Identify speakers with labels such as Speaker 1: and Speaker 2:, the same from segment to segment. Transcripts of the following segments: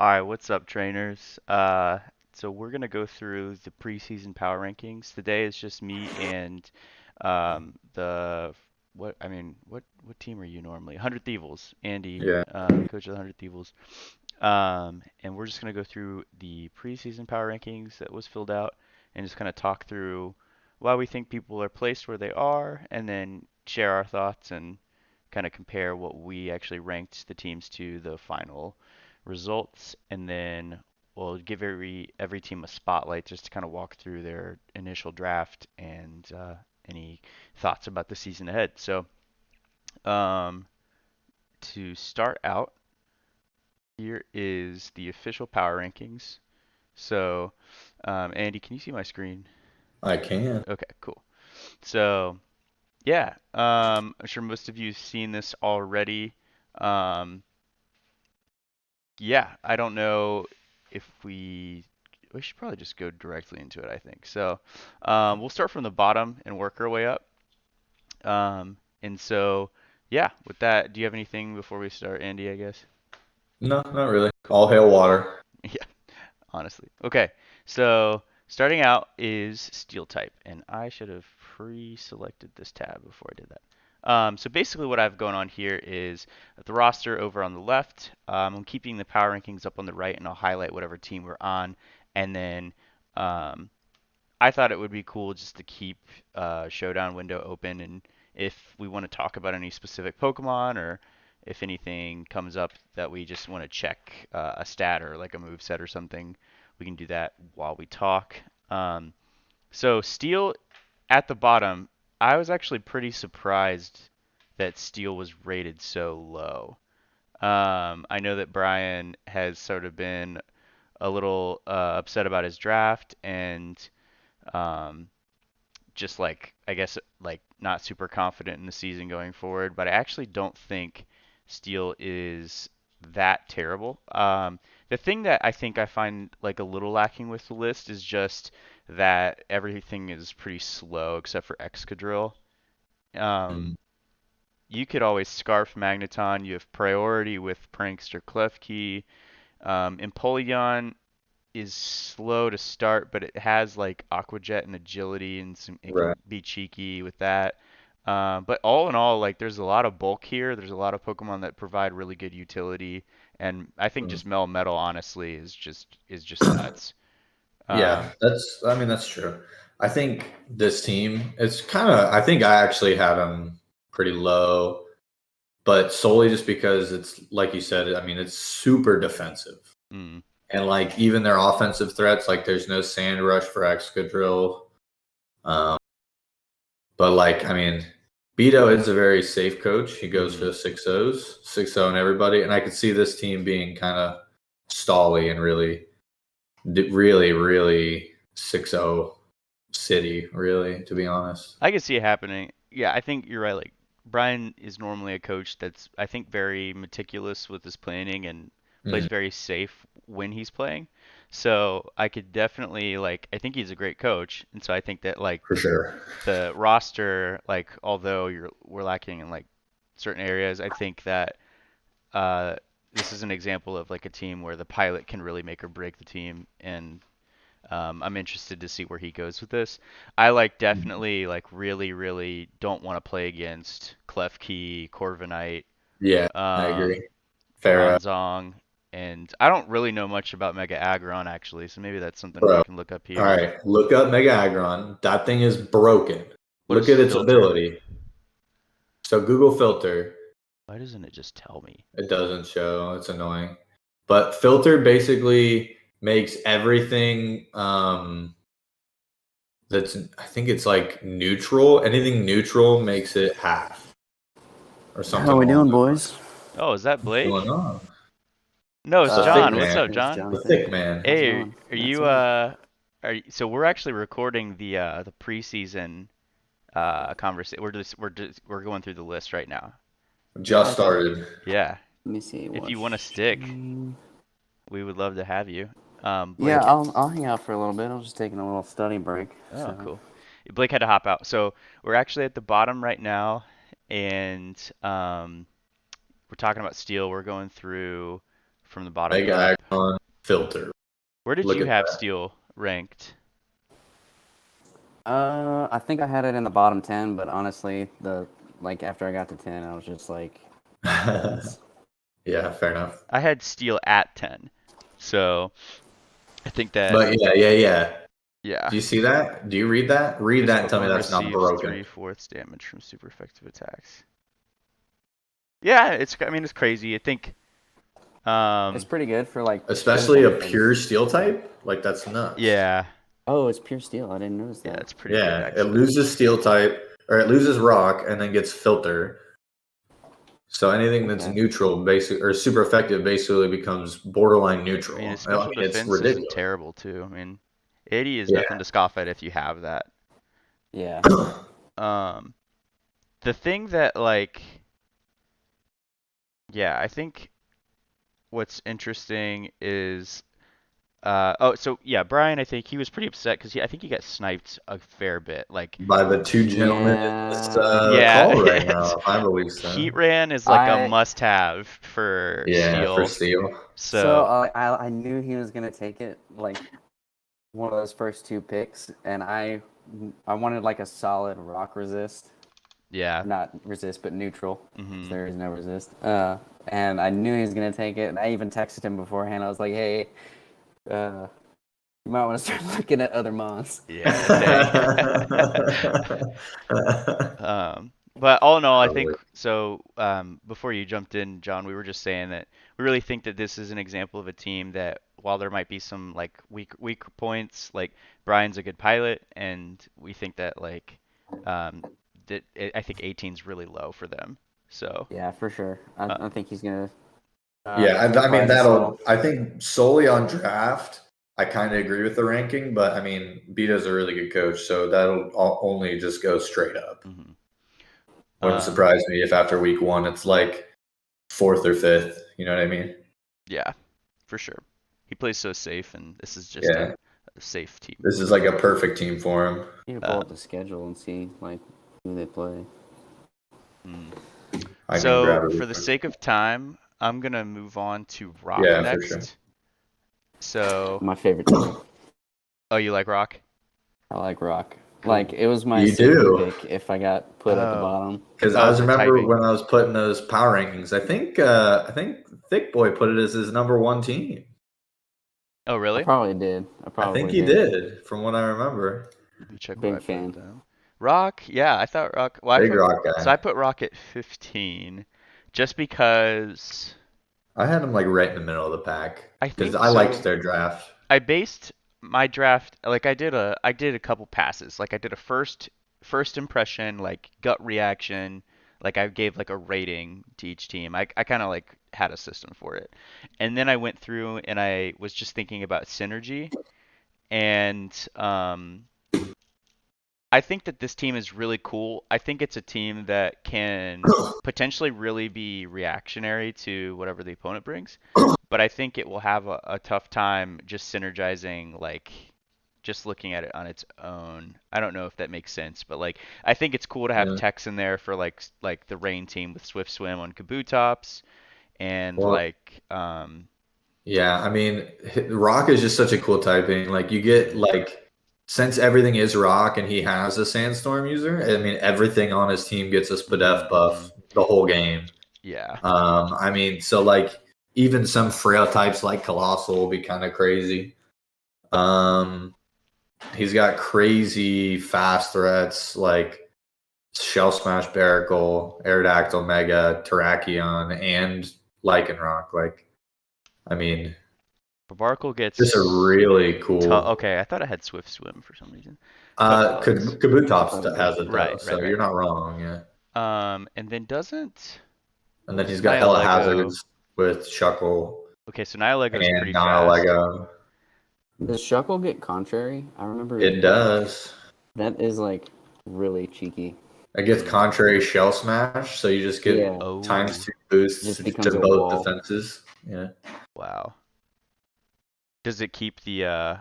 Speaker 1: All right, what's up, trainers? So we're gonna go through the preseason power rankings. Today is just me and the what team are you normally? 100 Thieves, Andy,
Speaker 2: Yeah.
Speaker 1: coach of the 100 Thieves. And we're just gonna go through the preseason power rankings that was filled out and just kind of talk through why we think people are placed where they are, and then share our thoughts and kind of compare what we actually ranked the teams to the final results, and then we'll give every team a spotlight just to kind of walk through their initial draft and any thoughts about the season ahead. So um, to start out, here is the official power rankings. So Andy, can you see my screen?
Speaker 2: I can.
Speaker 1: Okay, cool. So yeah, I'm sure most of you have seen this already. Um, yeah, I don't know if we should probably just go directly into it, I think. So, we'll start from the bottom and work our way up. And so, yeah, with that, do you have anything before we start, Andy, I guess?
Speaker 2: No, not really. All hail water.
Speaker 1: Yeah, honestly. Okay, so starting out is steel type, and I should have pre-selected this tab before I did that. So basically what I've going on here is the roster over on the left. I'm keeping the power rankings up on the right, and I'll highlight whatever team we're on. And then um, I thought it would be cool just to keep Showdown window open, and if we want to talk about any specific Pokemon, or if anything comes up that we just want to check a stat or like a move set or something, we can do that while we talk. Um, so Steel at the bottom, I was actually pretty surprised that Steel was rated so low. I know that Brian has sort of been a little upset about his draft, and um, just like I guess like not super confident in the season going forward. But I actually don't think Steele is that terrible. The thing that I think I find like a little lacking with the list is just that everything is pretty slow except for Excadrill.
Speaker 2: Mm,
Speaker 1: Um, you could always Scarf Magneton. You have priority with Prankster Klefki. Empoleon is slow to start, but it has like Aqua Jet and agility, and it
Speaker 2: right.
Speaker 1: can be cheeky with that. But all in all, like there's a lot of bulk here. There's a lot of Pokemon that provide really good utility, and I think
Speaker 2: Mm.
Speaker 1: just Melmetal honestly is just nuts.
Speaker 2: Yeah,
Speaker 1: Um,
Speaker 2: that's true. I think this team, it's kind of, I think I actually had them pretty low, but solely just because it's, like you said, I mean, it's super defensive.
Speaker 1: mm,
Speaker 2: And like even their offensive threats, like there's no Sand Rush for Excadrill. Um, but like, I mean, Beto is a very safe coach. He goes for
Speaker 1: mm-hmm.
Speaker 2: the 6-0s, 6-0 and everybody. And I could see this team being kind of stally and really 6-0 city, really, to be honest.
Speaker 1: I could see it happening. Yeah, I think you're right. Like Brian is normally a coach that's I think very meticulous with his planning and plays
Speaker 2: Mm,
Speaker 1: very safe when he's playing. So I could definitely like I think he's a great coach, and so I think that like
Speaker 2: for sure.
Speaker 1: the roster, like although we're lacking in like certain areas, I think that uh this is an example of like a team where the pilot can really make or break the team, and I'm interested to see where he goes with this. I like definitely like really don't want to play against Klefki, Corviknight,
Speaker 2: Yeah, I
Speaker 1: um,
Speaker 2: agree. Farah,
Speaker 1: Bronzong, and I don't really know much about Mega Aggron actually, so maybe that's something we
Speaker 2: bro.
Speaker 1: can look up
Speaker 2: All
Speaker 1: here.
Speaker 2: right, look up Mega Aggron. That thing is broken.
Speaker 1: What
Speaker 2: Look
Speaker 1: is
Speaker 2: at its
Speaker 1: filter?
Speaker 2: ability. So Google filter.
Speaker 1: Why doesn't it just tell me?
Speaker 2: It doesn't show. It's annoying. But filter basically makes everything that's, I think it's like neutral. Anything neutral makes it half or
Speaker 3: How
Speaker 2: something
Speaker 3: we
Speaker 2: along
Speaker 3: doing,
Speaker 2: those
Speaker 3: boys?
Speaker 2: lines.
Speaker 1: Oh, is that
Speaker 2: What's going
Speaker 1: Blake?
Speaker 2: on?
Speaker 1: No,
Speaker 2: It's
Speaker 1: it's
Speaker 2: the thick
Speaker 1: John.
Speaker 3: Me.
Speaker 1: What's
Speaker 2: man.
Speaker 1: up,
Speaker 3: It's
Speaker 1: John?
Speaker 2: The
Speaker 3: Johnnythicc.
Speaker 2: thick man.
Speaker 3: How's it
Speaker 1: Hey,
Speaker 3: going?
Speaker 1: are
Speaker 3: That's
Speaker 1: you
Speaker 3: me.
Speaker 1: so we're actually recording the preseason conversation. We're going through the list right now.
Speaker 2: Just
Speaker 3: Okay.
Speaker 2: started.
Speaker 1: Yeah.
Speaker 3: Let me see
Speaker 1: If
Speaker 3: what
Speaker 1: you want to stick,
Speaker 3: stream.
Speaker 1: we would love to have you.
Speaker 3: Yeah,
Speaker 1: Blake.
Speaker 3: I'll hang out for a little bit. I was just taking a little study break.
Speaker 1: Oh,
Speaker 3: So
Speaker 1: cool. Blake had to hop out. So we're actually at the bottom right now, and we're talking about steel. We're going through from the bottom
Speaker 2: Mega
Speaker 1: up.
Speaker 2: Agon filter.
Speaker 1: Where did
Speaker 2: Look
Speaker 1: you
Speaker 2: at
Speaker 1: have
Speaker 2: that.
Speaker 1: steel ranked?
Speaker 3: I think I had it in the bottom 10, but honestly, after I got to 10, I was just like,
Speaker 2: Yeah, fair enough.
Speaker 1: I had steel at 10. So I think that,
Speaker 2: But yeah.
Speaker 1: yeah.
Speaker 2: Do you see that? Do you read that? Read
Speaker 1: This
Speaker 2: that and tell me
Speaker 1: bookworm
Speaker 2: that's not
Speaker 1: receives
Speaker 2: broken.
Speaker 1: 3/4 damage from super effective attacks. Yeah, it's crazy. I think
Speaker 3: it's pretty good for like.
Speaker 2: Especially a
Speaker 3: defense.
Speaker 2: pure steel type? Like, that's nuts.
Speaker 1: yeah,
Speaker 3: Oh, it's pure steel. I didn't notice
Speaker 1: yeah,
Speaker 3: that.
Speaker 1: it's pretty good
Speaker 2: Yeah, it
Speaker 1: actually.
Speaker 2: loses steel type, or it loses rock, and then gets filter. So anything that's
Speaker 3: Okay.
Speaker 2: neutral, basically, or super effective, basically becomes borderline neutral.
Speaker 1: His special
Speaker 2: it's
Speaker 1: defense isn't
Speaker 2: ridiculous.
Speaker 1: terrible too. 80 is
Speaker 2: Yeah.
Speaker 1: nothing to scoff at if you have that.
Speaker 3: Yeah.
Speaker 1: The thing that I think what's interesting is Brian, I think he was pretty upset because I think he got sniped a fair bit.
Speaker 2: By the two gentlemen in this call right
Speaker 1: Yeah,
Speaker 2: now, if I believe so.
Speaker 1: Heat Ran is like a
Speaker 3: I
Speaker 1: must-have for
Speaker 2: Yeah, for
Speaker 1: steel.
Speaker 2: steel.
Speaker 3: so I knew he was gonna take it like one of those first two picks, and I wanted like a solid rock resist.
Speaker 1: Yeah.
Speaker 3: Not resist, but neutral.
Speaker 1: Mhm.
Speaker 3: There is no resist. And I knew he was gonna take it. And I even texted him beforehand. I was like, "Hey, you might want to start looking at other mons."
Speaker 1: Yeah, but all in all, I think so. Before you jumped in, John, we were just saying that we really think that this is an example of a team that, while there might be some like weaker points, like Brian's a good pilot, and we think that I think 18's really low for them. So
Speaker 3: Yeah, for sure. I think he's gonna.
Speaker 2: Yeah, I mean
Speaker 3: himself.
Speaker 2: I think solely on draft, I kind of agree with the ranking, but I mean, Beto's a really good coach, so that'll only just go straight up.
Speaker 1: mhm.
Speaker 2: Wouldn't surprise me if after week 1 it's like 4th or 5th. You know what I mean?
Speaker 1: Yeah, for sure. He plays so safe, and this is just
Speaker 2: Yeah.
Speaker 1: a safe team.
Speaker 2: This is like a perfect team for him.
Speaker 3: You need to pull up the schedule and see like who they play.
Speaker 1: So, for the sake of time, I'm gonna move on to Rock next.
Speaker 2: For sure.
Speaker 1: So,
Speaker 3: My favorite team.
Speaker 1: oh, you like Rock?
Speaker 3: I like Rock.
Speaker 1: Cool.
Speaker 3: Like it was my
Speaker 2: You
Speaker 3: safety
Speaker 2: do?
Speaker 3: pick if I got put at the bottom.
Speaker 2: Because I remember when I was putting those power rankings, I think Thick Boy put it as his number 1 team.
Speaker 1: Oh, really?
Speaker 3: I probably did.
Speaker 2: I think he did, from what I remember.
Speaker 1: Let me check
Speaker 3: Big
Speaker 1: what I
Speaker 3: fan.
Speaker 1: put down. Rock, yeah, I thought Rock. Well,
Speaker 2: Big Rock guy.
Speaker 1: So I put Rock at 15, just because
Speaker 2: I had him like right in the middle of the pack because I
Speaker 1: so.
Speaker 2: liked their draft.
Speaker 1: I based my draft like I did a couple passes. Like I did a first impression, like gut reaction. Like I gave like a rating to each team. I kind of like had a system for it. And then I went through and I was just thinking about synergy. And I think that this team is really cool. I think it's a team that can potentially really be reactionary to whatever the opponent brings. But I think it will have a tough time just synergizing, like just looking at it on its own. I don't know if that makes sense, but like I think it's cool to have Tex in there for like the Rain team with Swift Swim on Kabutops and
Speaker 2: yeah, I mean, Rock is just such a cool typing. Like you get since everything is Rock and he has a Sandstorm user, I mean everything on his team gets a Spadef buff the whole game.
Speaker 1: Yeah.
Speaker 2: I mean, so like even some frail types like Colossal will be kind of crazy. He's got crazy fast threats like Shell Smash Barracle, Aerodactyl Mega, Terrakion, and Lycanroc. Like, I mean,
Speaker 1: Barbarkle gets
Speaker 2: just a really cool.
Speaker 1: Okay, I thought I had Swift Swim for some reason.
Speaker 2: Kabutops has it though,
Speaker 1: right,
Speaker 2: so you're not wrong. Yeah.
Speaker 1: And then doesn't.
Speaker 2: And then he's got Hella Hazards with Shuckle.
Speaker 1: Okay, so Nihilego's pretty
Speaker 2: fast.
Speaker 3: Does Shuckle get contrary? I remember
Speaker 2: it does.
Speaker 3: That is like really cheeky.
Speaker 2: It gets contrary Shell Smash, so you just get times 2 boosts to both defenses. Yeah.
Speaker 1: Wow. Does it keep the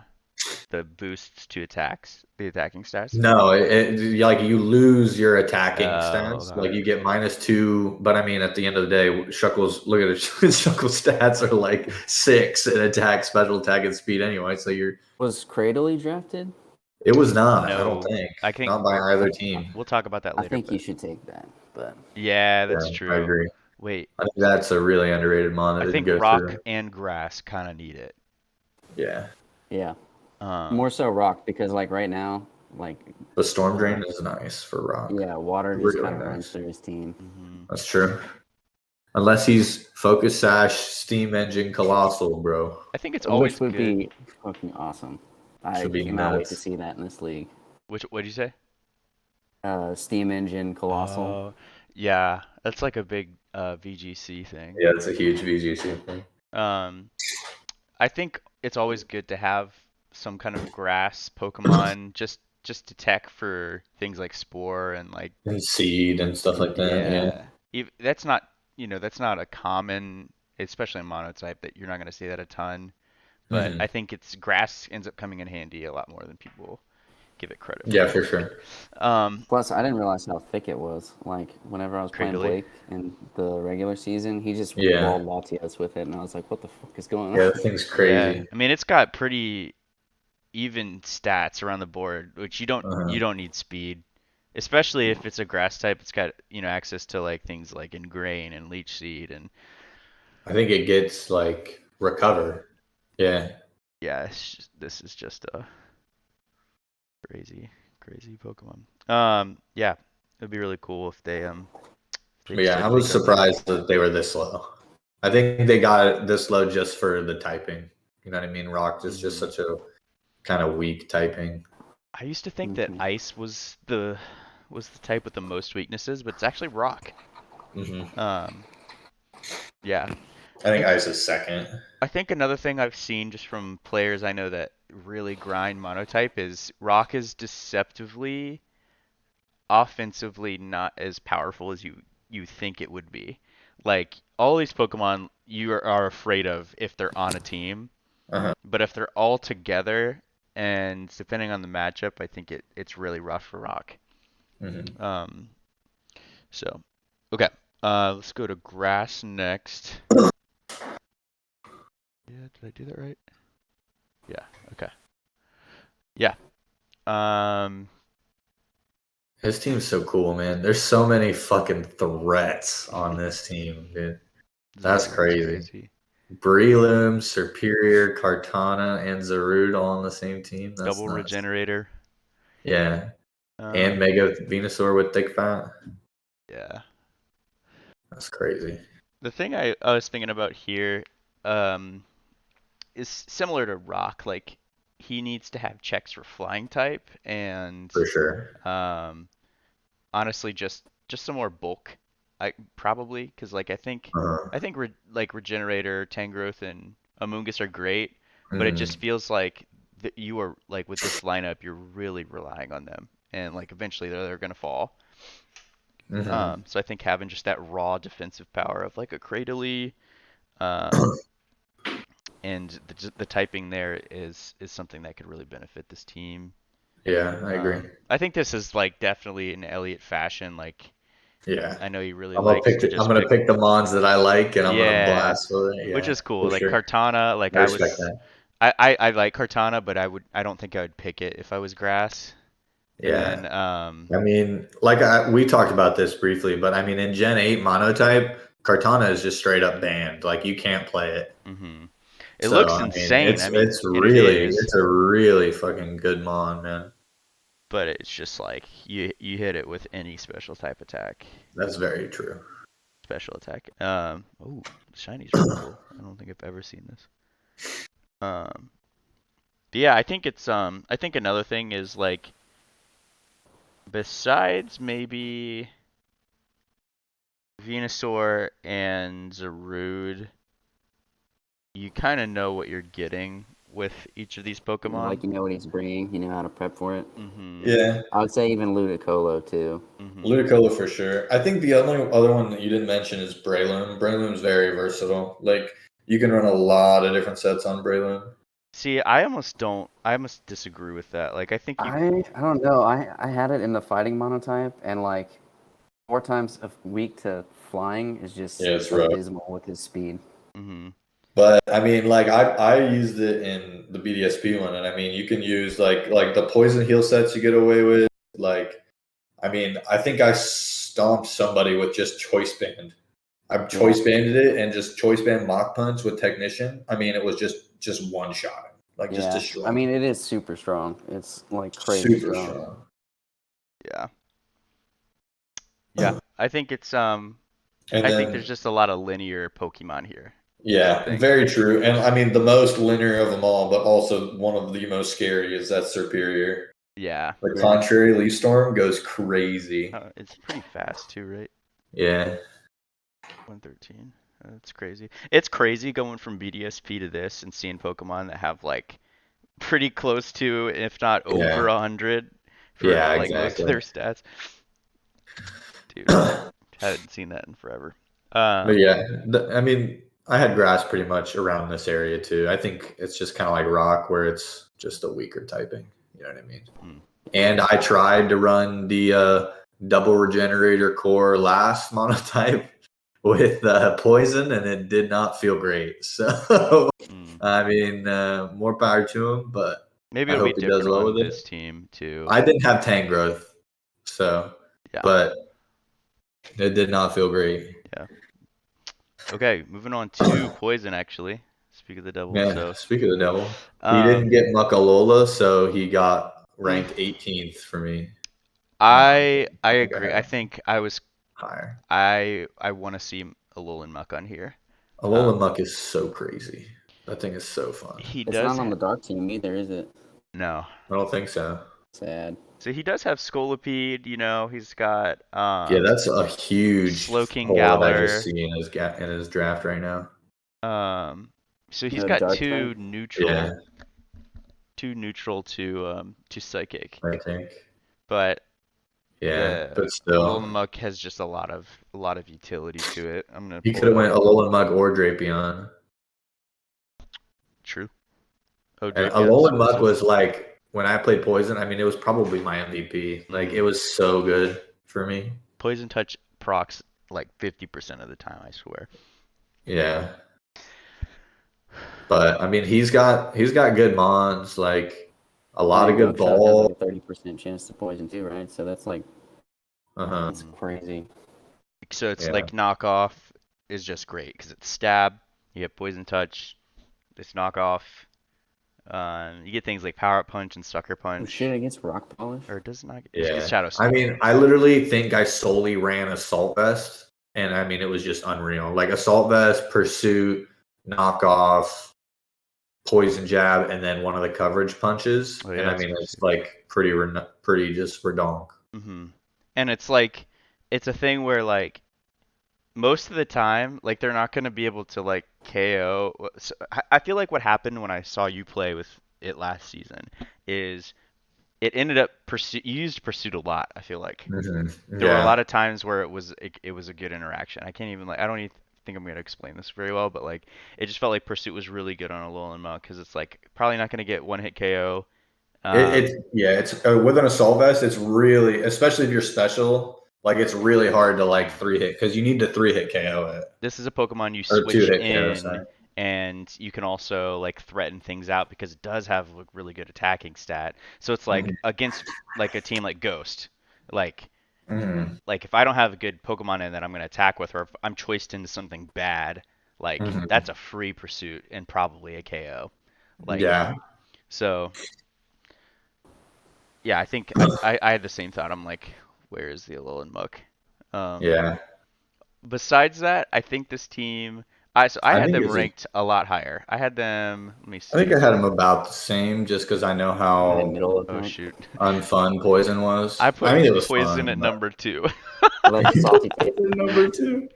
Speaker 1: the boosts to attacks, the attacking stats?
Speaker 2: No, like you lose your attacking
Speaker 1: Oh,
Speaker 2: stats.
Speaker 1: okay.
Speaker 2: Like you get -2, but I mean, at the end of the day, Shuckle's look at it. Shuckle's stats are like 6 in attack, special attack, and speed anyway. So
Speaker 3: Was Cradley drafted?
Speaker 2: it was not. I don't
Speaker 1: No,
Speaker 2: think
Speaker 1: I think
Speaker 2: not by either team.
Speaker 1: we'll talk about that
Speaker 3: I
Speaker 1: later,
Speaker 3: think he
Speaker 1: but
Speaker 3: should take that, but
Speaker 1: yeah,
Speaker 2: Yeah,
Speaker 1: that's
Speaker 2: I
Speaker 1: true.
Speaker 2: agree.
Speaker 1: Wait,
Speaker 2: I think that's a really underrated mon
Speaker 1: I
Speaker 2: that didn't
Speaker 1: think
Speaker 2: go
Speaker 1: rock
Speaker 2: through.
Speaker 1: and grass kind of need it.
Speaker 2: Yeah,
Speaker 3: yeah,
Speaker 1: Um,
Speaker 3: more so rock because like right now, like
Speaker 2: the storm
Speaker 3: uh,
Speaker 2: drain is nice for Rock.
Speaker 3: yeah, water just
Speaker 2: Really
Speaker 3: kind of runs
Speaker 2: nice.
Speaker 3: through his team.
Speaker 1: mhm.
Speaker 2: That's true. Unless he's Focus Sash, Steam Engine, Colossal, bro.
Speaker 1: I think it's
Speaker 3: Which
Speaker 1: always
Speaker 3: would
Speaker 1: good.
Speaker 3: be fucking awesome. I
Speaker 2: Should be
Speaker 3: cannot wait to
Speaker 2: nuts.
Speaker 3: see that in this league.
Speaker 1: What'd you say?
Speaker 3: Steam engine, colossal.
Speaker 1: Oh, yeah, that's like a big VGC thing.
Speaker 2: Yeah, it's a huge VGC thing.
Speaker 1: Um, I think it's always good to have some kind of grass Pokemon just to tech for things like Spore and like
Speaker 2: And seed and stuff like that. Yeah.
Speaker 1: yeah. That's not, that's not a common, especially in monotype, that you're not going to see that a ton. But
Speaker 2: Hmm.
Speaker 1: I think it's grass ends up coming in handy a lot more than people give it credit
Speaker 2: Yeah,
Speaker 1: for.
Speaker 2: for sure.
Speaker 3: Plus, I didn't realize how thick it was. Like whenever I was playing
Speaker 1: Cradily.
Speaker 3: Blake in the regular season, he just
Speaker 2: Yeah.
Speaker 3: walled Latias with it, and I was like, "What the fuck is going
Speaker 2: Yeah,
Speaker 3: on?"
Speaker 2: that thing's
Speaker 1: Yeah,
Speaker 2: crazy.
Speaker 1: I mean it's got pretty even stats around the board, which you
Speaker 2: Uh-huh.
Speaker 1: don't need speed, especially if it's a grass type. It's got access to like things like Ingrain and Leech Seed and
Speaker 2: I think it gets like recover. Yeah.
Speaker 1: yeah, this is just a crazy crazy Pokemon. Yeah, it'd be really cool if they
Speaker 2: But yeah, I
Speaker 1: they
Speaker 2: was
Speaker 1: got that.
Speaker 2: surprised that they were this low. I think they got it this low just for the typing. You know what I mean? Rock is just
Speaker 1: Hmm.
Speaker 2: such a kind of weak typing.
Speaker 1: I used to think that
Speaker 3: Mhm.
Speaker 1: Ice was the type with the most weaknesses, but it's actually Rock.
Speaker 2: Hmm.
Speaker 1: Um, yeah.
Speaker 2: I think Ice is second.
Speaker 1: I think another thing I've seen just from players I know that really grind monotype is Rock is deceptively offensively not as powerful as you think it would be. Like all these Pokemon you are afraid of if they're on a team,
Speaker 2: Uh-huh.
Speaker 1: but if they're all together and depending on the matchup, I think it's really rough for Rock.
Speaker 2: Hmm.
Speaker 1: Um, so okay, let's go to Grass next. Yeah, did I do that right? Yeah. Okay. Yeah. Um,
Speaker 2: His team's so cool, man. There's so many fucking threats on this team, dude. That's
Speaker 1: Zerud's
Speaker 2: crazy.
Speaker 1: crazy.
Speaker 2: Breloom, Superior, Cartana, and Zarud all on the same team. That's
Speaker 1: Double
Speaker 2: nuts.
Speaker 1: regenerator.
Speaker 2: Yeah. And
Speaker 1: Um,
Speaker 2: Mega Venusaur with Thick Fat.
Speaker 1: yeah.
Speaker 2: That's crazy.
Speaker 1: The thing I was thinking about here, um, is similar to Rock. Like he needs to have checks for flying type and
Speaker 2: For sure.
Speaker 1: um, honestly just some more bulk. I probably because like
Speaker 2: Uh,
Speaker 1: like regenerator, Tangrowth, and Amoonguss are great, but it just
Speaker 2: mm,
Speaker 1: feels like that you are like with this lineup, you're really relying on them, and like eventually they're gonna fall.
Speaker 2: hmm.
Speaker 1: So I think having just that raw defensive power of like a Cradily, um, and the typing there is something that could really benefit this team.
Speaker 2: Yeah, I agree.
Speaker 1: I think this is like definitely an Elliott fashion. Like
Speaker 2: Yeah.
Speaker 1: I know he really
Speaker 2: I'm gonna
Speaker 1: likes
Speaker 2: pick
Speaker 1: to
Speaker 2: I'm
Speaker 1: just
Speaker 2: gonna
Speaker 1: pick,
Speaker 2: pick the Mons that I like and I'm gonna
Speaker 1: yeah,
Speaker 2: blast with it.
Speaker 1: which
Speaker 2: Yeah,
Speaker 1: is cool.
Speaker 2: for
Speaker 1: Like
Speaker 2: sure.
Speaker 1: Cartana, like
Speaker 2: I respect that.
Speaker 1: I like Cartana, but I don't think I would pick it if I was Grass. And
Speaker 2: Yeah.
Speaker 1: then
Speaker 2: I mean, we talked about this briefly, but I mean, in Gen 8 monotype, Cartana is just straight up banned. Like, you can't play it.
Speaker 1: mhm. It
Speaker 2: So,
Speaker 1: looks
Speaker 2: I mean,
Speaker 1: insane. I mean, and it is,
Speaker 2: it's a really fucking good mon, man.
Speaker 1: but it's just like you hit it with any special type attack.
Speaker 2: That's very true.
Speaker 1: Special attack. Oh, shiny's really cool. I don't think I've ever seen this. Um, but yeah, I think I think another thing is like besides maybe Venusaur and Zarude, you kind of know what you're getting with each of these Pokemon.
Speaker 3: Like you know what he's bringing, you know how to prep for it.
Speaker 1: Mhm.
Speaker 2: Yeah,
Speaker 3: I would say even Ludicolo too.
Speaker 1: Mhm.
Speaker 2: Ludicolo for sure. I think the only other one that you didn't mention is Breloom. Breloom's very versatile. Like, you can run a lot of different sets on Breloom.
Speaker 1: See, I almost don't. I almost disagree with that. Like, I think you.
Speaker 3: I don't know. I had it in the fighting monotype, and like 4 times a week to flying is just
Speaker 2: Yeah, it's rough.
Speaker 3: abysmal with his speed.
Speaker 1: Hmm.
Speaker 2: But I mean, like I used it in the BDSP one, and I mean, you can use like the poison heal sets you get away with. Like, I mean, I think I stomped somebody with just choice band. I choice banded it and just choice band mock punch with technician. I mean, it was just one shot, like just
Speaker 3: Yeah, I
Speaker 2: destroying.
Speaker 3: mean it is super strong. It's like crazy
Speaker 2: Super
Speaker 3: strong.
Speaker 2: strong.
Speaker 1: Yeah. Yeah. I think it's
Speaker 2: And
Speaker 1: I think there's
Speaker 2: then
Speaker 1: just a lot of linear Pokemon here. Is the
Speaker 2: yeah,
Speaker 1: thing.
Speaker 2: very true. And I mean, the most linear of them all, but also one of the most scary is that Superior.
Speaker 1: Yeah.
Speaker 2: The
Speaker 3: Yeah.
Speaker 2: contrary Leaf Storm goes crazy.
Speaker 1: It's pretty fast too, right?
Speaker 2: Yeah.
Speaker 1: 113. That's crazy. It's crazy going from BDSP to this and seeing Pokemon that have like pretty close to, if not over
Speaker 2: Yeah.
Speaker 1: 100 for
Speaker 2: Yeah,
Speaker 1: like most of
Speaker 2: exactly.
Speaker 1: their stats. Dude,
Speaker 2: But
Speaker 1: hadn't seen that in forever.
Speaker 2: yeah, I mean, I had grass pretty much around this area too. I think it's just kind of like rock where it's just a weaker typing. You know what I mean?
Speaker 1: Hmm.
Speaker 2: And I tried to run the double regenerator core last monotype with poison, and it did not feel great. So,
Speaker 1: Hmm.
Speaker 2: I mean, more power to him, but
Speaker 1: Maybe
Speaker 2: I
Speaker 1: it'll be
Speaker 2: hope he does
Speaker 1: different
Speaker 2: well
Speaker 1: on
Speaker 2: with it.
Speaker 1: this team too.
Speaker 2: I didn't have tank growth, so,
Speaker 1: Yeah.
Speaker 2: but it did not feel great.
Speaker 1: Yeah. Okay, moving on to Poison actually. Speak of the devil.
Speaker 2: Yeah,
Speaker 1: So,
Speaker 2: speak of the devil. He didn't
Speaker 1: um,
Speaker 2: get Muckalola, so he got
Speaker 1: mm,
Speaker 2: ranked 18th for me.
Speaker 1: I
Speaker 2: I think I
Speaker 1: agree.
Speaker 2: had
Speaker 1: I
Speaker 2: him
Speaker 1: think
Speaker 2: higher.
Speaker 1: I want to see Alolan Muck on here.
Speaker 2: Alola
Speaker 1: Um,
Speaker 2: Muck is so crazy. That thing is so fun.
Speaker 1: he
Speaker 3: It's not
Speaker 1: does
Speaker 3: on the dark team either, is it?
Speaker 1: no.
Speaker 2: I don't think so.
Speaker 3: Sad.
Speaker 1: So he does have Scolipede, he's got
Speaker 2: Yeah, that's a huge
Speaker 1: Slowking
Speaker 2: hole that I just
Speaker 1: Galar.
Speaker 2: see in his draft right now.
Speaker 1: Um, so he's
Speaker 3: No
Speaker 1: got
Speaker 3: dark type.
Speaker 2: Yeah,
Speaker 1: two neutral to psychic.
Speaker 2: I think.
Speaker 1: But
Speaker 2: Yeah,
Speaker 1: the
Speaker 2: but
Speaker 1: Alolan
Speaker 2: still,
Speaker 1: Muck has just a lot of utility to it. I'm gonna
Speaker 2: he
Speaker 1: pull
Speaker 2: could
Speaker 1: it
Speaker 2: have
Speaker 1: up.
Speaker 2: went Alolan Mug or Drapion.
Speaker 1: True. Oh,
Speaker 2: And
Speaker 1: Drapion's
Speaker 2: Alolan Mug
Speaker 1: also
Speaker 2: was like when I played Poison. I mean, it was probably my MVP. Like it
Speaker 1: mm,
Speaker 2: was so good for me.
Speaker 1: Poison Touch procs like 50% of the time, I swear.
Speaker 2: Yeah, but I mean, he's got good mons, like a
Speaker 3: And
Speaker 2: lot
Speaker 3: then
Speaker 2: of good
Speaker 3: Goat Shot has like
Speaker 2: ball.
Speaker 3: a 30% chance to poison too, right? So that's
Speaker 1: Mm.
Speaker 3: crazy.
Speaker 1: So it's
Speaker 2: Yeah,
Speaker 1: like knockoff is just great because it's stab, you have Poison Touch, it's knockoff. You get things like Power Up Punch and Sucker
Speaker 3: Oh shit,
Speaker 1: Punch,
Speaker 3: against Rock Polish?
Speaker 1: or does it not? It gets
Speaker 2: yeah.
Speaker 1: Shadow
Speaker 2: I
Speaker 1: Sneak.
Speaker 2: mean, I literally think I solely ran Assault Vest, and I mean, it was just unreal. Like Assault Vest, Pursuit, knockoff, Poison Jab, and then one of the coverage punches.
Speaker 1: Oh
Speaker 2: And
Speaker 1: yeah,
Speaker 2: I
Speaker 1: it's
Speaker 2: mean, it's
Speaker 1: Pursuit.
Speaker 2: like pretty just redonk.
Speaker 1: Hmm. And it's like it's a thing where like most of the time, like they're not gonna be able to like KO. So I feel like what happened when I saw you play with it last season is it ended up you used Pursuit a lot. I feel like there were a
Speaker 2: Yeah.
Speaker 1: lot of times where it was a good interaction. I can't even like I don't even think I'm gonna explain this very well, but like it just felt like Pursuit was really good on Alolan Mug because it's like probably not gonna get one hit KO.
Speaker 2: It's yeah, it's with an assault vest. It's really, especially if you're special, like it's really hard to like 3-hit because you need to 3-hit KO it
Speaker 1: This is a Pokemon you
Speaker 2: or
Speaker 1: switch
Speaker 2: 2-hit KO.
Speaker 1: in,
Speaker 2: Sorry.
Speaker 1: and you can also like threaten things out because it does have a really good attacking stat. So it's like against like a team like Ghost, like
Speaker 2: Hmm.
Speaker 1: like if I don't have a good Pokemon in that I'm gonna attack with, or if I'm choiced into something bad, like
Speaker 2: Hmm.
Speaker 1: that's a free pursuit and probably a KO. Like
Speaker 2: Yeah,
Speaker 1: so, yeah, I think I had the same thought. I'm like, where is the Alolan Muck? Um,
Speaker 2: yeah.
Speaker 1: Besides that, I think this team. I
Speaker 2: I
Speaker 1: had
Speaker 2: think
Speaker 1: them
Speaker 2: it's a.
Speaker 1: ranked a lot higher. I had them. Let me
Speaker 2: I think
Speaker 1: see.
Speaker 2: I had him about the same, just because I know
Speaker 3: I had
Speaker 2: how
Speaker 3: middle of the
Speaker 1: Oh
Speaker 3: pack.
Speaker 1: shoot,
Speaker 2: unfun Poison
Speaker 1: I
Speaker 2: was. I
Speaker 1: put
Speaker 2: mean, it was
Speaker 1: Poison
Speaker 2: fun,
Speaker 1: at
Speaker 2: but
Speaker 1: number two.
Speaker 3: I like the salty taste.
Speaker 2: number two.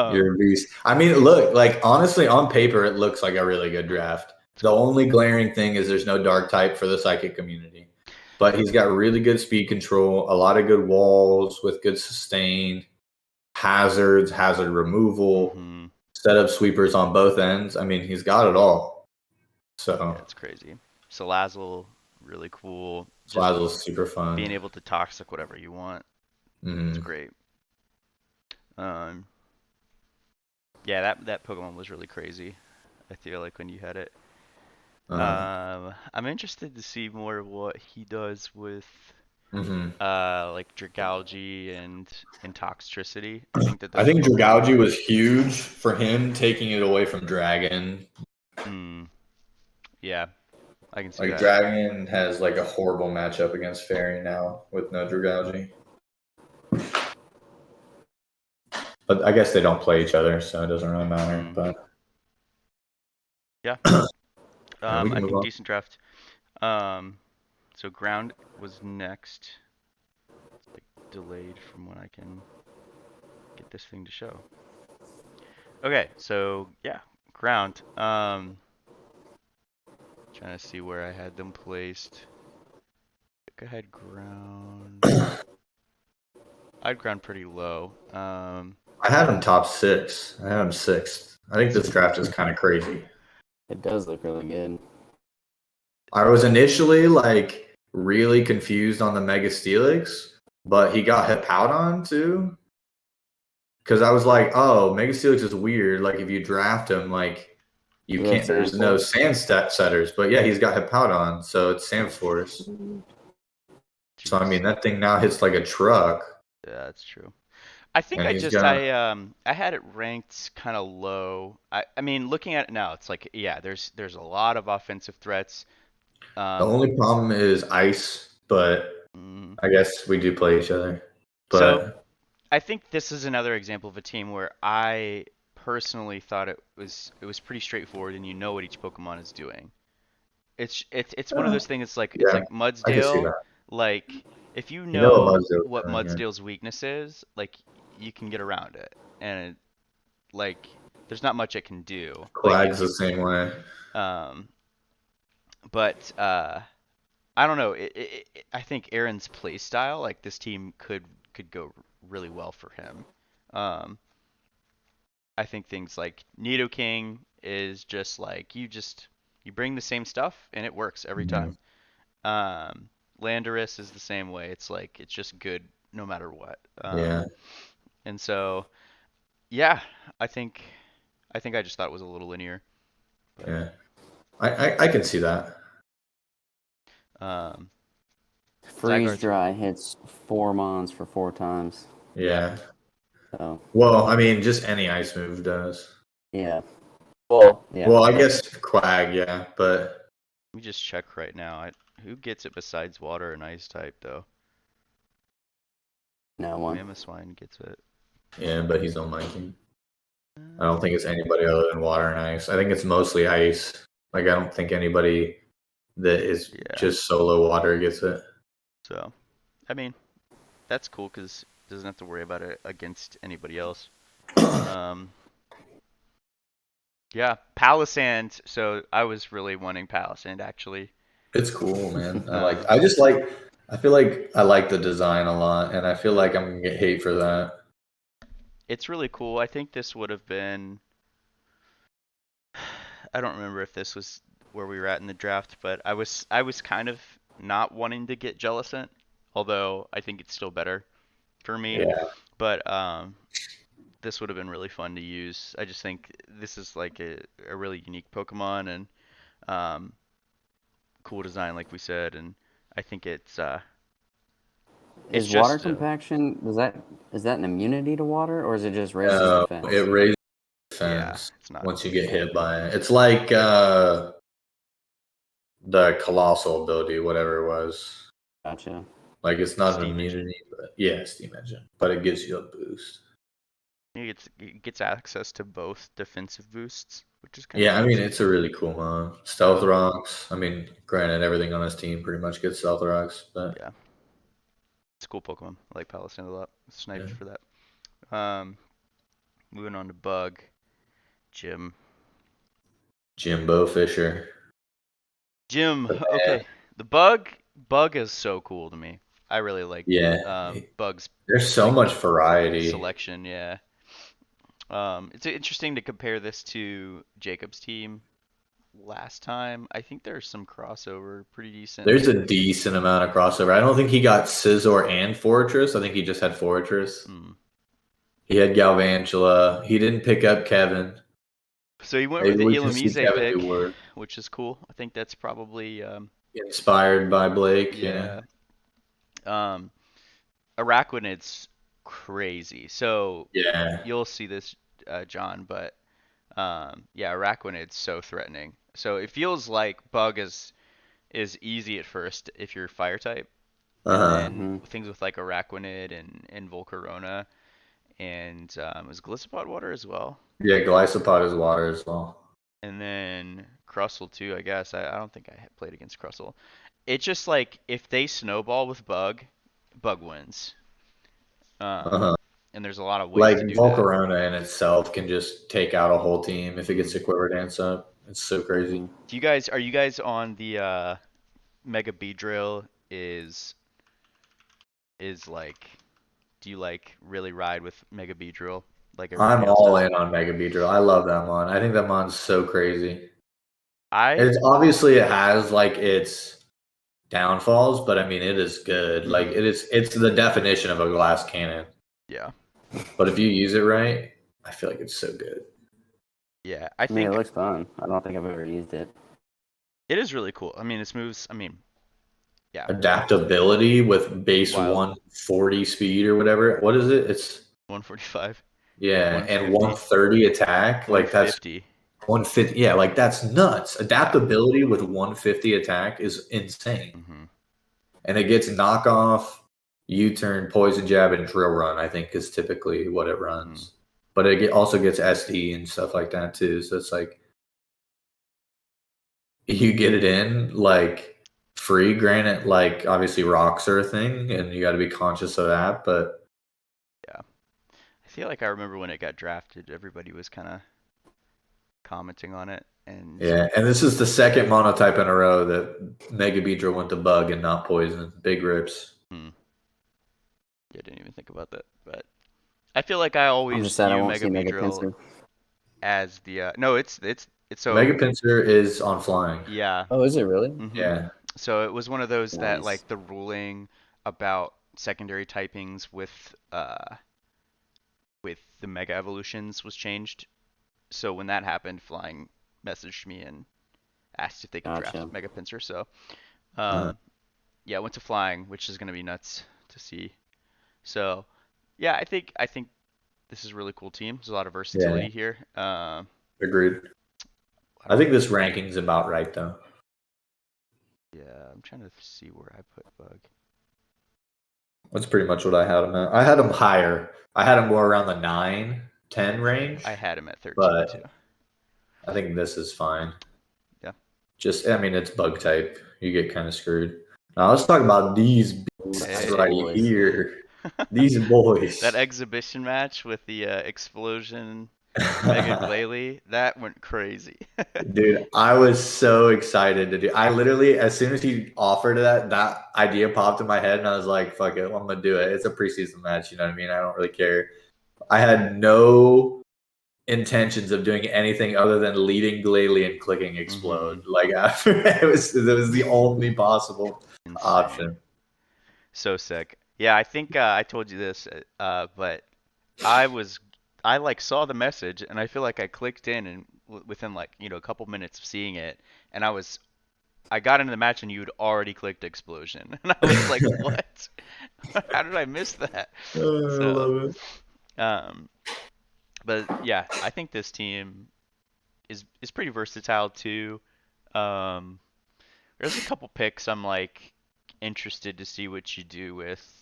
Speaker 2: You're
Speaker 1: um,
Speaker 2: a beast. I mean, look, like honestly, on paper, it looks like a really good draft.
Speaker 1: it's
Speaker 2: The
Speaker 1: cool.
Speaker 2: only glaring thing is there's no dark type for the psychic community. But he's got really good speed control, a lot of good walls with good sustain, hazards, hazard removal,
Speaker 1: Hmm.
Speaker 2: setup sweepers on both ends. I mean, he's got it all. So
Speaker 1: Yeah, it's crazy. Salazzle, really cool. Just
Speaker 2: Slazzle's super fun.
Speaker 1: being able to toxic whatever you want. It's
Speaker 2: Hmm.
Speaker 1: great. Um, yeah, that Pokemon was really crazy. I feel like when you had it.
Speaker 2: Uh,
Speaker 1: I'm interested to see more of what he does with
Speaker 2: hmm.
Speaker 1: like Dragalge and Toxtricity. I think that
Speaker 2: I
Speaker 1: those are
Speaker 2: think
Speaker 1: Pokemon
Speaker 2: Dragalge
Speaker 1: that
Speaker 2: was huge for him taking it away from Dragon.
Speaker 1: mm, yeah, I can see
Speaker 2: Like
Speaker 1: that.
Speaker 2: Dragon has like a horrible matchup against Fairy now with no Dragalge. But I guess they don't play each other, so it doesn't really matter.
Speaker 1: Mm,
Speaker 2: But
Speaker 1: yeah.
Speaker 2: we
Speaker 1: I
Speaker 2: can move
Speaker 1: think
Speaker 2: on.
Speaker 1: decent draft. Um, so ground was next. It's like delayed from when I can get this thing to show. Okay, so yeah, ground. Trying to see where I had them placed. I think I had ground. I had ground pretty low.
Speaker 2: I had him top 6. I had him 6th. I think
Speaker 1: That's
Speaker 2: this draft is kind of crazy.
Speaker 3: It does look really good.
Speaker 2: I was initially like really confused on the Mega Steelix, but he got Hippowdon too. Because I was like, oh, Mega Steelix is weird. Like if you draft him, like you
Speaker 3: You have
Speaker 2: can't. There's no
Speaker 3: Sandforce?
Speaker 2: sand stat setters, but yeah, he's got Hippowdon, so it's Sandforce. So I mean,
Speaker 1: jeez.
Speaker 2: that thing now hits like a truck,
Speaker 1: Yeah, that's true. I think
Speaker 2: and he's got.
Speaker 1: I had it ranked kind of low. I mean looking at it now, it's like yeah, there's a lot of offensive threats.
Speaker 2: The
Speaker 1: Um,
Speaker 2: only problem is ice, but
Speaker 1: mm,
Speaker 2: I guess we do play each other.
Speaker 1: so
Speaker 2: But
Speaker 1: I think this is another example of a team where I personally thought it was pretty straightforward and you know what each Pokemon is doing. It's one of
Speaker 2: uh,
Speaker 1: those things. It's
Speaker 2: yeah,
Speaker 1: like
Speaker 2: I can see
Speaker 1: Mudsdale.
Speaker 2: that.
Speaker 1: Like if you
Speaker 2: You know what
Speaker 1: know
Speaker 2: Mudsdale's
Speaker 1: what
Speaker 2: doing, yeah.
Speaker 1: Mudsdale's weakness is, like you can get around it, and like there's not much it can do. Like if
Speaker 2: Quag's the
Speaker 1: you
Speaker 2: same way.
Speaker 1: um, but I don't know. I think Aaron's play style, like this team could go really well for him. Um, I think things like Nidoking is just like you bring the same stuff and it works every
Speaker 2: Mhm.
Speaker 1: time. Um, Landorus is the same way. It's like it's just good no matter what.
Speaker 2: Yeah,
Speaker 1: And so yeah, I think I just thought it was a little linear, but
Speaker 2: yeah. I can see that.
Speaker 1: um,
Speaker 3: Freeze
Speaker 1: Zygarde's really
Speaker 3: Dry
Speaker 1: cool.
Speaker 3: hits 4 mons for 4 times.
Speaker 1: Yeah,
Speaker 2: Yeah.
Speaker 3: So
Speaker 2: Well, I mean, just any ice move does.
Speaker 3: yeah. Well, yeah.
Speaker 2: Well, I guess Quag, yeah, but
Speaker 1: let me just check right now. Who gets it besides water and ice type though?
Speaker 3: No one.
Speaker 1: Mamoswine gets it.
Speaker 2: yeah, but he's on my team. I don't think it's
Speaker 1: Uh,
Speaker 2: anybody other than water and ice. I think it's mostly ice. Like I don't think anybody that is
Speaker 1: yeah.
Speaker 2: just solo water gets it.
Speaker 1: So, I mean, that's cool because doesn't have to worry about it against anybody else. Um, yeah, Palisand. So I was really wanting Palisand actually.
Speaker 2: It's cool, man.
Speaker 1: Um,
Speaker 2: I just like I feel like I like the design a lot and I feel like I'm gonna get hate for that.
Speaker 1: it's really cool. I think this would have been. I don't remember if this was where we were at in the draft, but I was kind of not wanting to get Jellicent, although I think it's still better for me.
Speaker 2: Yeah,
Speaker 1: But this would have been really fun to use. I just think this is like a really unique Pokemon and um, cool design, like we said, and I think it's
Speaker 3: Is water
Speaker 1: just
Speaker 3: compaction, is that an immunity to water or is it just raises
Speaker 2: it
Speaker 3: defense?
Speaker 2: raises
Speaker 1: yeah,
Speaker 2: defense
Speaker 1: it's not
Speaker 2: once you get hit by it. It's like the colossal ability, whatever it was.
Speaker 3: Gotcha.
Speaker 2: Like it's not an
Speaker 1: Steam Engine.
Speaker 2: immunity, but yeah, Steam Engine. But it gives you a boost.
Speaker 1: It gets access to both defensive boosts, which is kind of
Speaker 2: Yeah, I mean
Speaker 1: nice.
Speaker 2: it's a really cool mod. Stealth
Speaker 1: So
Speaker 2: rocks. I mean, granted, everything on his team pretty much gets stealth rocks, but
Speaker 1: yeah, it's a cool Pokemon. I like Palisand a lot.
Speaker 2: yeah.
Speaker 1: Sniped for that. Moving on to Bug, Jim.
Speaker 2: Jimbo Fisher.
Speaker 1: Jim.
Speaker 2: The man.
Speaker 1: Okay, the Bug is so cool to me. I really like
Speaker 2: Yeah,
Speaker 1: Bug's
Speaker 2: there's so
Speaker 1: like
Speaker 2: much variety.
Speaker 1: selection. Yeah. It's interesting to compare this to Jacob's team. last time. I think there's some crossover, pretty decent.
Speaker 2: There's a decent amount of crossover. I don't think he got Scizor and Fortress. I think he just had Fortress.
Speaker 1: Hmm.
Speaker 2: He had Galvantula. He didn't pick up Kevin.
Speaker 1: So he went with
Speaker 2: Maybe
Speaker 1: the
Speaker 2: we can see
Speaker 1: Illumise
Speaker 2: Kevin do
Speaker 1: pick,
Speaker 2: work.
Speaker 1: which is cool. I think that's probably
Speaker 2: Inspired by Blake, yeah.
Speaker 1: yeah. Um, Araquanid's crazy. So
Speaker 2: Yeah.
Speaker 1: you'll see this, John, but yeah, Araquanid's so threatening. So it feels like Bug is easy at first if you're fire type, and
Speaker 2: Uh-huh.
Speaker 1: then things with like Araquanid and Volcarona and was Gliscopod water as well,
Speaker 2: Yeah, Glycopod is water as well.
Speaker 1: and then Crustle too. I guess I don't think I played against Crustle. It's just like if they snowball with Bug, Bug wins. Um,
Speaker 2: Uh-huh.
Speaker 1: and there's a lot of ways
Speaker 2: Like
Speaker 1: to do that.
Speaker 2: Volcarona in itself can just take out a whole team if it
Speaker 1: Hmm.
Speaker 2: gets a Quiver Dance up. It's so crazy.
Speaker 1: Are you guys on the Mega B drill is like do you like really ride with Mega B drill like
Speaker 2: I'm
Speaker 1: everybody else
Speaker 2: all
Speaker 1: does?
Speaker 2: in on Mega Beedrill. I love that mon. I think that mon's so crazy.
Speaker 1: I
Speaker 2: It's obviously it has like its downfalls, but I mean it is good. Like
Speaker 1: mhm,
Speaker 2: it's the definition of a glass cannon.
Speaker 1: yeah.
Speaker 2: But if you use it right, I feel like it's so good.
Speaker 1: Yeah, I
Speaker 3: I mean, it
Speaker 1: think
Speaker 3: looks fun. I don't think I've ever used it.
Speaker 1: it is really cool. I mean, this moves, yeah,
Speaker 2: Adaptability with base
Speaker 1: wild.
Speaker 2: 140 speed or whatever. What is it? It's
Speaker 1: 145,
Speaker 2: yeah, and
Speaker 1: 150,
Speaker 2: 130 attack. Like that's
Speaker 1: 150.
Speaker 2: 150. Yeah, like that's nuts.
Speaker 1: Yeah.
Speaker 2: Adaptability with 150 attack is insane.
Speaker 1: Mhm.
Speaker 2: And it gets knockoff, U-turn, poison jab, and drill run. I think is typically what it
Speaker 1: Mhm.
Speaker 2: runs. But also gets SD and stuff like that too. So it's like you get it in like free. Granted, like obviously rocks are a thing, and you got to be conscious of that. But
Speaker 1: Yeah. I feel like I remember when it got drafted, everybody was kind of commenting on it and
Speaker 2: yeah, and this is the second monotype in a row that Mega Beedrill went to bug and not poison. Big rips.
Speaker 1: hmm, yeah, I didn't even think about that. But I feel like I
Speaker 3: I'm just
Speaker 1: always
Speaker 3: sad I
Speaker 1: view
Speaker 3: won't
Speaker 1: Mega
Speaker 3: see Mega
Speaker 1: Beedrill
Speaker 3: Pinsir.
Speaker 1: as the no, it's
Speaker 2: Mega
Speaker 1: so
Speaker 2: Pinsir is on flying.
Speaker 1: yeah.
Speaker 3: Oh, is it really?
Speaker 1: Hmm.
Speaker 2: Yeah.
Speaker 1: So it was one of those that
Speaker 3: Nice.
Speaker 1: like the ruling about secondary typings with the Mega Evolutions was changed. So when that happened, Flying messaged me and asked if they could draft
Speaker 3: Gotcha.
Speaker 1: Mega Pinsir. So
Speaker 2: Uh,
Speaker 1: um, yeah, I went to Flying, which is gonna be nuts to see. So yeah, I think this is a really cool team. There's a lot of
Speaker 2: yeah.
Speaker 1: versatility here.
Speaker 2: Agreed.
Speaker 1: I
Speaker 2: I
Speaker 1: don't.
Speaker 2: think this ranking's about right though.
Speaker 1: Yeah, I'm trying to see where I put Bug.
Speaker 2: That's pretty much what I had him at. I had him higher. I had him more around the 9, 10 range,
Speaker 1: I had him at 13 too.
Speaker 2: but I think this is fine.
Speaker 1: Yeah.
Speaker 2: Just, I mean, it's bug type. You get kind of screwed. Now let's talk about these beasts
Speaker 3: These
Speaker 1: Hey.
Speaker 2: right
Speaker 3: boys.
Speaker 2: here. These
Speaker 1: That
Speaker 2: boys.
Speaker 1: exhibition match with the explosion Mega Glalie, that went crazy.
Speaker 2: Dude, I was so excited to do. I literally, as soon as he offered that idea popped in my head, and I was like, "Fuck it, I'm gonna do it." It's a preseason match, you know what I mean? I don't really care. I had no intentions of doing anything other than leading Glalie and clicking
Speaker 1: Hmm.
Speaker 2: explode. Like after it was the only possible
Speaker 1: Insane.
Speaker 2: option.
Speaker 1: So sick. Yeah, I think I told you this, but I was I like saw the message and I feel like I clicked in and within like a couple minutes of seeing it, and I got into the match and you'd already clicked explosion, and I was like, what? How did I miss that?
Speaker 2: I
Speaker 1: So,
Speaker 2: love it.
Speaker 1: um, but yeah, I think this team is pretty versatile too. Um, there's a couple picks I'm like interested to see what you do with.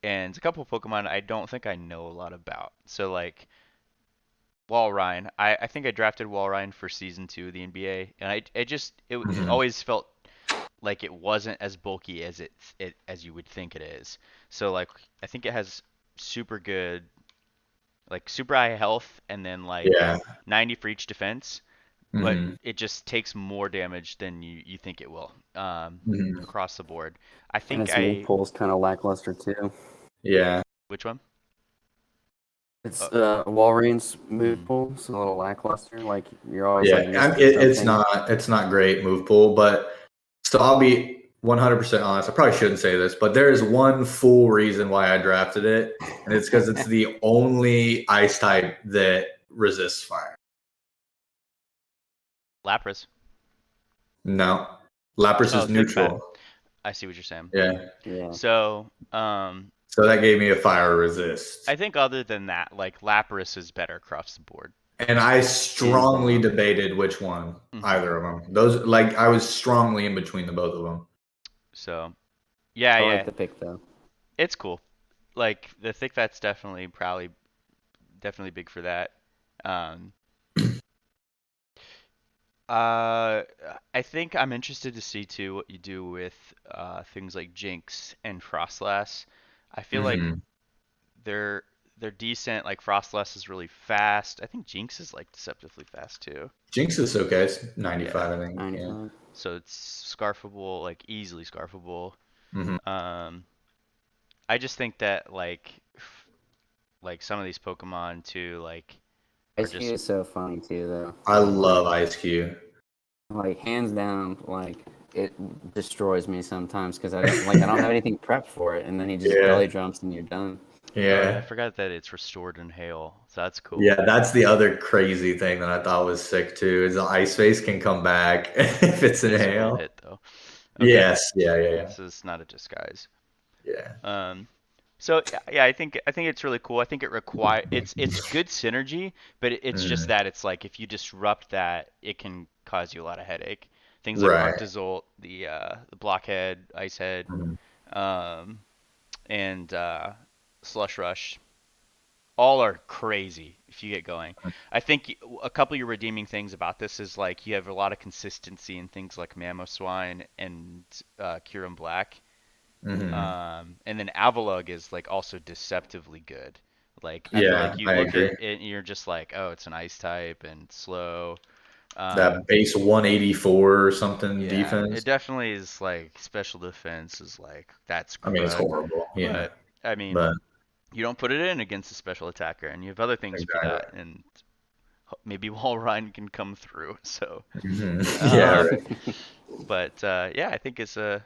Speaker 1: And a couple of Pokemon I don't think I know a lot about. So like Walrein, I think I drafted Walrein for season 2 of the NBA, and it
Speaker 2: Mhm.
Speaker 1: always felt like it wasn't as bulky as it as you would think it is. So like I think it has super good like super high health and then like
Speaker 2: Yeah.
Speaker 1: 90 for each defense, but
Speaker 2: Hmm.
Speaker 1: it just takes more damage than you think it will
Speaker 2: Hmm.
Speaker 1: across the board. I
Speaker 3: And
Speaker 1: think
Speaker 3: its move pool's kind of lackluster too.
Speaker 2: Yeah.
Speaker 1: which one?
Speaker 3: It's Walrein's move
Speaker 1: Mm.
Speaker 3: pool. It's a little lackluster. Like you're always
Speaker 2: Yeah,
Speaker 3: like missing
Speaker 2: it's
Speaker 3: something.
Speaker 2: not great move pool, but so I'll be 100% honest. I probably shouldn't say this, but there is one full reason why I drafted it, and it's because it's the only ice type that resists fire.
Speaker 1: Lapras.
Speaker 2: No, Lapras
Speaker 1: Oh,
Speaker 2: is
Speaker 1: thick fat.
Speaker 2: neutral.
Speaker 1: I see what you're saying.
Speaker 2: Yeah,
Speaker 3: Yeah.
Speaker 1: So,
Speaker 2: so that gave me a fire resist,
Speaker 1: I think other than that, like Lapras is better across the board.
Speaker 2: and I
Speaker 3: Hands
Speaker 2: strongly
Speaker 3: down.
Speaker 2: debated which one,
Speaker 1: Hmm.
Speaker 2: either of them. Those like I was strongly in between the both of them.
Speaker 1: So, yeah,
Speaker 3: I like
Speaker 1: yeah,
Speaker 3: the pick though.
Speaker 1: it's cool. Like the thick fat's definitely big for that. Um, uh, I think I'm interested to see too what you do with things like Jinx and Frostlass. I feel like
Speaker 2: Hmm
Speaker 1: they're they're decent. Like Frostlass is really fast. I think Jinx is like deceptively fast too.
Speaker 2: Jinx is okay. It's
Speaker 1: Yeah.
Speaker 2: 95, I think. Yeah.
Speaker 3: 95.
Speaker 1: So it's scarfable, like easily scarfable.
Speaker 2: hmm
Speaker 1: Um, I just think that like some of these Pokemon too, like are
Speaker 3: Ice Cube
Speaker 1: just
Speaker 3: is so funny too though.
Speaker 2: I love Ice Cube.
Speaker 3: Like hands down, like it destroys me sometimes because I don't have anything prepped for it, and then he just
Speaker 2: Yeah,
Speaker 3: belly jumps and you're done.
Speaker 1: oh yeah, I
Speaker 2: yeah,
Speaker 1: forgot that it's restored in hail. So that's cool.
Speaker 2: yeah. That's the other crazy thing that I thought was sick too. Is the Ice Face can come back if it's in
Speaker 1: Physical
Speaker 2: hail.
Speaker 1: hit though. Okay,
Speaker 2: Yes, yeah.
Speaker 1: so it's not a disguise.
Speaker 2: Yeah.
Speaker 1: Um, so yeah, I think it's really cool. I think it's good synergy, but it's just
Speaker 2: Mhm.
Speaker 1: that it's like if you disrupt that, it can cause you a lot of headache. Things like
Speaker 2: Right.
Speaker 1: Arctozolt, the Blockhead, Ice Head,
Speaker 2: Mhm.
Speaker 1: um, and Slush Rush, all are crazy if you get going. I think a couple of your redeeming things about this is like you have a lot of consistency in things like Mamoswine and Kyurem Black.
Speaker 2: Mhm.
Speaker 1: And then Avalugg is like also deceptively good. Like I feel
Speaker 2: Yeah,
Speaker 1: like you
Speaker 2: I
Speaker 1: look at
Speaker 2: agree.
Speaker 1: it and you're just like, oh, it's an ice type and slow.
Speaker 2: That
Speaker 1: Um,
Speaker 2: base 184 or something
Speaker 1: yeah, it
Speaker 2: defense.
Speaker 1: definitely is like special defense is like that's
Speaker 2: I mean, it's
Speaker 1: correct.
Speaker 2: horrible. Yeah,
Speaker 1: But I mean,
Speaker 2: but
Speaker 1: you don't put it in against a special attacker, and you have other things for that,
Speaker 2: exactly.
Speaker 1: and maybe Walrein can come through. So,
Speaker 2: Yeah,
Speaker 1: uh,
Speaker 2: right.
Speaker 1: but yeah, I think it's a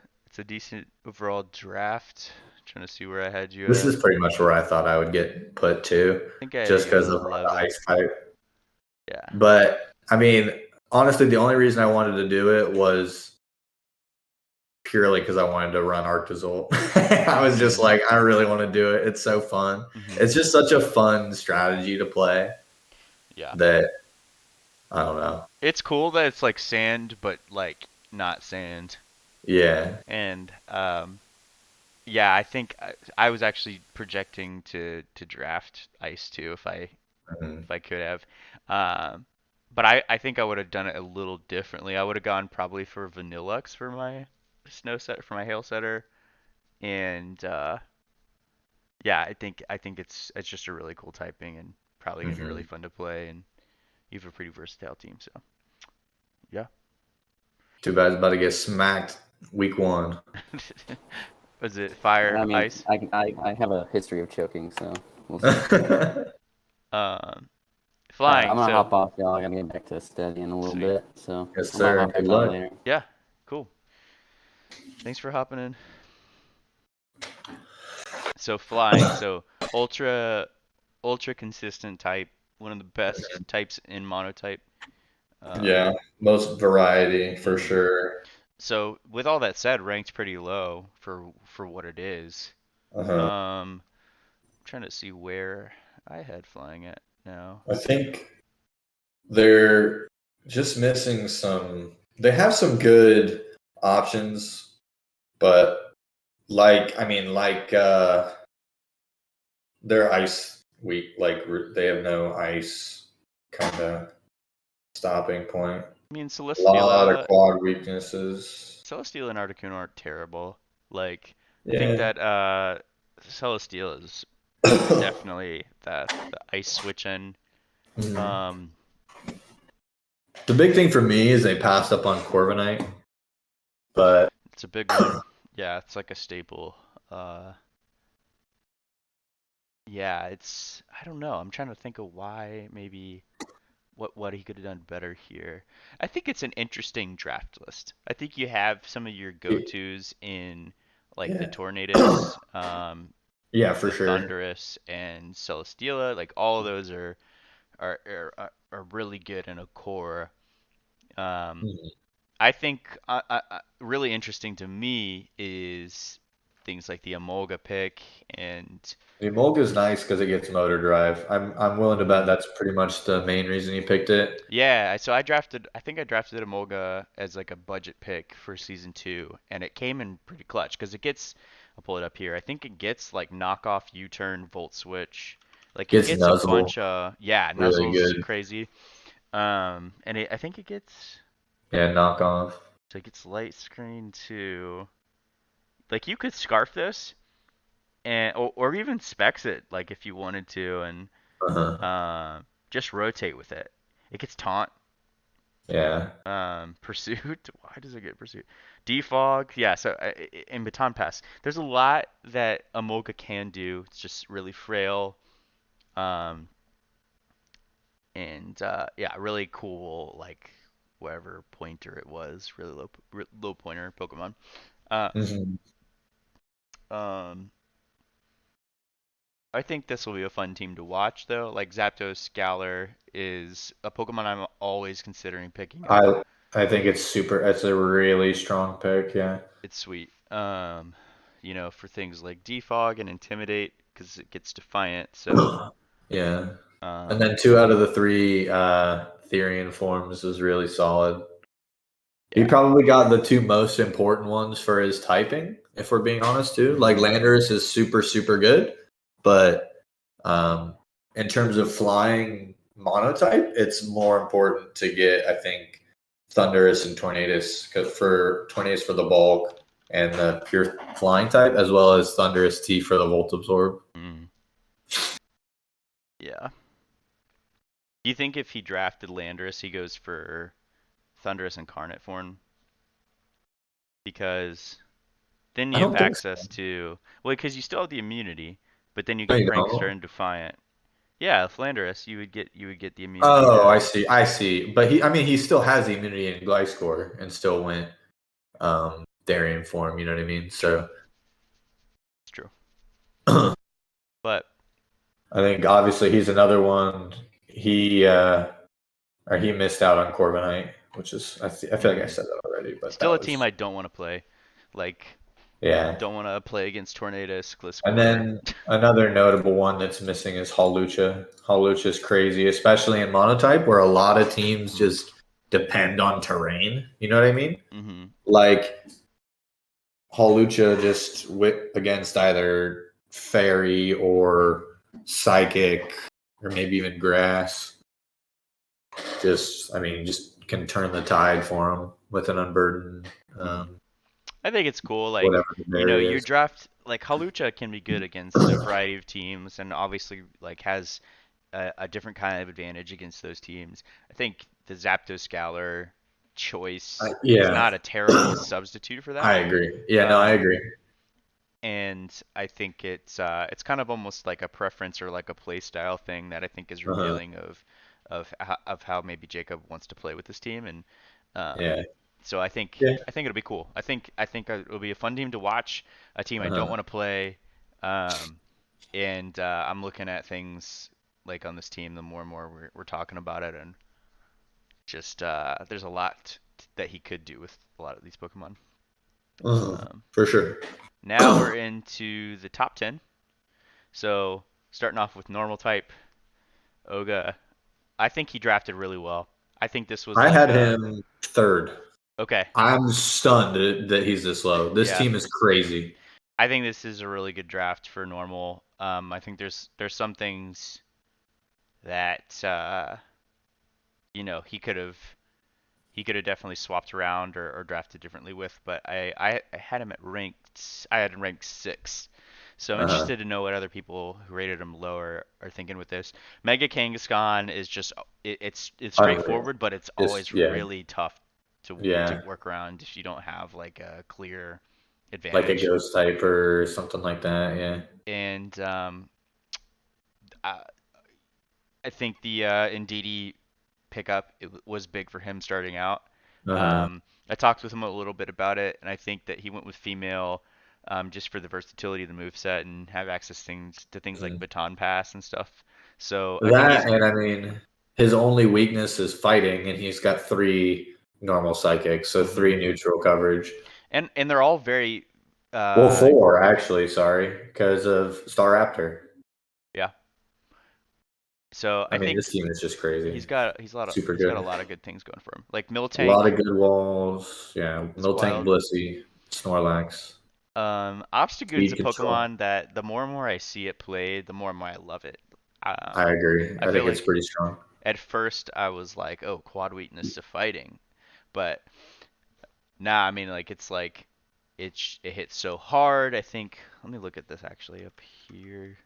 Speaker 1: decent overall draft. Trying to see where I had you
Speaker 2: This
Speaker 1: at.
Speaker 2: is pretty much where I thought I would get put to,
Speaker 1: I think I had
Speaker 2: just
Speaker 1: you at
Speaker 2: because of the
Speaker 1: 11.
Speaker 2: ice type.
Speaker 1: Yeah.
Speaker 2: But I mean, honestly, the only reason I wanted to do it was purely because I wanted to run Arctozolt. I was just
Speaker 1: Mm-hmm.
Speaker 2: like, I really want to do it. It's so fun.
Speaker 1: Mm-hmm.
Speaker 2: It's just such a fun strategy to play
Speaker 1: Yeah.
Speaker 2: that I don't know.
Speaker 1: It's cool that it's like sand, but like not sand.
Speaker 2: Yeah.
Speaker 1: And yeah, I think I was actually projecting to draft Ice too
Speaker 2: Mhm.
Speaker 1: if I could have. Um, but I think I would have done it a little differently. I would have gone probably for Vanillux for my snow set for my hail setter, and yeah, I think it's just a really cool typing and probably gonna be really
Speaker 2: Mhm.
Speaker 1: fun to play, and you have a pretty versatile team. So yeah.
Speaker 2: Too bad it's about to get smacked week one.
Speaker 1: Was it fire,
Speaker 3: I mean,
Speaker 1: ice?
Speaker 3: I have a history of choking, so we'll see.
Speaker 1: Um,
Speaker 3: I'm
Speaker 1: flying.
Speaker 3: gonna
Speaker 1: So
Speaker 3: hop off, y'all. I gotta get back to studying a little
Speaker 1: sweet.
Speaker 3: bit, so
Speaker 2: Yes,
Speaker 3: I might
Speaker 2: sir.
Speaker 3: hop
Speaker 2: Good
Speaker 3: back on
Speaker 2: luck.
Speaker 3: later.
Speaker 1: Yeah, cool. Thanks for hopping in. So flying. So ultra consistent type. One of the best types in monotype.
Speaker 2: Yeah,
Speaker 1: Um,
Speaker 2: most variety for
Speaker 1: hmm
Speaker 2: sure.
Speaker 1: So with all that said, ranked pretty low for what it is.
Speaker 2: Uh-huh.
Speaker 1: I'm trying to see where I had flying at now.
Speaker 2: I think they're just missing some. They have some good options, but their ice weak. Like they have no ice kind of stopping point.
Speaker 1: I mean,
Speaker 2: A lot of
Speaker 1: Celesteela
Speaker 2: quad weaknesses.
Speaker 1: Celesteela and Articuno aren't terrible. Like, I think
Speaker 2: Yeah.
Speaker 1: that Celesteela is definitely the ice switch in.
Speaker 2: Mhm.
Speaker 1: Um,
Speaker 2: The big thing for me is they passed up on Corviknight, but
Speaker 1: it's a big one. Yeah, it's like a staple. Uh, Yeah, it's I don't know. I'm trying to think of why maybe what he could have done better here. I think it's an interesting draft list. I think you have some of your go-tos in like the
Speaker 2: Yeah.
Speaker 1: Tornadus,
Speaker 2: Yeah, for
Speaker 1: the
Speaker 2: sure.
Speaker 1: Thunderous, and Celesteela. Like all of those are really good in a core. Um,
Speaker 2: Mhm.
Speaker 1: I think really interesting to me is things like the Emolga pick and
Speaker 2: The Emolga's nice because it gets motor drive. I'm willing to bet
Speaker 1: mhm.
Speaker 2: that's pretty much the main reason he picked it.
Speaker 1: Yeah, so I think I drafted Emolga as like a budget pick for season two, and it came in pretty clutch because it gets, I'll pull it up here. I think it gets like knockoff U-turn, volt switch, like it
Speaker 2: Gets
Speaker 1: gets a
Speaker 2: Nuzzle
Speaker 1: bunch of yeah,
Speaker 2: really
Speaker 1: nuzzles
Speaker 2: good.
Speaker 1: crazy. And I think it gets
Speaker 2: Yeah, knock off.
Speaker 1: so it gets light screen too. Like you could scarf this and or even specs it like if you wanted to and
Speaker 2: Uh-huh.
Speaker 1: uh, just rotate with it. It gets taunt.
Speaker 2: Yeah.
Speaker 1: Pursuit. Why does it get pursuit? Defog. Yeah. So in Baton Pass, there's a lot that a Mocha can do. It's just really frail. Um, and yeah, really cool. Like whatever pointer it was, really low pointer Pokemon. Uh,
Speaker 2: Hmm.
Speaker 1: um, I think this will be a fun team to watch though. Like Zapdos, Galar is a Pokemon I'm always considering picking up.
Speaker 2: I think it's super. It's a really strong pick. Yeah.
Speaker 1: It's sweet. For things like defog and intimidate because it gets defiant. So,
Speaker 2: Yeah. And
Speaker 1: um,
Speaker 2: then two out of the three Therian forms is really solid. He
Speaker 1: yeah.
Speaker 2: probably got the two most important ones for his typing, if we're being honest too. Like
Speaker 1: Mhm.
Speaker 2: Landorus is super, super good, but um, in terms of flying monotype, it's more important to get, I think, Thunderous and Tornadus because for Tornadus for the bulk and the pure flying type, as well as Thunderous T for the Volt Absorb.
Speaker 1: Mm. Yeah. Do you think if he drafted Landorus, he goes for Thunderous Incarnate form? Because then
Speaker 2: I
Speaker 1: you have
Speaker 2: don't think
Speaker 1: access
Speaker 2: so.
Speaker 1: to well, because you still have the immunity, but then you
Speaker 2: No,
Speaker 1: get
Speaker 2: you
Speaker 1: Prankster
Speaker 2: don't.
Speaker 1: and Defiant. Yeah, if Landorus, you would get the immunity
Speaker 2: Oh,
Speaker 1: to.
Speaker 2: I see. But I mean, he still has the immunity in Gliscor and still went Darien form. You know what I mean?
Speaker 1: True.
Speaker 2: So
Speaker 1: It's true.
Speaker 2: I
Speaker 1: But
Speaker 2: think obviously he's another one. He or he missed out on Corbinite, which is I feel like I
Speaker 1: mhm.
Speaker 2: said that already, but
Speaker 1: Still
Speaker 2: that
Speaker 1: a team
Speaker 2: was
Speaker 1: I don't want to play. Like
Speaker 2: yeah.
Speaker 1: don't want to play against Tornadus,
Speaker 2: And
Speaker 1: Gliscor.
Speaker 2: then another notable one that's missing is Hawlucha. Hawlucha is crazy, especially in monotype, where a lot of teams
Speaker 1: Mhm.
Speaker 2: just depend on terrain. You know what I mean?
Speaker 1: Mhm.
Speaker 2: Like Hawlucha just whip against either fairy or psychic or maybe even grass. Just, I mean, just can turn the tide for him with an unburdened,
Speaker 1: Mhm.
Speaker 2: um,
Speaker 1: I think it's cool.
Speaker 2: whatever
Speaker 1: Like,
Speaker 2: the berry
Speaker 1: your
Speaker 2: is.
Speaker 1: draft, like Halucha can be good against a variety of teams, and obviously like has a different kind of advantage against those teams. I think the Zapdos Scalar choice is
Speaker 2: Yeah,
Speaker 1: not a terrible substitute for
Speaker 2: I
Speaker 1: that.
Speaker 2: agree. Yeah, no, I
Speaker 1: Um,
Speaker 2: agree.
Speaker 1: and I think it's kind of almost like a preference or like a play style thing that I think is
Speaker 2: Uh-huh.
Speaker 1: revealing of how maybe Jacob wants to play with this team and
Speaker 2: Yeah.
Speaker 1: so I think
Speaker 2: Yeah.
Speaker 1: I think it'll be cool. I think it'll be a fun team to watch. A team I don't
Speaker 2: Uh-huh.
Speaker 1: want to play, um, and I'm looking at things like on this team. The more and more we're talking about it, and just there's a lot that he could do with a lot of these Pokemon.
Speaker 2: Uh-huh.
Speaker 1: Um,
Speaker 2: For sure.
Speaker 1: Now we're into the top 10. So starting off with normal type, Oga. I think he drafted really well. I think this was
Speaker 2: I
Speaker 1: like
Speaker 2: had
Speaker 1: a
Speaker 2: him third.
Speaker 1: okay,
Speaker 2: I'm stunned that he's this low. This
Speaker 1: yeah.
Speaker 2: team is crazy.
Speaker 1: I think this is a really good draft for normal. I think there's some things that he could have definitely swapped around or drafted differently with, but I had him at ranked I had him ranked six. So I'm
Speaker 2: Uh-huh.
Speaker 1: interested to know what other people who rated him lower are thinking with this. Mega Kangaskhan is just it's
Speaker 2: Unreal.
Speaker 1: straightforward, but it's
Speaker 2: Just
Speaker 1: always
Speaker 2: yeah.
Speaker 1: really tough to
Speaker 2: Yeah.
Speaker 1: work around if you don't have like a clear
Speaker 2: Like a
Speaker 1: advantage.
Speaker 2: ghost type or something like that. Yeah.
Speaker 1: And I, I think the Indeedee pickup was big for him starting out.
Speaker 2: Uh-huh.
Speaker 1: I talked with him a little bit about it, and I think that he went with female just for the versatility of the moveset and have access to things like
Speaker 2: Mhm.
Speaker 1: baton pass and stuff. So I think
Speaker 2: That
Speaker 1: he's
Speaker 2: and I mean, his only weakness is fighting, and he's got three normal psychics, so
Speaker 1: hmm
Speaker 2: three neutral coverage.
Speaker 1: and they're all very
Speaker 2: Well,
Speaker 1: uh
Speaker 2: four actually. Sorry, because of Star Raptor.
Speaker 1: yeah. So
Speaker 2: I
Speaker 1: I
Speaker 2: mean, this
Speaker 1: think
Speaker 2: team is just crazy. Super
Speaker 1: he's got a
Speaker 2: good.
Speaker 1: lot of good things going for him. Like
Speaker 2: A lot
Speaker 1: Miltank
Speaker 2: of good walls. Yeah,
Speaker 1: is
Speaker 2: Miltank,
Speaker 1: wild.
Speaker 2: Blissey, Snorlax,
Speaker 1: Obstagoon's
Speaker 2: speed
Speaker 1: a
Speaker 2: control.
Speaker 1: Pokemon that the more and more I see it played, the more and more I love it.
Speaker 2: I agree.
Speaker 1: I
Speaker 2: I
Speaker 1: feel
Speaker 2: think it's
Speaker 1: like
Speaker 2: pretty strong.
Speaker 1: at first I was like, oh, quad weakness to fighting, but nah, I mean like it hits so hard. I think let me look at this actually up here.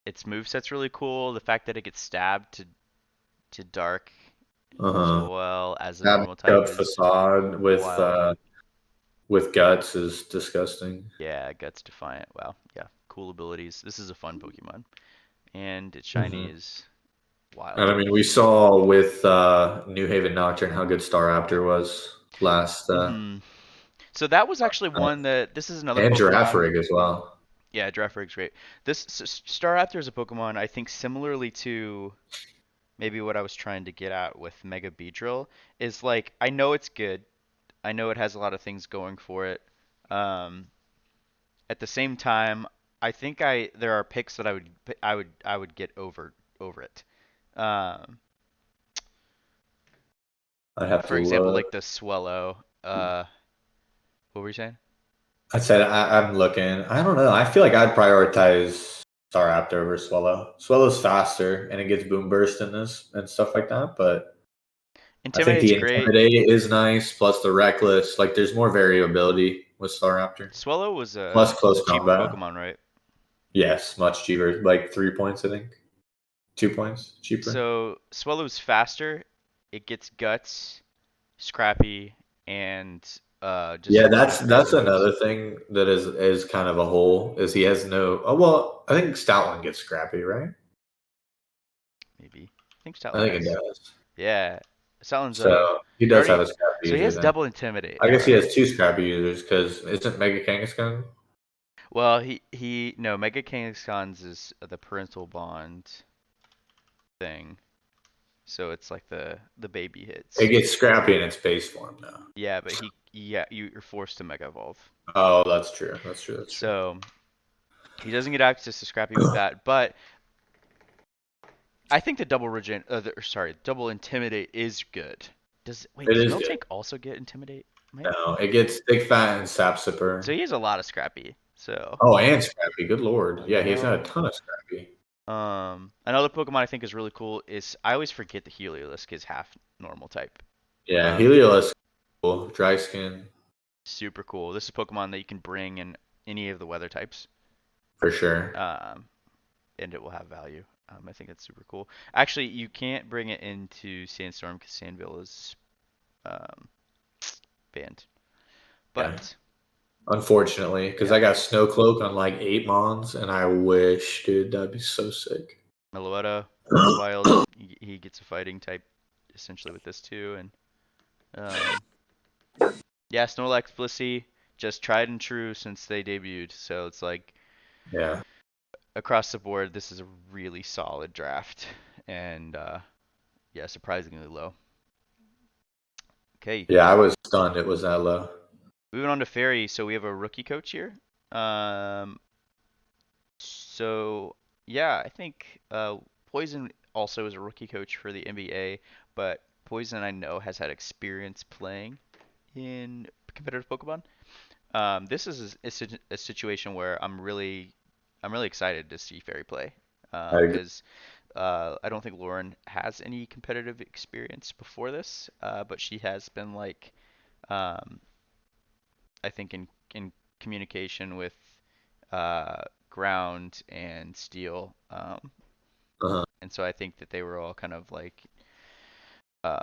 Speaker 1: Its moveset's really cool. The fact that it gets stabbed to dark as
Speaker 2: Uh-huh.
Speaker 1: well as a
Speaker 2: That
Speaker 1: normal type
Speaker 2: up
Speaker 1: is
Speaker 2: facade
Speaker 1: wild.
Speaker 2: with guts is disgusting.
Speaker 1: Yeah, Guts Defiant. Wow. Yeah, cool abilities. This is a fun Pokemon, and its shiny
Speaker 2: Hmm.
Speaker 1: is
Speaker 2: And
Speaker 1: wild.
Speaker 2: I mean, we saw with New Haven Nocturne how good Star Raptor was last,
Speaker 1: hmm So that was actually
Speaker 2: uh,
Speaker 1: one that this is another
Speaker 2: and
Speaker 1: Pokemon.
Speaker 2: Girafarig as well.
Speaker 1: Yeah, Girafarig great. This Staraptor is a Pokemon I think similarly to maybe what I was trying to get at with Mega Beedrill is like I know it's good. I know it has a lot of things going for it. Um, at the same time, I think I there are picks that I would get over it. Um,
Speaker 2: I have to
Speaker 1: for example,
Speaker 2: look.
Speaker 1: like the Swellow. What were you saying?
Speaker 2: I said I'm looking. I don't know. I feel like I'd prioritize Star Raptor over Swallow. Swallow's faster and it gets boom burst in this and stuff like that. But I think
Speaker 1: Intimidate's
Speaker 2: the
Speaker 1: great.
Speaker 2: Intimidate is nice. Plus the Reckless. Like there's more variability with Star Raptor.
Speaker 1: Swellow was
Speaker 2: Plus
Speaker 1: a
Speaker 2: close
Speaker 1: cheaper
Speaker 2: combat.
Speaker 1: Pokemon, right?
Speaker 2: Yes, much cheaper. Like 3 points, I think. 2 points cheaper.
Speaker 1: So Swellow's faster. It gets guts, scrappy, and just
Speaker 2: Yeah,
Speaker 1: really
Speaker 2: that's
Speaker 1: crazy moves.
Speaker 2: another thing that is kind of a hole is he has no. Oh well, I think Stoutland gets scrappy, right?
Speaker 1: Maybe. I think
Speaker 2: I
Speaker 1: Stoutland
Speaker 2: think it
Speaker 1: does.
Speaker 2: does.
Speaker 1: Yeah. Stoutland's
Speaker 2: So he
Speaker 1: he
Speaker 2: does have
Speaker 1: already
Speaker 2: a scrappy
Speaker 1: so he
Speaker 2: user
Speaker 1: has
Speaker 2: then.
Speaker 1: double intimidate.
Speaker 2: I
Speaker 1: All
Speaker 2: guess he
Speaker 1: right.
Speaker 2: has two scrappy users because isn't Mega Kangaskhan?
Speaker 1: Well, he no Mega Kangaskhan's is the parental bond thing. So it's like the baby
Speaker 2: It
Speaker 1: hits.
Speaker 2: gets scrappy in its base form now.
Speaker 1: Yeah, but yeah, you're forced to Mega Evolve.
Speaker 2: Oh, that's true. That's true. That's true.
Speaker 1: So he doesn't get access to Scrappy with that, but I think the double intimidate is good.
Speaker 2: It
Speaker 1: Does
Speaker 2: is good.
Speaker 1: Miltank also get intimidate?
Speaker 2: No, it gets Thick Fat and Sap
Speaker 1: So
Speaker 2: Sipper.
Speaker 1: he has a lot of Scrappy. So
Speaker 2: Oh, and Scrappy. Good lord.
Speaker 1: I
Speaker 2: Yeah, he's got a
Speaker 1: know.
Speaker 2: ton of Scrappy.
Speaker 1: Another Pokemon I think is really cool is I always forget the Heliolisk is half normal type.
Speaker 2: Yeah,
Speaker 1: Um,
Speaker 2: Helios, cool. Dry Skin
Speaker 1: super cool. This is a Pokemon that you can bring in any of the weather types.
Speaker 2: for sure.
Speaker 1: Um, and it will have value. I think that's super cool. Actually, you can't bring it into Sandstorm because Sandville is um, banned.
Speaker 2: Yeah.
Speaker 1: But
Speaker 2: Unfortunately, because
Speaker 1: yeah,
Speaker 2: I got Snow Cloak on like 8 Mons, and I wish, dude, that'd be so sick.
Speaker 1: Meloetta is wild. He gets a fighting type essentially with this too, and um, yeah, Snorlax, Blissey, just tried and true since they debuted. So it's like
Speaker 2: Yeah.
Speaker 1: across the board, this is a really solid draft, and yeah, surprisingly low. Okay,
Speaker 2: Yeah, I was stunned it was that low.
Speaker 1: moving on to Fairy. So we have a rookie coach here. Um, So yeah, I think Poison also is a rookie coach for the NBA, but Poison I know has had experience playing in competitive Pokemon. This is a situation where I'm really excited to see Fairy play
Speaker 2: I agree.
Speaker 1: because I don't think Lauren has any competitive experience before this, but she has been like um, I think in communication with ground and steel.
Speaker 2: Uh-huh.
Speaker 1: And so I think that they were all kind of like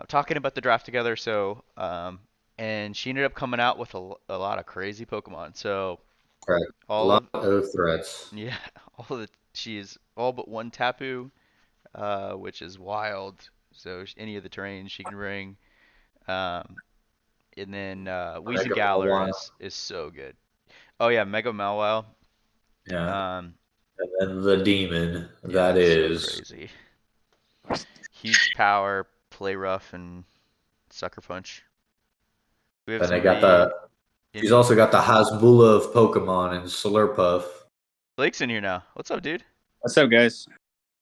Speaker 1: talking about the draft together. So and she ended up coming out with a lot of crazy Pokemon. So
Speaker 2: Right. A
Speaker 1: all
Speaker 2: lot
Speaker 1: of
Speaker 2: of threats.
Speaker 1: yeah, all of the She is all but one Tapu, which is wild. So any of the terrains she can bring. Um, and then
Speaker 2: Mega
Speaker 1: Weezingowler
Speaker 2: Mawile.
Speaker 1: is so good. Oh yeah, Mega Mawile.
Speaker 2: Yeah.
Speaker 1: Um,
Speaker 2: And then the demon
Speaker 1: yeah,
Speaker 2: that
Speaker 1: it's so
Speaker 2: is.
Speaker 1: crazy. Huge power, play rough, and sucker punch. We have
Speaker 2: Then they got the.
Speaker 1: somebody in
Speaker 2: She's
Speaker 1: here.
Speaker 2: also got the Hasbula of Pokemon and Slurpuff.
Speaker 1: Blake's in here now. What's up, dude?
Speaker 4: What's up, guys?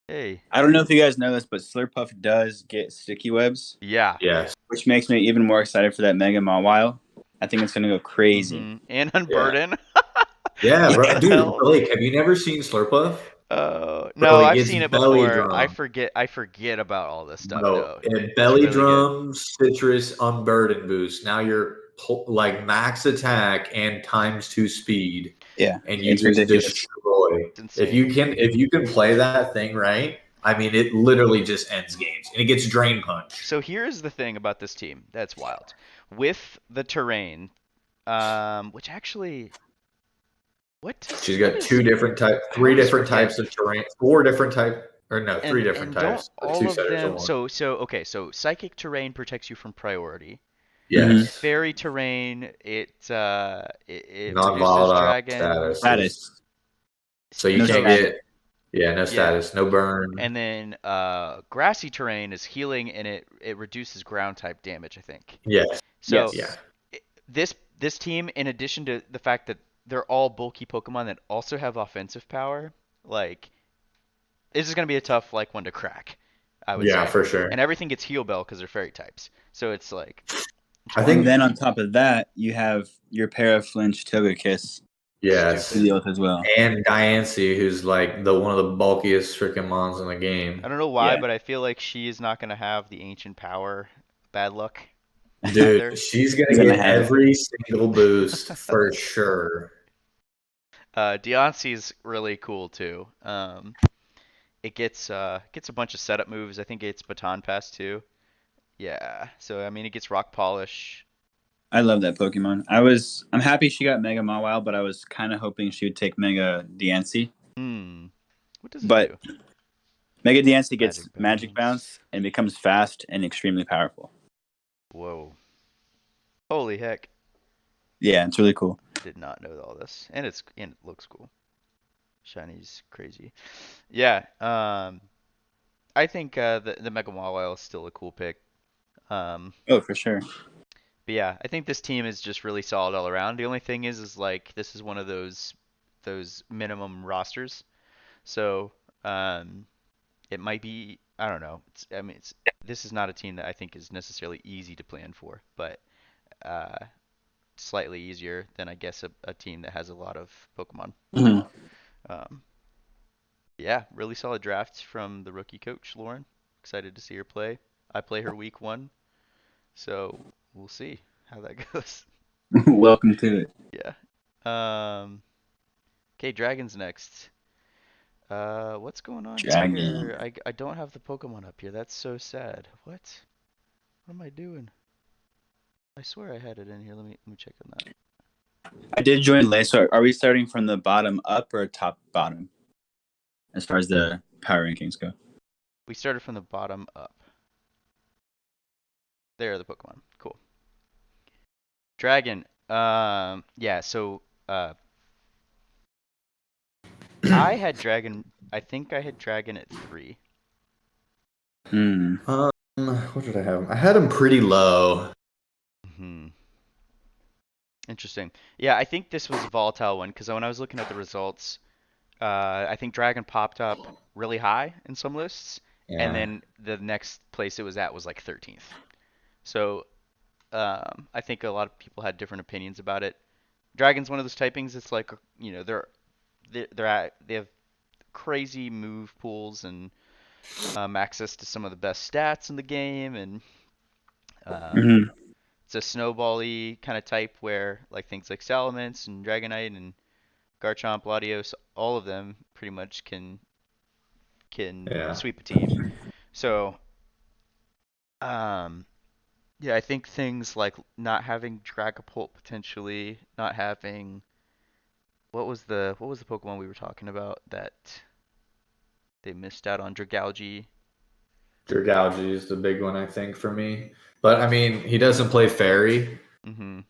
Speaker 1: Hey.
Speaker 4: I don't know if you guys know this, but Slurpuff does get sticky webs,
Speaker 1: Yeah.
Speaker 2: Yes.
Speaker 4: which makes me even more excited for that Mega Mawile. I think it's gonna go crazy.
Speaker 1: And
Speaker 2: Yeah.
Speaker 1: Unburden.
Speaker 2: Yeah,
Speaker 1: What
Speaker 2: bro.
Speaker 1: the
Speaker 2: Dude,
Speaker 1: hell?
Speaker 2: Blake, have you never seen Slurpuff?
Speaker 1: No,
Speaker 2: Bro, it
Speaker 1: I've
Speaker 2: gets
Speaker 1: seen it
Speaker 2: belly
Speaker 1: before. I
Speaker 2: drum.
Speaker 1: forget. I forget about all this stuff,
Speaker 2: Bro,
Speaker 1: though.
Speaker 2: it
Speaker 1: It's
Speaker 2: belly
Speaker 1: really good.
Speaker 2: drum, citrus, unburden boost. Now you're like max attack and times 2 speed,
Speaker 4: Yeah,
Speaker 2: and you
Speaker 4: it's
Speaker 2: just
Speaker 4: ridiculous.
Speaker 2: destroy.
Speaker 1: It's insane.
Speaker 2: If you can play that thing right, I mean, it literally just ends games, and it gets drain punch.
Speaker 1: So here's the thing about this team that's wild. With the terrain, which actually,
Speaker 2: She's
Speaker 1: what
Speaker 2: got
Speaker 1: is, I
Speaker 2: three
Speaker 1: always
Speaker 2: different
Speaker 1: forget.
Speaker 2: types of terrain, 4 different or no, three different
Speaker 1: And don't
Speaker 2: types, but
Speaker 1: all
Speaker 2: two
Speaker 1: of
Speaker 2: setters of
Speaker 1: them,
Speaker 2: one.
Speaker 1: okay, so psychic terrain protects you from priority.
Speaker 4: Mm-hmm.
Speaker 2: Yes,
Speaker 1: Fairy terrain, it reduces
Speaker 2: non-volatile
Speaker 1: dragon.
Speaker 2: status.
Speaker 4: Status.
Speaker 2: So you
Speaker 4: No
Speaker 2: can't
Speaker 1: So
Speaker 4: status.
Speaker 2: get no
Speaker 1: yeah,
Speaker 2: status, no burn.
Speaker 1: and then grassy terrain is healing and it reduces ground type damage, I think.
Speaker 2: Yes,
Speaker 1: So
Speaker 2: yeah,
Speaker 4: Yes.
Speaker 1: this team, in addition to the fact that they're all bulky Pokemon that also have offensive power, like this is gonna be a tough like one to crack, I would
Speaker 2: yeah,
Speaker 1: say.
Speaker 2: for sure.
Speaker 1: And everything gets heal bell because they're fairy types. So it's
Speaker 2: I
Speaker 4: And
Speaker 1: wild.
Speaker 2: think
Speaker 4: then on top of that, you have your Paraflinch Togekiss to
Speaker 2: yes,
Speaker 1: Stupid.
Speaker 4: deal with as well.
Speaker 2: and Diancie, who's like the one of the bulkiest freaking mons in the game.
Speaker 1: I don't know why,
Speaker 4: Yeah.
Speaker 1: but I feel like she is not gonna have the ancient power bad luck
Speaker 2: Dude,
Speaker 1: either.
Speaker 2: she's
Speaker 4: He's
Speaker 2: gonna
Speaker 4: gonna
Speaker 2: get
Speaker 4: have it.
Speaker 2: every single boost for sure.
Speaker 1: Deoncey's really cool too. It gets a bunch of setup moves. I think it's baton pass too. Yeah. So I mean, it gets rock polish.
Speaker 4: I love that Pokemon. I'm happy she got Mega Mawile, but I was kind of hoping she would take Mega Diancie.
Speaker 1: Hmm. What does it
Speaker 4: But
Speaker 1: do?
Speaker 4: Mega Diancie gets
Speaker 1: Magic
Speaker 4: Magic
Speaker 1: bounce.
Speaker 4: Bounce and becomes fast and extremely powerful.
Speaker 1: Whoa. Holy heck.
Speaker 4: Yeah, it's really cool.
Speaker 1: Did not know all this. And it looks cool. Shiny's crazy. Yeah. I think the Mega Mawile is still a cool pick. Um,
Speaker 4: Oh, for sure.
Speaker 1: but yeah, I think this team is just really solid all around. The only thing is like this is one of those minimum rosters. So it might be, I don't know. This is not a team that I think is necessarily easy to plan for, but uh, slightly easier than I guess a team that has a lot of Pokemon.
Speaker 4: Mhm.
Speaker 1: Um, yeah, really solid drafts from the rookie coach Lauren. Excited to see her play. I play her week 1, so we'll see how that goes.
Speaker 4: Welcome to it.
Speaker 1: Yeah. Okay, Dragon's next. What's going on
Speaker 4: Dragon.
Speaker 1: here? I don't have the Pokemon up here. That's so sad. What? What am I doing? I swear I had it in here. Let me check on that.
Speaker 4: I did join late, so are we starting from the bottom up or top bottom as far as the power rankings go?
Speaker 1: We started from the bottom up. There are the Pokemon. Cool. Dragon. Yeah, so I had Dragon. I think I had Dragon at 3.
Speaker 4: Hmm.
Speaker 2: What did I have? I had him pretty low.
Speaker 1: Hmm. Interesting. Yeah, I think this was a volatile one because when I was looking at the results, I think Dragon popped up really high in some lists, and
Speaker 2: Yeah,
Speaker 1: then the next place it was at was like 13th. So I think a lot of people had different opinions about it. Dragon's one of those typings. It's like they have crazy move pools and access to some of the best stats in the game, and um,
Speaker 4: Hmm.
Speaker 1: it's a snowball-y kind of type where like things like Salamence and Dragonite and Garchomp, Latios, all of them pretty much can
Speaker 2: yeah,
Speaker 1: sweep a team. So um, yeah, I think things like not having Dragapult potentially, not having what was the Pokemon we were talking about that They missed out on Dragalge.
Speaker 2: Dragalge is the big one, I think, for me. But I mean, he doesn't play fairy,
Speaker 1: Mm-hmm.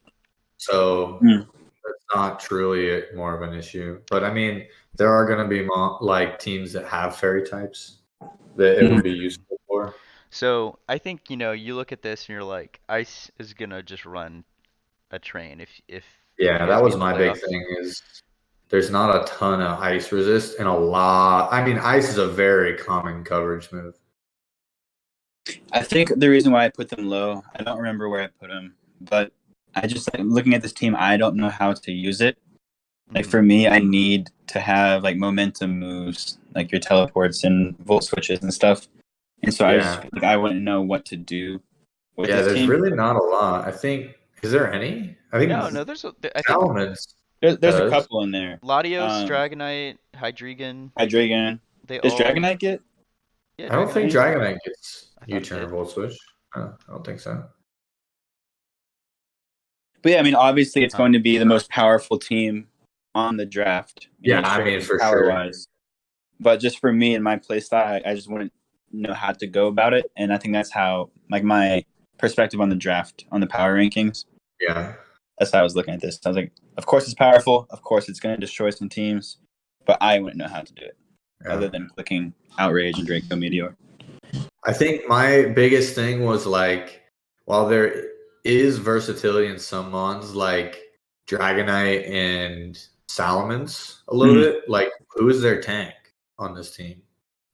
Speaker 2: so
Speaker 4: Hmm.
Speaker 2: it's not truly more of an issue. But I mean, there are going to be like teams that have fairy types that it would be useful for.
Speaker 1: So I think, you look at this and you're like, Ice is gonna just run a train if you
Speaker 2: Yeah,
Speaker 1: guys
Speaker 2: that
Speaker 1: get
Speaker 2: was
Speaker 1: in the
Speaker 2: my big
Speaker 1: playoffs.
Speaker 2: thing is there's not a ton of ice resist and a lot. I mean, ice is a very common coverage move.
Speaker 4: I think the reason why I put them low, I don't remember where I put them, but I just like looking at this team. I don't know how to use it. Like
Speaker 1: Mhm.
Speaker 4: for me, I need to have like momentum moves, like your teleports and volt switches and stuff. And so I just
Speaker 2: Yeah.
Speaker 4: feel like I wouldn't know what to do with
Speaker 2: Yeah,
Speaker 4: this
Speaker 2: there's
Speaker 4: team.
Speaker 2: really not a lot. I think, is there any? I think
Speaker 1: No, I think
Speaker 2: Salamence
Speaker 4: There's a
Speaker 2: does.
Speaker 4: couple in there.
Speaker 1: Latios, Dragonite, Hydreigon,
Speaker 4: Dragon.
Speaker 1: they
Speaker 4: Does
Speaker 1: all,
Speaker 4: Dragonite get
Speaker 1: yeah,
Speaker 2: I don't
Speaker 1: Dragonite
Speaker 2: think
Speaker 1: gets it.
Speaker 2: Dragonite gets
Speaker 1: I thought it
Speaker 2: U-turn or
Speaker 1: did.
Speaker 2: Volt Switch. I don't think so.
Speaker 4: But yeah, I mean, obviously, it's
Speaker 1: Huh.
Speaker 4: going to be the most powerful team on the draft.
Speaker 2: Yeah, I mean, for
Speaker 4: power
Speaker 2: sure.
Speaker 4: wise. But just for me and my play style, I just wouldn't know how to go about it, and I think that's how, like, my perspective on the draft, on the power rankings.
Speaker 2: Yeah.
Speaker 4: That's how I was looking at this. I was like, of course it's powerful, of course it's going to destroy some teams, but I wouldn't know how to do it other than clicking Outrage and Draco Meteor.
Speaker 2: I think my biggest thing was like, while there is versatility in some mons like Dragonite and Salamence a little bit, like who is their tank on this team?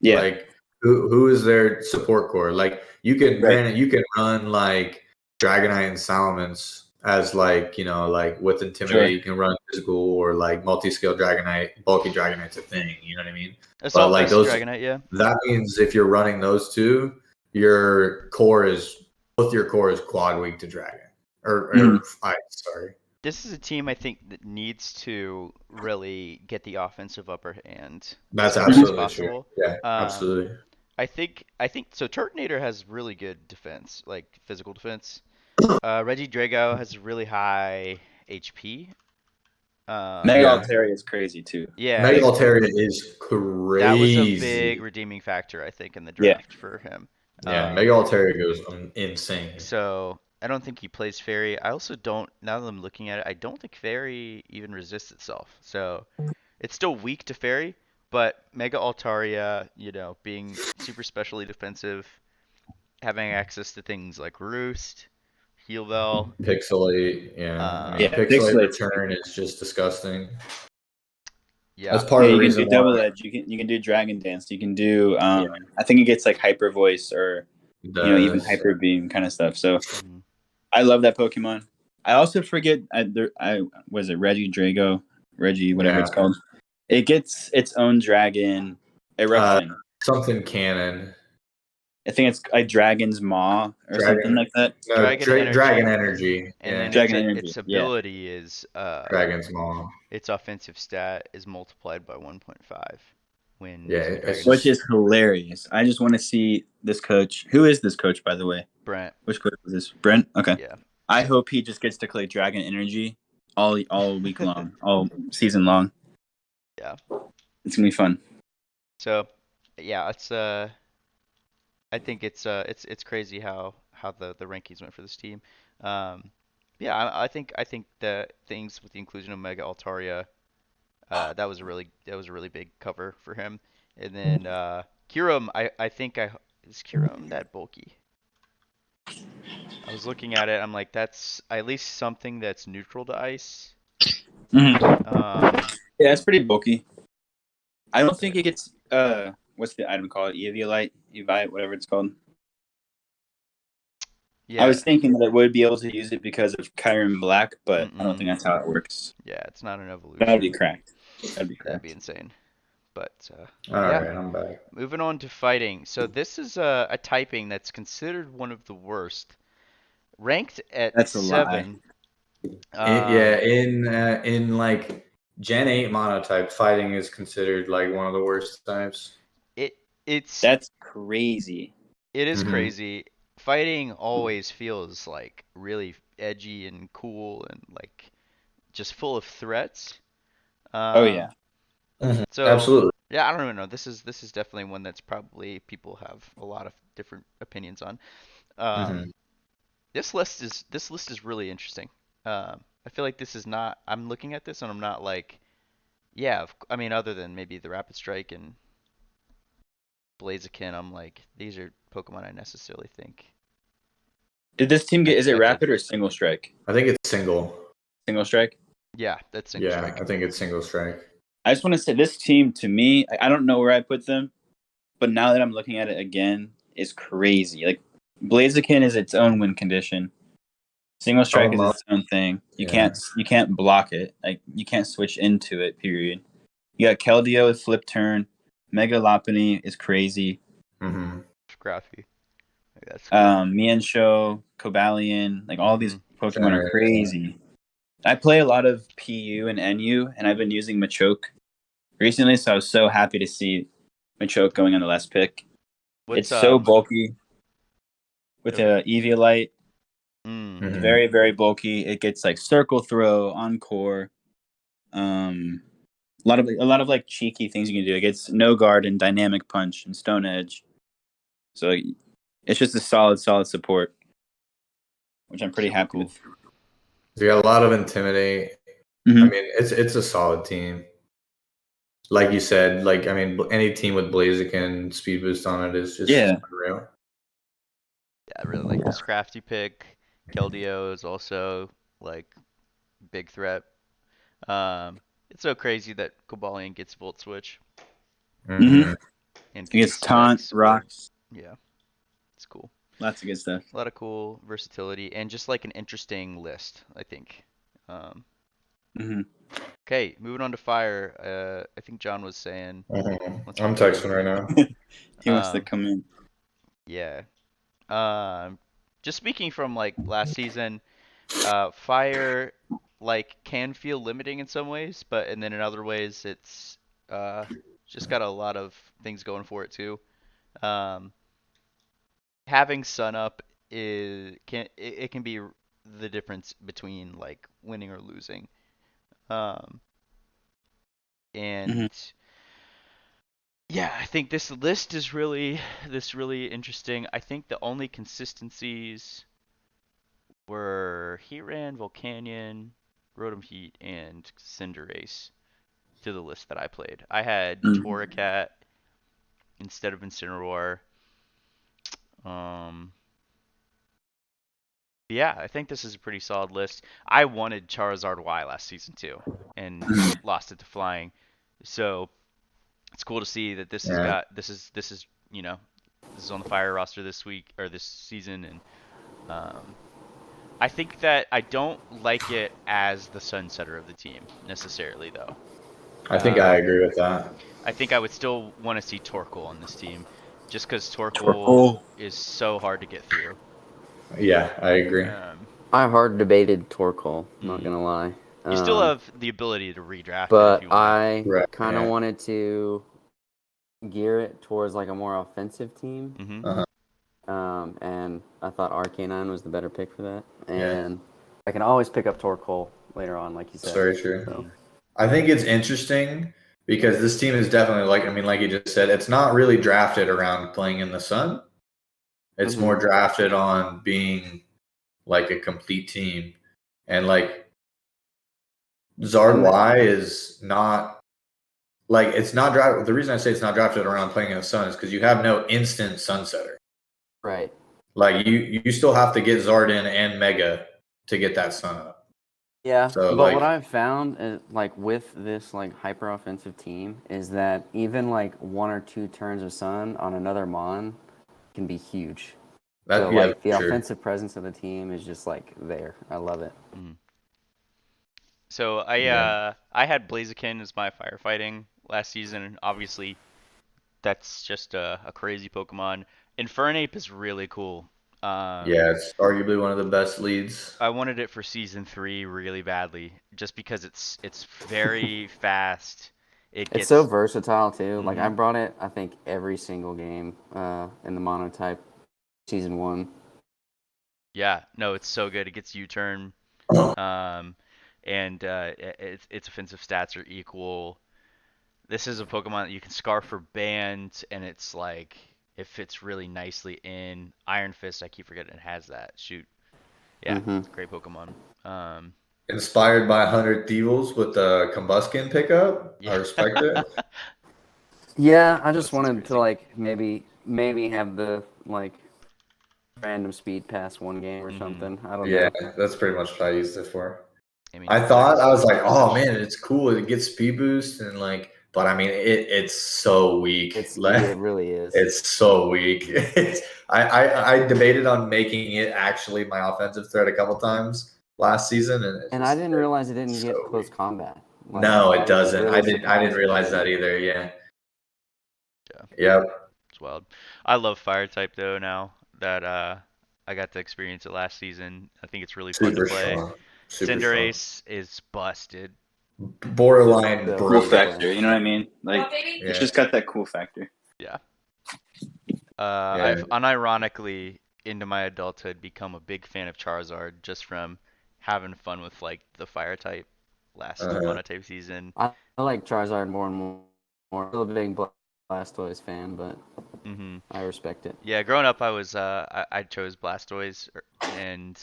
Speaker 4: Yeah,
Speaker 2: Like who is their support core? Like you can
Speaker 4: right.
Speaker 2: granted you can run like Dragonite and Salamence as like, like with Intimidate
Speaker 4: Sure.
Speaker 2: you can run physical or like multi-scale Dragonite, bulky Dragonite's a thing, you know what I mean? But
Speaker 1: Assault
Speaker 2: like
Speaker 1: Vest
Speaker 2: those
Speaker 1: Dragonite, yeah.
Speaker 2: that means if you're running those two, your core is both your core is quad weak to dragon. Or sorry.
Speaker 1: This is a team I think that needs to really get the offensive upper hand as
Speaker 2: That's
Speaker 1: quickly as
Speaker 2: absolutely true.
Speaker 1: possible.
Speaker 2: Yeah,
Speaker 1: Um,
Speaker 2: absolutely.
Speaker 1: I think so. Turtonator has really good defense, like physical defense. Reggie Drago has really high HP.
Speaker 4: Mega
Speaker 2: Yeah.
Speaker 4: Altaria is crazy too.
Speaker 1: Yeah,
Speaker 2: Mega
Speaker 1: it's
Speaker 2: Altaria is
Speaker 1: that was a
Speaker 2: crazy.
Speaker 1: big redeeming factor, I think, in the
Speaker 4: Yeah.
Speaker 1: draft for him.
Speaker 2: Yeah, Mega Altaria goes insane.
Speaker 1: So I don't think he plays Fairy. I also don't, now that I'm looking at it, I don't think Fairy even resists itself. So it's still weak to Fairy, but Mega Altaria, being super specially defensive, having access to things like Roost, Heal Bell.
Speaker 2: Pixelate, yeah. I mean,
Speaker 1: Um,
Speaker 4: Yeah,
Speaker 2: Pixelate
Speaker 4: Pixelate's
Speaker 2: return is just disgusting.
Speaker 1: yeah,
Speaker 2: That's part
Speaker 4: Yeah,
Speaker 2: of the
Speaker 4: you can
Speaker 2: reason
Speaker 4: do
Speaker 2: why.
Speaker 4: double edge. You can do dragon dance. You can do
Speaker 2: Yeah.
Speaker 4: I think it gets like hyper voice or even
Speaker 2: Does.
Speaker 4: hyper beam kind of stuff. So
Speaker 1: mhm.
Speaker 4: I love that Pokemon. I also forget I was it Reggie whatever
Speaker 2: Yeah.
Speaker 4: it's called. It gets its own dragon eruption.
Speaker 2: Something cannon.
Speaker 4: I think it's like Dragon's Maw or something
Speaker 2: Dragon.
Speaker 4: like that.
Speaker 2: No,
Speaker 1: Dragon Energy.
Speaker 2: Dragon Energy.
Speaker 1: And then
Speaker 2: Yeah.
Speaker 4: Dragon Energy.
Speaker 1: its
Speaker 4: Yeah.
Speaker 1: ability is
Speaker 2: Dragon's Maw.
Speaker 1: its offensive stat is multiplied by 1.5 when
Speaker 2: Yeah,
Speaker 1: using
Speaker 2: it's
Speaker 1: Dragon
Speaker 4: Which
Speaker 1: Energy.
Speaker 4: is hilarious. I just want to see this coach. Who is this coach, by the way?
Speaker 1: Brent,
Speaker 4: Which coach is this? Brent? Okay.
Speaker 1: yeah.
Speaker 4: I hope he just gets to play Dragon Energy all week long, all season long.
Speaker 1: Yeah.
Speaker 4: It's gonna be fun.
Speaker 1: So, yeah, I think it's crazy how the rankings went for this team. Um, yeah, I think the things with the inclusion of Mega Altaria, that was a really big cover for him. And then Kyurem, I think is Kyurem that bulky? I was looking at it, I'm like, that's at least something that's neutral to ice.
Speaker 4: Mm-hmm.
Speaker 1: Yeah,
Speaker 4: it's pretty bulky. I don't think it gets what's the item called? Eviolite, Evite, whatever it's called. I was thinking that I would be able to use it because of Kyurem Black, but I don't think that's how it works.
Speaker 1: Yeah, it's not an evolution.
Speaker 4: That'd be cracked.
Speaker 1: That'd be insane. But
Speaker 2: All
Speaker 1: yeah.
Speaker 2: right, I'm back.
Speaker 1: Moving on to fighting. So this is a typing that's considered one of the worst, ranked at
Speaker 4: That's a
Speaker 1: 7.
Speaker 2: In like Gen 8 monotype, fighting is considered like one of the worst types.
Speaker 4: That's crazy.
Speaker 1: It is
Speaker 2: Mhm.
Speaker 1: crazy. Fighting always feels like really edgy and cool and like just full of threats.
Speaker 4: Oh yeah.
Speaker 1: So
Speaker 2: Absolutely.
Speaker 1: Yeah, I don't even know. This is definitely one that's probably people have a lot of different opinions on. Um,
Speaker 2: Hmm.
Speaker 1: this list is really interesting. I feel like this is not. I'm looking at this and I'm not like, yeah. I mean, other than maybe the Rapid Strike and Blaziken, I'm like, these are Pokemon I necessarily think
Speaker 4: Did this team
Speaker 1: I
Speaker 4: get? Is it
Speaker 1: expected.
Speaker 4: rapid or single strike?
Speaker 2: I think it's single.
Speaker 4: Single strike.
Speaker 1: Yeah, that's single
Speaker 2: Yeah,
Speaker 1: strike.
Speaker 2: I think it's single strike.
Speaker 4: I just want to say this team to me. I don't know where I put them, but now that I'm looking at it again, is crazy. Like Blaziken is its own win condition. Single strike is its own thing.
Speaker 2: Yeah.
Speaker 4: You can't block it. Like you can't switch into it. Period. You got Keldeo with flip turn. Mega Lopunny is crazy.
Speaker 2: Hmm.
Speaker 1: Scrappy. That's cool.
Speaker 4: Miensho, Cobalion, like all these
Speaker 1: Hmm.
Speaker 4: Pokemon are
Speaker 2: Generator.
Speaker 4: crazy. I play a lot of PU and NU, and I've been using Machoke recently, so I was so happy to see Machoke going on the last pick.
Speaker 1: What's
Speaker 4: It's so bulky with
Speaker 1: oh,
Speaker 4: a Eviolite. It's
Speaker 1: mm-hmm.
Speaker 2: Hmm.
Speaker 4: very, very bulky. It gets like Circle Throw, Encore, um, a lot of like cheeky things you can do. It gets No Guard and Dynamic Punch and Stone Edge. So like, it's just a solid support, which I'm pretty
Speaker 1: Super
Speaker 4: happy
Speaker 1: cool.
Speaker 4: with.
Speaker 2: We got a lot of intimidate. I
Speaker 4: Mm-hmm.
Speaker 2: mean, it's a solid team. Like you said, like I mean, any team with Blaziken speed boost on it is just
Speaker 4: Yeah.
Speaker 2: unreal.
Speaker 1: Yeah, I really like the Scrafty pick. Keldeo is also like big threat. Um, it's so crazy that Cobalion gets Volt Switch
Speaker 4: Mm-hmm.
Speaker 2: Hmm.
Speaker 1: and
Speaker 4: It
Speaker 1: can
Speaker 4: gets
Speaker 1: still like
Speaker 4: Taunt,
Speaker 1: support.
Speaker 4: Rocks,
Speaker 1: Yeah, it's cool.
Speaker 4: lots of good stuff.
Speaker 1: A lot of cool versatility and just like an interesting list, I think. Um,
Speaker 4: Mm-hmm.
Speaker 1: okay, moving on to fire. I think John was saying wants to
Speaker 2: I'm
Speaker 1: come in.
Speaker 2: texting right now.
Speaker 4: He wants to
Speaker 1: Um,
Speaker 4: come in.
Speaker 1: yeah. Um, just speaking from like last season, fire like can feel limiting in some ways, but and then in other ways it's uh just got a lot of things going for it too. Um, having sun up it can be the difference between like winning or losing. Um,
Speaker 4: Mm-hmm.
Speaker 1: and yeah, I think this really interesting. I think the only consistencies were Heatran, Volcanion, Rotom Heat, and Cinderace to the list that I played. I had Torracat instead of Incineroar. Um, yeah, I think this is a pretty solid list. I wanted Charizard Y last season too, and lost it to Flying. So it's cool to see that this has
Speaker 2: Yeah,
Speaker 1: got this is this is on the fire roster this week or this season, and um, I think that I don't like it as the sunsetter of the team necessarily though.
Speaker 2: I think I
Speaker 1: Um,
Speaker 2: agree with that.
Speaker 1: I think I would still want to see Torkoal on this team, just because Torkoal
Speaker 4: Torkoal.
Speaker 1: is so hard to get through.
Speaker 2: Yeah, I agree.
Speaker 1: Um,
Speaker 3: I hard debated Torkoal, not
Speaker 1: mm.
Speaker 3: gonna lie.
Speaker 1: You still
Speaker 3: Um,
Speaker 1: have the ability to redraft it if
Speaker 3: but
Speaker 1: you want.
Speaker 3: I
Speaker 2: Right.
Speaker 3: kind of
Speaker 2: Yeah.
Speaker 3: wanted to gear it towards like a more offensive team.
Speaker 1: Hmm.
Speaker 2: Uh-huh.
Speaker 3: And I thought Arcanine was the better pick for that.
Speaker 2: Yeah.
Speaker 3: And I can always pick up Torkoal later on, like you
Speaker 2: That's
Speaker 3: said.
Speaker 2: very true.
Speaker 3: So,
Speaker 1: Hmm.
Speaker 2: I think it's interesting because this team is definitely like I mean, like you just said, it's not really drafted around playing in the sun. It's
Speaker 3: mhm.
Speaker 2: more drafted on being like a complete team. And like Zard
Speaker 3: And
Speaker 2: Y is not like it's not drafted. The reason I say it's not drafted around playing in the sun is because you have no instant sunsetter.
Speaker 3: right.
Speaker 2: Like you still have to get Zardin and Mega to get that sun up.
Speaker 3: Yeah,
Speaker 2: So
Speaker 3: but what
Speaker 2: like
Speaker 3: I've found is like with this like hyper offensive team is that even like one or two turns of sun on another mon can be huge. So
Speaker 2: that, yeah,
Speaker 3: like the
Speaker 2: for sure.
Speaker 3: offensive presence of the team is just like there. I love it.
Speaker 1: Hmm. So
Speaker 2: Yeah.
Speaker 1: I had Blaziken as my firefighting last season, and obviously that's just a crazy Pokemon. Infernape is really cool.
Speaker 2: Yeah, it's arguably one of the best leads.
Speaker 1: I wanted it for season 3 really badly, just because it's very fast. It
Speaker 3: It's so
Speaker 1: gets
Speaker 3: versatile too. Like I
Speaker 1: hmm
Speaker 3: brought it, I think every single game in the monotype season one.
Speaker 1: yeah, no, it's so good. It gets U-turn, um, and its offensive stats are equal. This is a Pokemon that you can scarf for band, and it's like it fits really nicely in Iron Fist. I keep forgetting it has that. Shoot, yeah,
Speaker 3: Mm-hmm.
Speaker 1: great Pokemon. Um,
Speaker 2: Inspired by 100 Thieves with the Combuskin pickup. I
Speaker 1: yeah,
Speaker 2: respect it.
Speaker 3: Yeah, I just
Speaker 1: Combustion's
Speaker 3: wanted to
Speaker 1: crazy.
Speaker 3: like maybe have the like random speed pass one game or
Speaker 1: Mhm.
Speaker 3: something. I don't
Speaker 2: Yeah,
Speaker 3: know.
Speaker 2: that's pretty much what I used it for.
Speaker 1: I mean,
Speaker 2: I
Speaker 1: hopefully
Speaker 2: thought I
Speaker 1: this
Speaker 2: was like, oh
Speaker 1: patch.
Speaker 2: man, it's cool. It gets speed boost and like, but I mean, it's so weak.
Speaker 3: It
Speaker 2: Like,
Speaker 3: really is.
Speaker 2: it's so weak. I debated on making it actually my offensive threat a couple times last season, and
Speaker 3: And I didn't realize it didn't
Speaker 2: so
Speaker 3: get close
Speaker 2: weak.
Speaker 3: combat. Like
Speaker 2: No,
Speaker 3: I
Speaker 2: it
Speaker 3: was
Speaker 2: doesn't.
Speaker 3: really
Speaker 2: I didn't
Speaker 3: surprised that it
Speaker 2: realize that
Speaker 3: didn't.
Speaker 2: either. Yeah.
Speaker 1: Yeah,
Speaker 2: Yep.
Speaker 1: it's wild. I love Fire type though now that I got to experience it last season. I think it's really fun to
Speaker 2: Super
Speaker 1: play.
Speaker 2: strong. Super strong.
Speaker 1: Cinderace is busted.
Speaker 2: Borderline
Speaker 3: So
Speaker 4: Cool
Speaker 3: fun to
Speaker 2: broken.
Speaker 3: play.
Speaker 4: factor. You know what I mean? Like it's
Speaker 2: Yeah.
Speaker 4: just got that cool factor.
Speaker 1: Yeah.
Speaker 2: Yeah.
Speaker 1: I've unironically into my adulthood become a big fan of Charizard just from having fun with like the fire type last
Speaker 2: Uh,
Speaker 1: monotype season.
Speaker 3: I like Charizard more and more. I'm still a big Blastoise fan, but
Speaker 1: Hmm.
Speaker 3: I respect it.
Speaker 1: Yeah, growing up I chose Blastoise and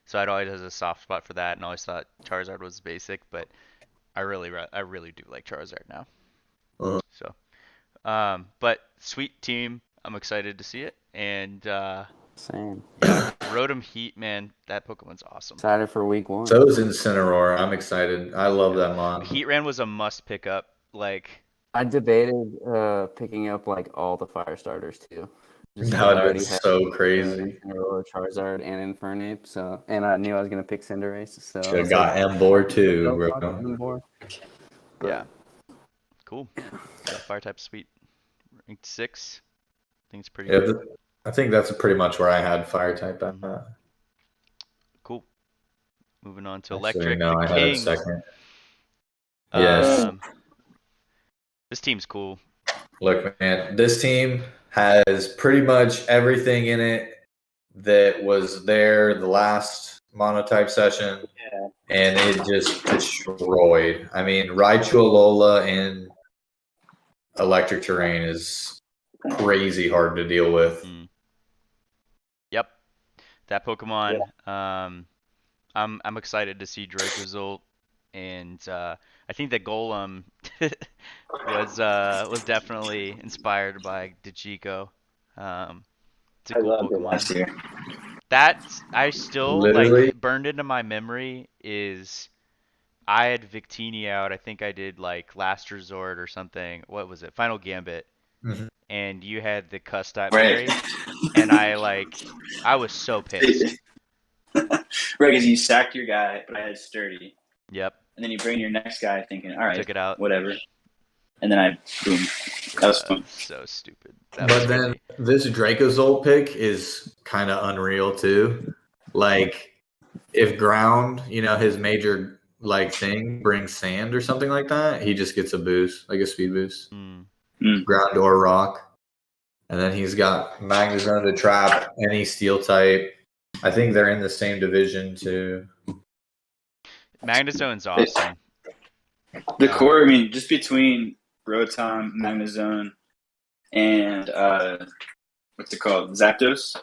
Speaker 1: so I'd always had a soft spot for that and always thought Charizard was basic, but I really do like Charizard now.
Speaker 2: uh,
Speaker 1: So, but sweet team. I'm excited to see it and
Speaker 3: Same.
Speaker 1: yeah, Rotom Heat, man, that Pokemon's awesome.
Speaker 3: Excited for week one.
Speaker 2: so is Incineroar. I'm excited. I love
Speaker 1: Yeah.
Speaker 2: that mod.
Speaker 1: Heatran was a must pick up. Like,
Speaker 3: I debated picking up like all the fire starters too, just
Speaker 2: That
Speaker 3: because
Speaker 2: would
Speaker 3: I
Speaker 2: have been
Speaker 3: already had
Speaker 2: so crazy.
Speaker 3: Incineroar, Charizard, and Infernape. So, and I knew I was gonna pick Cinderace. So I
Speaker 2: Should have
Speaker 3: was like,
Speaker 2: got Emboar too,
Speaker 3: don't talk to
Speaker 2: bro.
Speaker 3: them more.
Speaker 1: yeah,
Speaker 3: But
Speaker 1: cool. Yeah, fire type sweet. Ranked 6. I think it's pretty
Speaker 2: Yeah,
Speaker 1: good.
Speaker 2: I think that's pretty much where I had fire type at.
Speaker 1: Hmm. Cool. Moving on to
Speaker 2: Actually,
Speaker 1: electric, the
Speaker 2: no, I had it
Speaker 1: king.
Speaker 2: second. Yes.
Speaker 1: Um, this team's cool.
Speaker 2: Look, man, this team has pretty much everything in it that was there the last monotype session,
Speaker 4: Yeah.
Speaker 2: and it just destroyed. I mean, Raichu Alola in electric terrain is crazy hard to deal with.
Speaker 1: Mm. Yep, that Pokemon. I'm excited to see Dracozolt, and I think that Golem was definitely inspired by Dcheeko. It's a
Speaker 4: I
Speaker 1: cool
Speaker 4: loved it
Speaker 1: Pokemon.
Speaker 4: last year.
Speaker 1: That I still
Speaker 2: Literally,
Speaker 1: like burned into my memory is I had Victini out. I think I did like Last Resort or something. What was it? Final Gambit.
Speaker 2: mhm.
Speaker 1: And you had the Custap
Speaker 4: Right.
Speaker 1: Berry, and I was so pissed.
Speaker 4: Right, because you sacked your guy, but I had sturdy,
Speaker 1: Yep,
Speaker 4: and then you bring your next guy thinking, all right,
Speaker 1: took it out.
Speaker 4: whatever, and then I boom. That was fun.
Speaker 1: So stupid. That was
Speaker 2: But then
Speaker 1: crazy.
Speaker 2: this Dracozolt pick is kind of unreal too. Like if ground, his major like thing brings sand or something like that, he just gets a boost, like a speed boost.
Speaker 1: Mm.
Speaker 2: Ground or rock. And then he's got Magnezone to trap any steel type. I think they're in the same division too.
Speaker 1: Magnezone's awesome.
Speaker 4: The core, I mean, just between Rotom, Magnezone, and what's it called, Zapdos.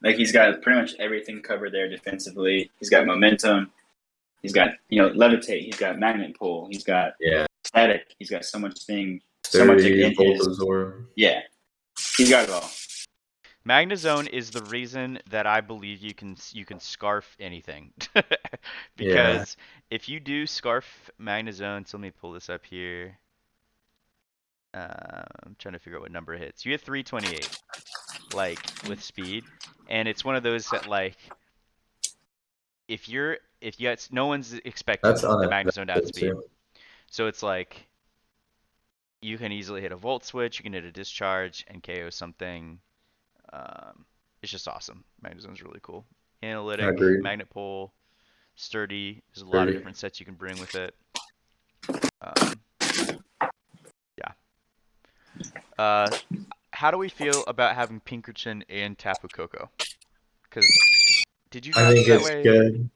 Speaker 4: Like he's got pretty much everything covered there defensively. He's got momentum. He's got levitate. He's got magnet pull. He's got
Speaker 2: Yeah.
Speaker 4: static. He's got so much thing. So much
Speaker 2: Sturdy,
Speaker 4: in
Speaker 2: Volt
Speaker 4: his.
Speaker 2: Absorb.
Speaker 4: Yeah, he's got it all.
Speaker 1: Magnezone is the reason that I believe you can scarf anything.
Speaker 2: Yeah.
Speaker 1: Because if you do scarf Magnezone, so let me pull this up here. I'm trying to figure out what number it hits. You hit 328, like with speed, and it's one of those that like if you no one's expecting
Speaker 2: That's
Speaker 1: the Magnezone to
Speaker 2: unexpected
Speaker 1: outspeed,
Speaker 2: too.
Speaker 1: so it's like you can easily hit a Volt Switch, you can hit a Discharge and KO something. It's just awesome. Magnezone's really cool. Analytic,
Speaker 2: Agreed.
Speaker 1: Magnet Pull, Sturdy. There's a lot of
Speaker 2: Sturdy.
Speaker 1: different sets you can bring with it. Um, yeah. How do we feel about having Pinkerton and Tapu Koko? Because did you
Speaker 2: I
Speaker 1: draft
Speaker 2: think
Speaker 1: it that
Speaker 2: it's
Speaker 1: way?
Speaker 2: good.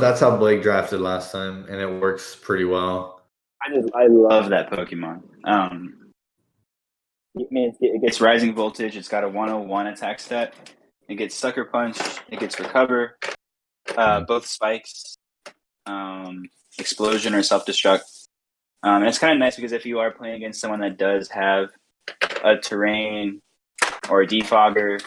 Speaker 2: That's how Blake drafted last time, and it works pretty well.
Speaker 4: I love that Pokemon. I mean, it gets Rising Voltage. It's got a 101 attack stat. It gets Sucker Punch. It gets Recover. Both spikes, Explosion or Self Destruct. And it's kind of nice because if you are playing against someone that does have a Terrain or a Defogger,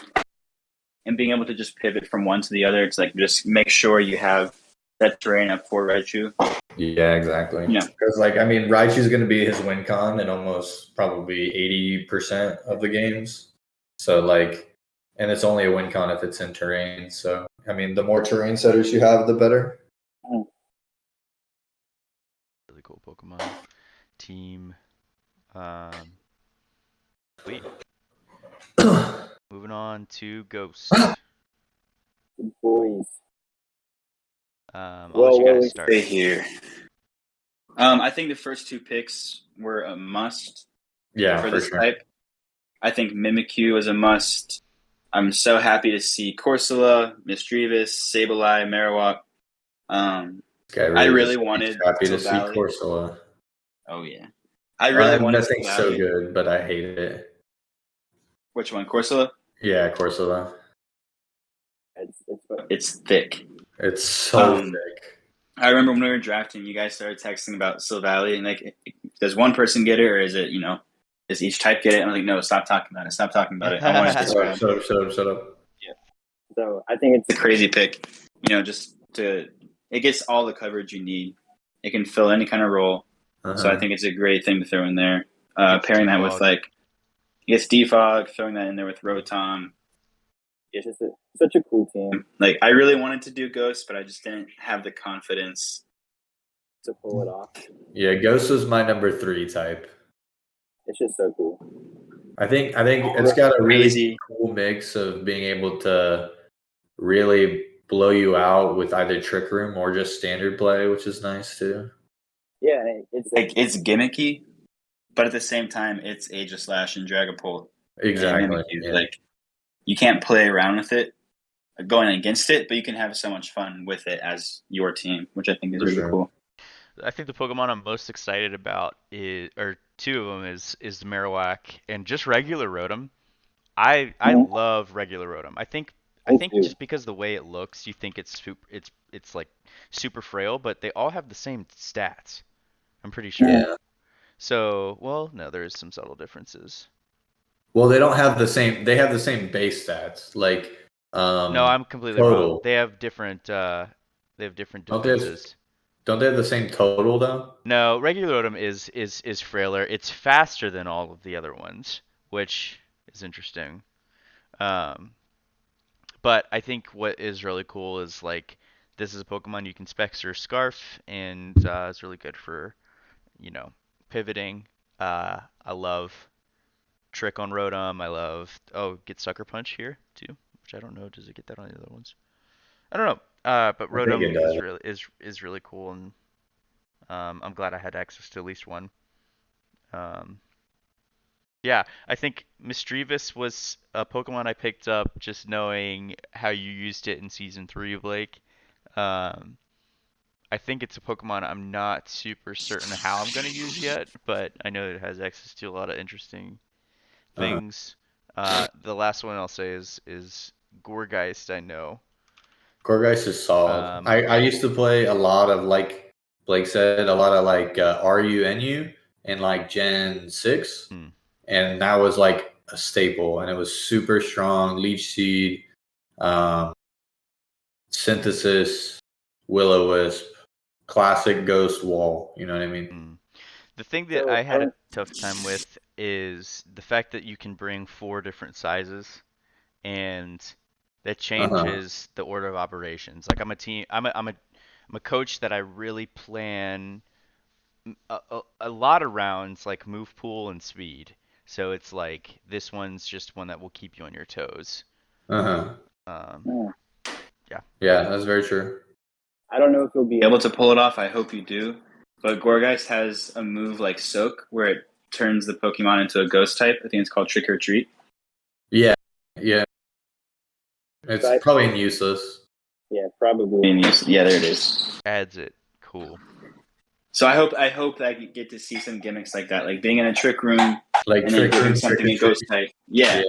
Speaker 4: and being able to just pivot from one to the other, it's like just make sure you have that Terrain up for Raichu.
Speaker 2: Yeah, exactly.
Speaker 4: Yeah.
Speaker 2: Because, like, I mean, Raichu's going to be his win con in almost probably 80% of the games. So, like, and it's only a win con if it's in terrain. So, I mean, the more terrain setters you have, the better.
Speaker 1: Really cool Pokemon team. Sweet. Moving on to Ghost.
Speaker 3: Boys.
Speaker 1: I'll let you guys start.
Speaker 4: Stay here. I think the first two picks were a must for this type. I think Mimikyu is a must. I'm so happy to see Corsola, Misdreavus, Sableye, Marowak. I really wanted
Speaker 2: happy to see
Speaker 4: Silvally.
Speaker 2: Corsola.
Speaker 4: Oh yeah, I really wanted.
Speaker 2: That thing's so good, but I hate it.
Speaker 4: Which one, Corsola?
Speaker 2: Yeah, Corsola.
Speaker 4: It's thick.
Speaker 2: It's so thick.
Speaker 4: I remember when we were drafting, you guys started texting about Silvally, and like, does one person get it, or is it, does each type get it? And I'm like, no, stop talking about it. Stop talking about it. I want to describe.
Speaker 2: Shut up.
Speaker 4: Yeah. So I think it's a crazy pick. It gets all the coverage you need. It can fill any kind of role. So I think it's a great thing to throw in there. Pairing that with it's Defog, throwing that in there with Rotom. It's just such a cool team. Like, I really wanted to do Ghost, but I just didn't have the confidence to pull it off.
Speaker 2: Yeah, Ghost was my number 3 type.
Speaker 3: It's just so cool.
Speaker 2: I think it's got a really cool mix of being able to really blow you out with either Trick Room or just standard play, which is nice too.
Speaker 3: Yeah,
Speaker 4: it's gimmicky, but at the same time, it's Aegislash and Dragapult.
Speaker 2: Exactly.
Speaker 4: Yeah. Like, you can't play around with it, going against it, but you can have so much fun with it as your team, which I think is really cool.
Speaker 1: I think the Pokemon I'm most excited about or two of them is the Marowak and just regular Rotom. I love regular Rotom. I think just because the way it looks, you think it's like super frail, but they all have the same stats. I'm pretty sure.
Speaker 2: Yeah.
Speaker 1: So, well, no, there is some subtle differences.
Speaker 2: Well, they don't have the same. They have the same base stats. Like,
Speaker 1: no, I'm completely wrong. They have different. They have different defenses.
Speaker 2: Don't they have the same total though?
Speaker 1: No, regular Rotom is frailer. It's faster than all of the other ones, which is interesting. But I think what is really cool is like this is a Pokemon you can Spectre Scarf, and it's really good for pivoting. I love Trick on Rotom. I love get Sucker Punch here too, which I don't know. Does it get that on the other ones? I don't know. But Rotom is really cool, and I'm glad I had access to at least one. Yeah, I think Misdreavus was a Pokemon I picked up just knowing how you used it in Season 3 of Lake. I think it's a Pokemon I'm not super certain how I'm going to use yet, but I know it has access to a lot of interesting things. The last one I'll say is Gourgeist, I know.
Speaker 2: Gourgeist is solid. I used to play a lot of, like Blake said, a lot of like RU in like Gen 6. And that was like a staple, and it was super strong. Leech Seed, Synthesis, Will-O-Wisp, classic Ghost Wall. You know what I mean?
Speaker 1: The thing that I had a tough time with is the fact that you can bring 4 different sizes, and that changes the order of operations. Like I'm a coach that I really plan a lot of rounds, like move pool and speed. So it's like this one's just one that will keep you on your toes.
Speaker 2: Yeah.
Speaker 1: Yeah,
Speaker 2: that's very true.
Speaker 4: I don't know if you'll be able to pull it off. I hope you do. But Gourgeist has a move like Soak where it turns the Pokemon into a ghost type. I think it's called Trick or Treat.
Speaker 2: Yeah. It's probably useless.
Speaker 3: Yeah, probably.
Speaker 4: Yeah, there it is.
Speaker 1: Adds it. Cool.
Speaker 4: So I hope that I get to see some gimmicks like that, like being in a trick room
Speaker 2: Like
Speaker 4: and then
Speaker 2: trick
Speaker 4: doing
Speaker 2: room, trick
Speaker 4: something
Speaker 2: or
Speaker 4: in
Speaker 2: treat.
Speaker 4: ghost type. Yeah.
Speaker 2: Yeah.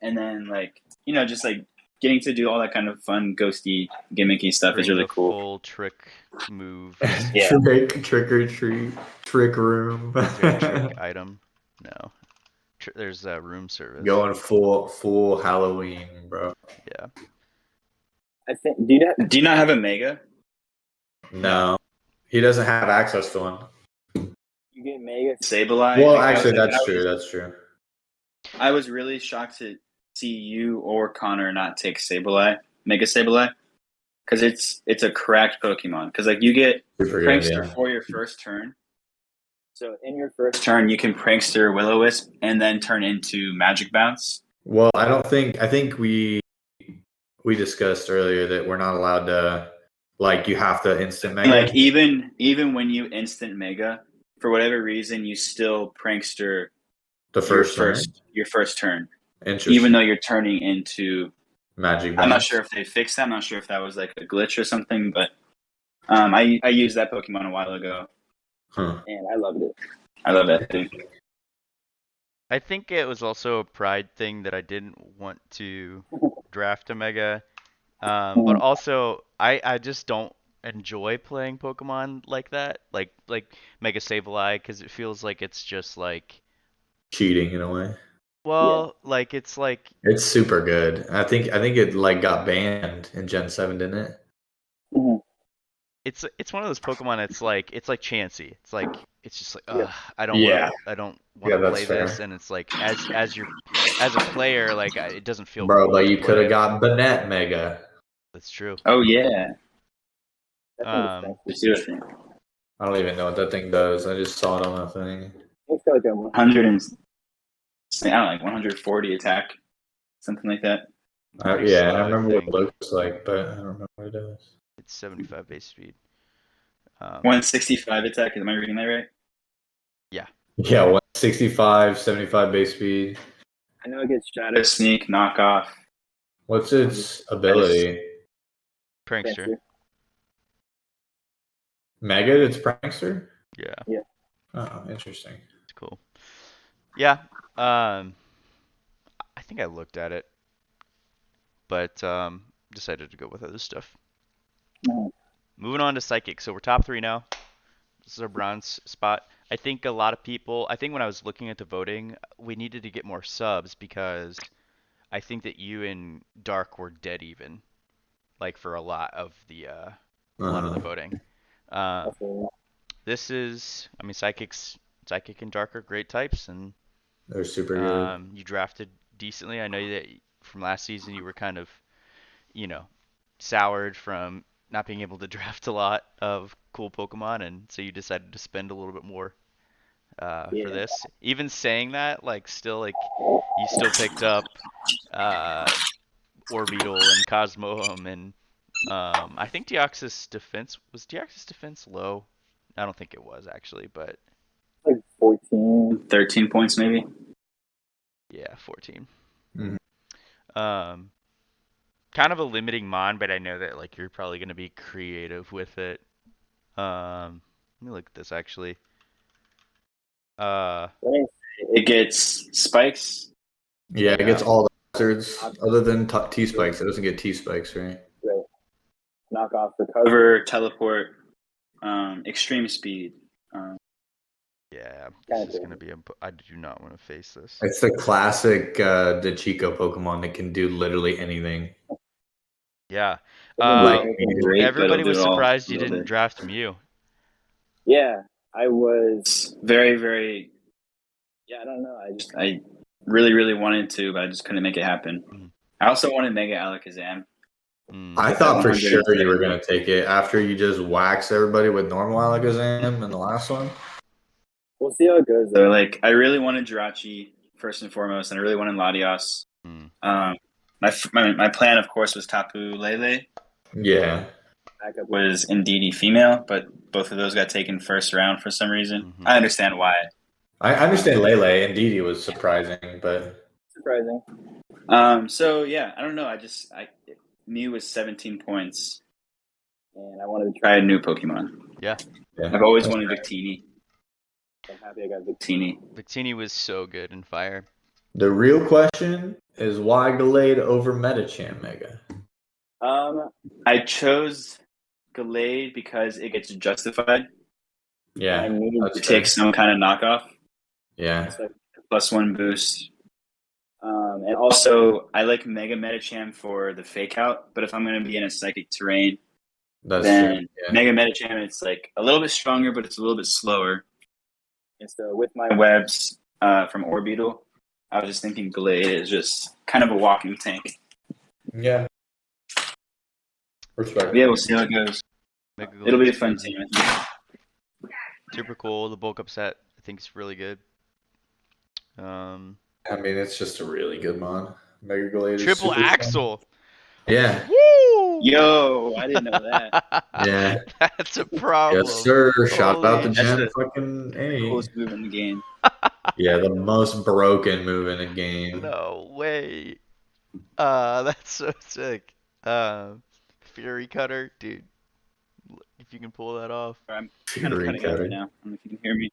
Speaker 4: And then just like getting to do all that kind of fun ghosty gimmicky stuff is
Speaker 1: Bring
Speaker 4: really
Speaker 1: the
Speaker 4: cool.
Speaker 1: full trick moves.
Speaker 4: Yeah.
Speaker 2: Trick or treat, trick room.
Speaker 1: Is there a trick item? No. There's room service.
Speaker 2: Going full Halloween, bro.
Speaker 1: Yeah.
Speaker 4: I think. Do you not have a Mega?
Speaker 2: No, he doesn't have access to one.
Speaker 4: You get Mega Sableye.
Speaker 2: Well,
Speaker 4: Like,
Speaker 2: actually, that's true. That's true.
Speaker 4: I was really shocked to see you or Connor not take Sableye, Mega Sableye, because it's a cracked Pokemon. Because like you get
Speaker 2: Super good,
Speaker 4: Prankster
Speaker 2: yeah.
Speaker 4: for your first turn. So in your first turn, you can Prankster Will-O-Wisp and then turn into Magic Bounce.
Speaker 2: Well, I think we discussed earlier that we're not allowed to, like, you have to instant mega.
Speaker 4: Like even when you instant Mega, for whatever reason, you still Prankster
Speaker 2: the first turn.
Speaker 4: your first turn,
Speaker 2: Interesting.
Speaker 4: even though you're turning into
Speaker 2: Magic Bounce.
Speaker 4: I'm not sure if they fixed that. I'm not sure if that was like a glitch or something, but I used that Pokemon a while ago, and I loved it. I love that thing.
Speaker 1: I think it was also a pride thing that I didn't want to draft a Mega. But also I just don't enjoy playing Pokemon like that. Like Mega Sableye, because it feels like it's just like,
Speaker 2: Cheating in a way.
Speaker 1: well, like it's like
Speaker 2: It's super good. I think it like got banned in Gen 7, didn't it?
Speaker 1: it's one of those Pokemon. It's like Chansey. It's like it's just like I don't want to
Speaker 2: that's
Speaker 1: play
Speaker 2: fair.
Speaker 1: this, and it's like as a player, like it doesn't feel
Speaker 2: Bro,
Speaker 1: cool
Speaker 2: but
Speaker 1: to
Speaker 2: you could
Speaker 1: play
Speaker 2: have
Speaker 1: it.
Speaker 2: got Banette Mega.
Speaker 1: That's true.
Speaker 4: Oh yeah.
Speaker 1: Um,
Speaker 2: I don't even know what that thing does. I just saw it on that thing.
Speaker 4: It's like a 100 and I don't know, like 140 attack, something like that.
Speaker 1: pretty
Speaker 2: Yeah,
Speaker 1: slow,
Speaker 2: I remember what it
Speaker 1: think.
Speaker 2: looks like, but I don't remember what it does.
Speaker 1: It's 75 base speed.
Speaker 4: 165 attack. Am I reading that right?
Speaker 1: Yeah.
Speaker 2: Yeah, 165, 75 base speed.
Speaker 4: I know it gets Shadow Sneak, Knockoff.
Speaker 2: What's its ability?
Speaker 1: Prankster.
Speaker 2: Mega, it's Prankster?
Speaker 1: Yeah.
Speaker 2: Oh, interesting.
Speaker 1: It's cool. Yeah. I think I looked at it, but decided to go with other stuff. Moving on to Psychic. So we're top 3 now. This is our bronze spot. I think a lot of people, I think when I was looking at the voting, we needed to get more subs because I think that you and Dark were dead even, like for a lot of the voting. This is, I mean, Psychic and Dark are great types, and
Speaker 2: They're super good.
Speaker 1: you drafted decently. I know that from last season you were kind of, soured from not being able to draft a lot of cool Pokemon, and so you decided to spend a little bit more for this. Even saying that, like, still, like, you still picked up Orbeetle and Cosmoem, and I think Deoxys defense low? I don't think it was actually, but
Speaker 4: Like 14, 13 points maybe.
Speaker 1: yeah, 14.
Speaker 2: Mhm.
Speaker 1: Kind of a limiting mon, but I know that like you're probably gonna be creative with it. Let me look at this actually.
Speaker 4: It gets spikes.
Speaker 2: Yeah, it gets all the hazards other than T-Spikes. It doesn't get T-Spikes, right?
Speaker 4: Right. Knock off recover, teleport, extreme speed.
Speaker 1: Yeah, this is gonna be I do not want to face this.
Speaker 2: It's the classic Dcheeko Pokemon that can do literally anything.
Speaker 1: Yeah.
Speaker 4: Everybody
Speaker 1: was surprised you didn't draft Mew.
Speaker 4: Yeah, I was very, very. Yeah, I don't know. I really, really wanted to, but I just couldn't make it happen. I also wanted Mega Alakazam.
Speaker 2: I thought for sure you were going to take it after you just wax everybody with normal Alakazam in the last one.
Speaker 4: We'll see how it goes, though. Like, I really wanted Jirachi first and foremost, and I really wanted Latios. My plan, of course, was Tapu Lele.
Speaker 2: Yeah.
Speaker 4: Backup was Indeedee female, but both of those got taken first round for some reason. I understand why.
Speaker 2: I understand Lele. Indeed, it was surprising, but
Speaker 4: surprising. So yeah, I don't know. Mew was 17 points. and I wanted to try a new Pokemon.
Speaker 1: Yeah.
Speaker 2: Yeah.
Speaker 4: I've always
Speaker 2: That's
Speaker 4: wanted
Speaker 2: right.
Speaker 4: Victini. I'm happy I got Victini.
Speaker 1: Victini was so good in Fire.
Speaker 2: The real question is why Gallade over Medicham, Mega?
Speaker 4: I chose Gallade because it gets justified.
Speaker 2: Yeah,
Speaker 4: I needed
Speaker 2: that's
Speaker 4: to take
Speaker 2: fair.
Speaker 4: some kind of knockoff.
Speaker 2: Yeah,
Speaker 4: It's like a +1 boost. And also, I like Mega Medicham for the fake out, but if I'm going to be in a psychic terrain,
Speaker 2: that's
Speaker 4: then
Speaker 2: true. Yeah.
Speaker 4: Mega Medicham, it's like a little bit stronger, but it's a little bit slower. And so with my webs from Orbeetle, I was just thinking Gallade is just kind of a walking tank.
Speaker 2: Yeah. Respect.
Speaker 4: Yeah, we'll see how it goes.
Speaker 1: Mega
Speaker 4: It'll be a
Speaker 1: Glade's
Speaker 4: fun
Speaker 1: crazy.
Speaker 4: team. I think.
Speaker 1: Super cool. The bulk up set, I think, is really good.
Speaker 2: I mean, it's just a really good mod. Mega Gallade is
Speaker 1: Triple
Speaker 2: super fun.
Speaker 1: Axle.
Speaker 2: Yeah.
Speaker 1: Woo!
Speaker 4: Yo, I didn't know that.
Speaker 2: Yeah.
Speaker 1: That's a problem.
Speaker 2: Yes, sir. Shout out to
Speaker 1: Holy
Speaker 2: Gen
Speaker 4: shit.
Speaker 2: fucking A.
Speaker 4: Coolest move in the game.
Speaker 2: Yeah, the most broken move in the game.
Speaker 1: No way. That's so sick. Fury Cutter, dude. If you can pull that off.
Speaker 4: I'm kind of
Speaker 2: Fury
Speaker 4: cutting out
Speaker 2: cutter.
Speaker 4: right now. I don't know if you can hear me.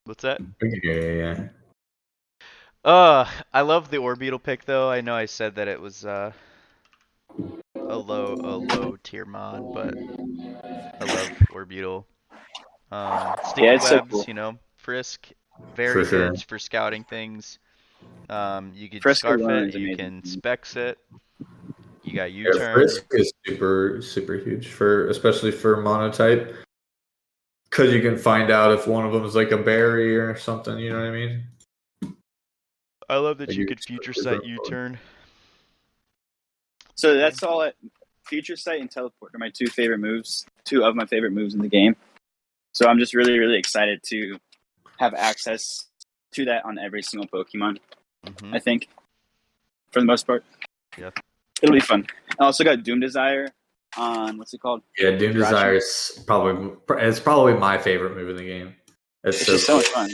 Speaker 1: What's that?
Speaker 2: Yeah.
Speaker 1: I love the Orbeetle pick though. I know I said that it was a low tier mod, but I love Orbeetle.
Speaker 4: Yeah,
Speaker 1: Sticky
Speaker 4: it's so
Speaker 1: webs,
Speaker 4: cool.
Speaker 1: you know, Frisk, very
Speaker 2: For sure.
Speaker 1: good for scouting things. You could
Speaker 4: Frisk
Speaker 1: scarf
Speaker 4: alone
Speaker 1: it,
Speaker 4: is
Speaker 1: you
Speaker 4: amazing.
Speaker 1: can specs it. You got
Speaker 2: Yeah,
Speaker 1: U-turn.
Speaker 2: Frisk is super huge for especially for monotype. Because you can find out if one of them is like a berry or something, you know what I mean?
Speaker 1: I love that
Speaker 2: Like
Speaker 1: you
Speaker 2: you
Speaker 1: could
Speaker 2: can
Speaker 1: future
Speaker 2: switch
Speaker 1: sight
Speaker 2: it up.
Speaker 1: U-turn.
Speaker 4: So that's all. Future Sight and Teleport are my two of my favorite moves in the game. So I'm just really excited to have access to that on every single Pokemon.
Speaker 1: Mm-hmm.
Speaker 4: I think, for the most part.
Speaker 1: Yeah.
Speaker 4: It'll be fun. I also got Doom Desire on what's it called?
Speaker 2: Yeah, Doom
Speaker 4: Jirachi.
Speaker 2: Desire is probably my favorite move in the game.
Speaker 4: It's just so much fun.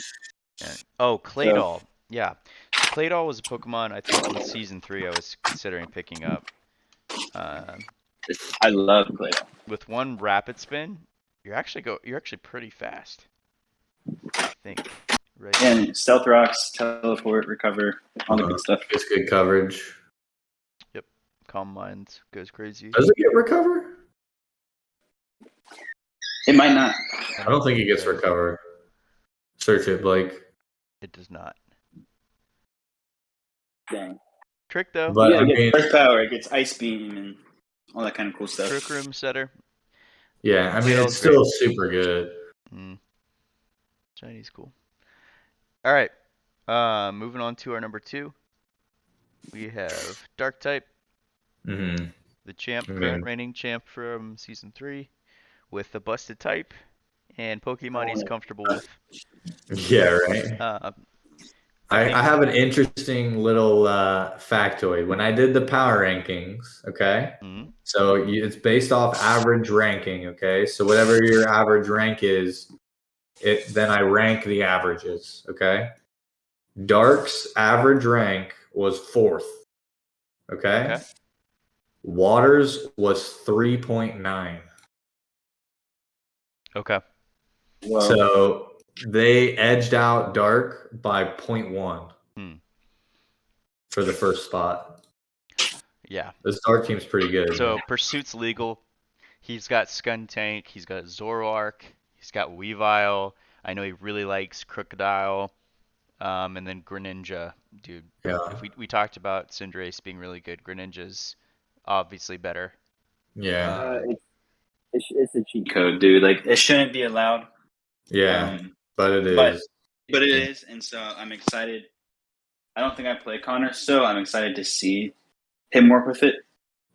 Speaker 1: Yeah. Oh, Claydol. Yeah. So Claydol was a Pokemon I think in Season 3 I was considering picking up.
Speaker 4: I love Claydol.
Speaker 1: With one Rapid Spin, you're actually pretty fast. I think. Right.
Speaker 4: And Stealth Rocks, Teleport, Recover, all the good stuff.
Speaker 2: It's good coverage.
Speaker 1: Yep. Calm Minds goes crazy.
Speaker 2: Does it get recover?
Speaker 4: It might not.
Speaker 2: I don't think it gets
Speaker 1: does.
Speaker 2: recover. Search it, Blake.
Speaker 1: It does not.
Speaker 4: Dang.
Speaker 1: Trick though.
Speaker 2: But
Speaker 4: Yeah,
Speaker 2: I
Speaker 4: it gets
Speaker 2: mean,
Speaker 4: Earth Power, it gets Ice Beam, and all that kind of cool stuff.
Speaker 1: Trick Room Setter.
Speaker 2: yeah, I mean
Speaker 1: Claydol's
Speaker 2: it's still
Speaker 1: great.
Speaker 2: super good.
Speaker 1: Chinese cool. All right. Moving on to our number 2. We have Dark type.
Speaker 2: Mm-hmm.
Speaker 1: The champ, current reigning champ from Season 3, with the busted type and Pokemon he's comfortable with.
Speaker 2: Yeah, right. I have an interesting little factoid. When I did the power rankings, okay, so it's based off average ranking, okay. So whatever your average rank is, then I rank the averages, okay. Dark's average rank was 4th, okay. Waters was 3.9.
Speaker 1: Okay.
Speaker 4: Whoa.
Speaker 2: So they edged out Dark by 0.1 for the first spot.
Speaker 1: Yeah.
Speaker 2: This Dark team's pretty good.
Speaker 1: So Pursuit's legal. He's got Skuntank. He's got Zoroark. He's got Weavile. I know he really likes Crocodile. And then Greninja, dude.
Speaker 2: Yeah.
Speaker 1: If we talked about Cinderace being really good, Greninja's obviously better.
Speaker 2: Yeah.
Speaker 4: It's a cheat code, dude. Like, it shouldn't be allowed.
Speaker 2: Yeah, but it is.
Speaker 4: But it is, and so I'm excited. I don't think I play Connor, so I'm excited to see him work with it.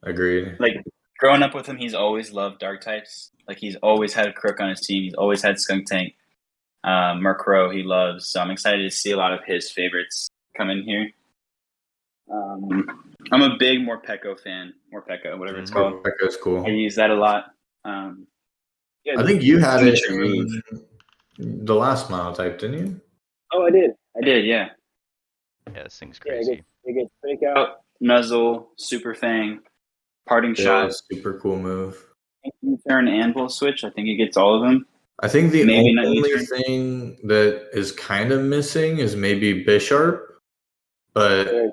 Speaker 2: Agreed.
Speaker 4: Like, growing up with him, he's always loved Dark types. Like, he's always had Crook on his team. He's always had Skuntank. Murkrow he loves. So I'm excited to see a lot of his favorites come in here. I'm a big Morpeko fan. Morpeko, whatever it's called.
Speaker 2: Morpeko's cool.
Speaker 4: I use that a lot.
Speaker 2: I think you had it in the last monotype, didn't you?
Speaker 4: Oh, I did, yeah.
Speaker 1: Yeah, this thing's crazy.
Speaker 4: It gets Fake Out, Nuzzle, Super Fang, Parting
Speaker 2: Yeah,
Speaker 4: Shot.
Speaker 2: super cool move.
Speaker 4: U-turn and bull switch. I think he gets all of them.
Speaker 2: I think the
Speaker 4: Maybe not
Speaker 2: only
Speaker 4: U-turn.
Speaker 2: thing that is kind of missing is maybe Bisharp, but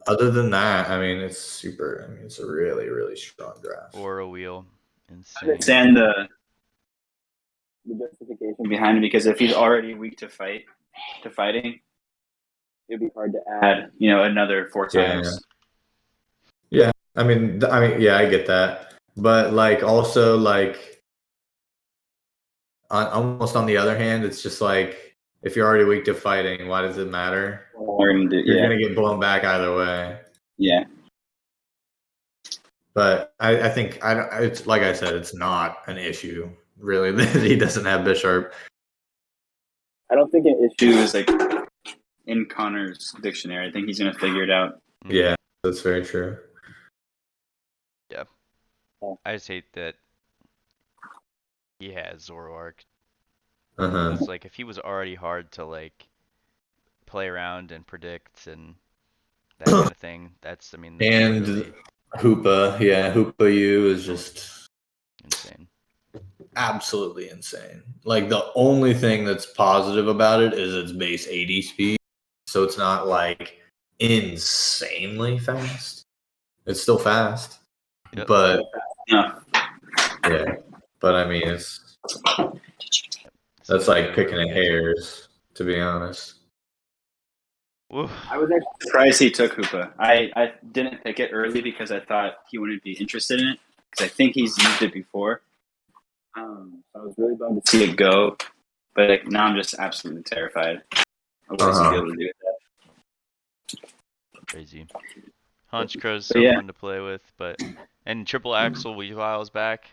Speaker 2: other than that, I mean, it's a really, really strong draft.
Speaker 1: Or a wheel.
Speaker 4: I
Speaker 1: Insane.
Speaker 4: understand the justification behind it because if he's already weak to fighting, it'd be hard to add, another 4 times.
Speaker 2: Yeah. I mean, yeah, I get that, but like also like almost on the other hand, it's just like if you're already weak to fighting, why does it matter? You're gonna get blown back either way.
Speaker 4: Yeah.
Speaker 2: But I think it's like I said, it's not an issue really that he doesn't have Bisharp.
Speaker 4: I don't think an issue is like in Connor's dictionary. I think he's gonna figure it out.
Speaker 2: Yeah, that's very true.
Speaker 1: Yeah. I just hate that he has Zoroark. It's like if he was already hard to like play around and predict and that kind of thing, that's
Speaker 2: And
Speaker 1: literally
Speaker 2: Hoopa U is just
Speaker 1: insane.
Speaker 2: Absolutely insane. Like the only thing that's positive about it is its base 80 speed. So it's not like insanely fast. It's still fast.
Speaker 1: Yep.
Speaker 2: But
Speaker 4: Yeah.
Speaker 2: But I mean that's like picking at hairs, to be honest.
Speaker 1: Oof.
Speaker 4: I was actually surprised he took Hoopa. I didn't pick it early because I thought he wouldn't be interested in it because I think he's used it before. I was really bummed to see it go, but like, now I'm just absolutely terrified of what he's gonna be able to do with that.
Speaker 1: Crazy. Honchkro's so fun to play with, and triple axle Weavile's back.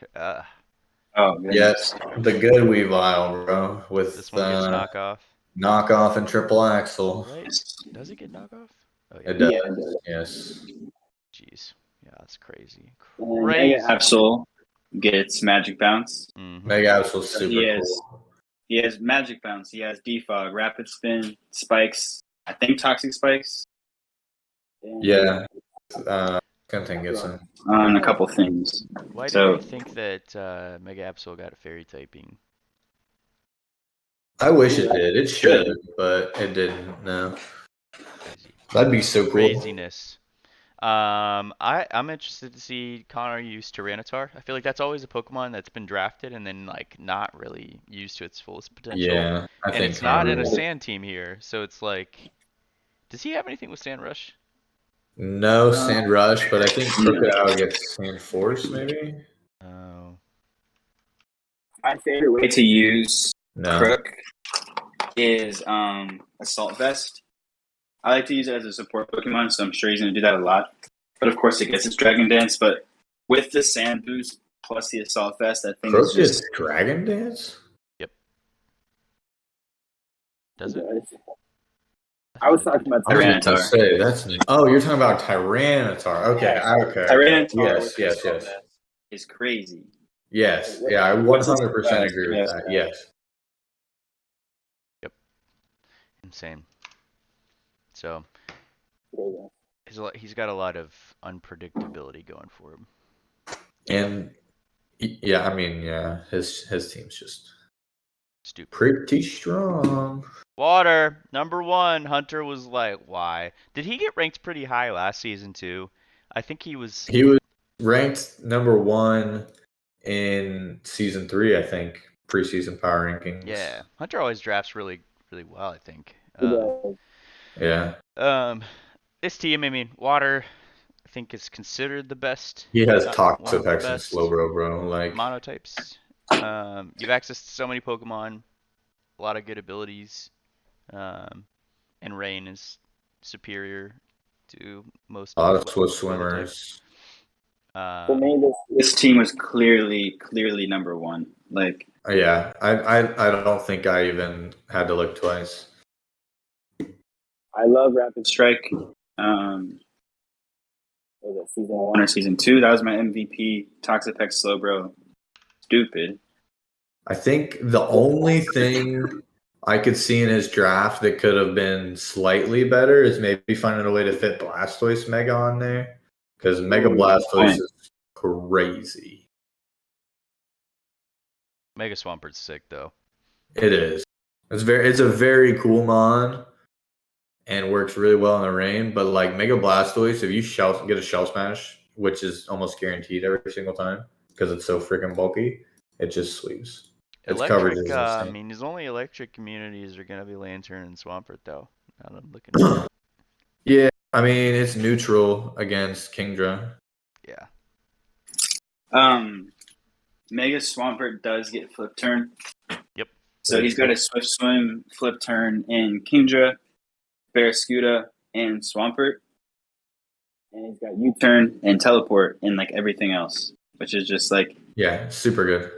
Speaker 4: Oh goodness.
Speaker 2: Yes, the good Weavile, bro. With
Speaker 1: This one gets
Speaker 2: knockoff and triple axle.
Speaker 1: Right? Does it get knockoff? Oh
Speaker 2: yeah. It does. Yes.
Speaker 1: Jeez. Yeah, that's crazy.
Speaker 4: Mega Absol gets Magic Bounce.
Speaker 1: Mm-hmm.
Speaker 2: Mega Absol's super cool.
Speaker 4: He has Magic Bounce. He has Defog, Rapid Spin, Spikes. I think Toxic Spikes.
Speaker 2: Yeah. Content gets him.
Speaker 4: On a couple things.
Speaker 1: Why do you think that Mega Absol got a fairy typing?
Speaker 2: I wish it did. It should, but it didn't. No.
Speaker 1: Crazy.
Speaker 2: That'd be so cool.
Speaker 1: Craziness. I'm interested to see Connor use Tyranitar. I feel like that's always a Pokemon that's been drafted and then like not really used to its fullest potential.
Speaker 2: Yeah, I think
Speaker 1: it's not in a Sand team here, so it's like, does he have anything with Sand Rush?
Speaker 2: No Sand Rush, but I think Crocodile gets Sand Force, maybe.
Speaker 1: Oh.
Speaker 4: My favorite way to use Crook is Assault Vest. I like to use it as a support Pokemon, so I'm sure he's going to do that a lot. But of course, it gets its Dragon Dance. But with the Sand Boost plus the Assault Vest, I think
Speaker 2: it's just Dragon Dance.
Speaker 1: Yep. Does it?
Speaker 4: I was talking about Tyranitar.
Speaker 2: You're talking about Tyranitar. Okay.
Speaker 4: Tyranitar.
Speaker 2: Yes.
Speaker 4: Is crazy.
Speaker 2: Yes. Yeah, I 100% agree with that. Yes.
Speaker 1: Yep. Insane. So he's got a lot of unpredictability going for him.
Speaker 2: And yeah, I mean, his team's just
Speaker 1: stupid.
Speaker 2: Pretty strong.
Speaker 1: Water, number 1. Hunter was like, why? Did he get ranked pretty high last season too? I think he was
Speaker 2: ranked number 1 in season 3, I think, preseason power rankings.
Speaker 1: Yeah. Hunter always drafts really, really well, I think.
Speaker 2: Yeah.
Speaker 1: This team, I mean, Water, I think is considered the best.
Speaker 2: He has Toxapex and Slowbro, bro. Like
Speaker 1: monotypes. You've access to so many Pokemon, a lot of good abilities, and Rain is superior to most.
Speaker 2: A lot of Swift Swimmers.
Speaker 4: For me, this team was clearly number 1. Like,
Speaker 2: yeah, I don't think I even had to look twice.
Speaker 4: I love Rapid Strike. Was it season 1 or season 2? That was my MVP. Toxapex Slowbro. Stupid.
Speaker 2: I think the only thing I could see in his draft that could have been slightly better is maybe finding a way to fit Blastoise Mega on there. Because Mega Blastoise is crazy.
Speaker 1: Mega Swampert's sick though.
Speaker 2: It is. It's a very cool mon and works really well in the rain. But like Mega Blastoise, if you get a Shell Smash, which is almost guaranteed every single time because it's so freaking bulky, it just sweeps. Its coverage
Speaker 1: Electric,
Speaker 2: is
Speaker 1: I
Speaker 2: insane.
Speaker 1: mean, his only electric communities are gonna be Lantern and Swampert though. Now that I'm looking at it.
Speaker 2: Yeah, I mean it's neutral against Kingdra.
Speaker 1: Yeah.
Speaker 4: Mega Swampert does get flip turn.
Speaker 1: Yep.
Speaker 4: So he's got a Swift Swim, flip turn in Kingdra, Barraskewda, and Swampert. And he's got U-turn and teleport in like everything else, which is just like
Speaker 2: Yeah, super good.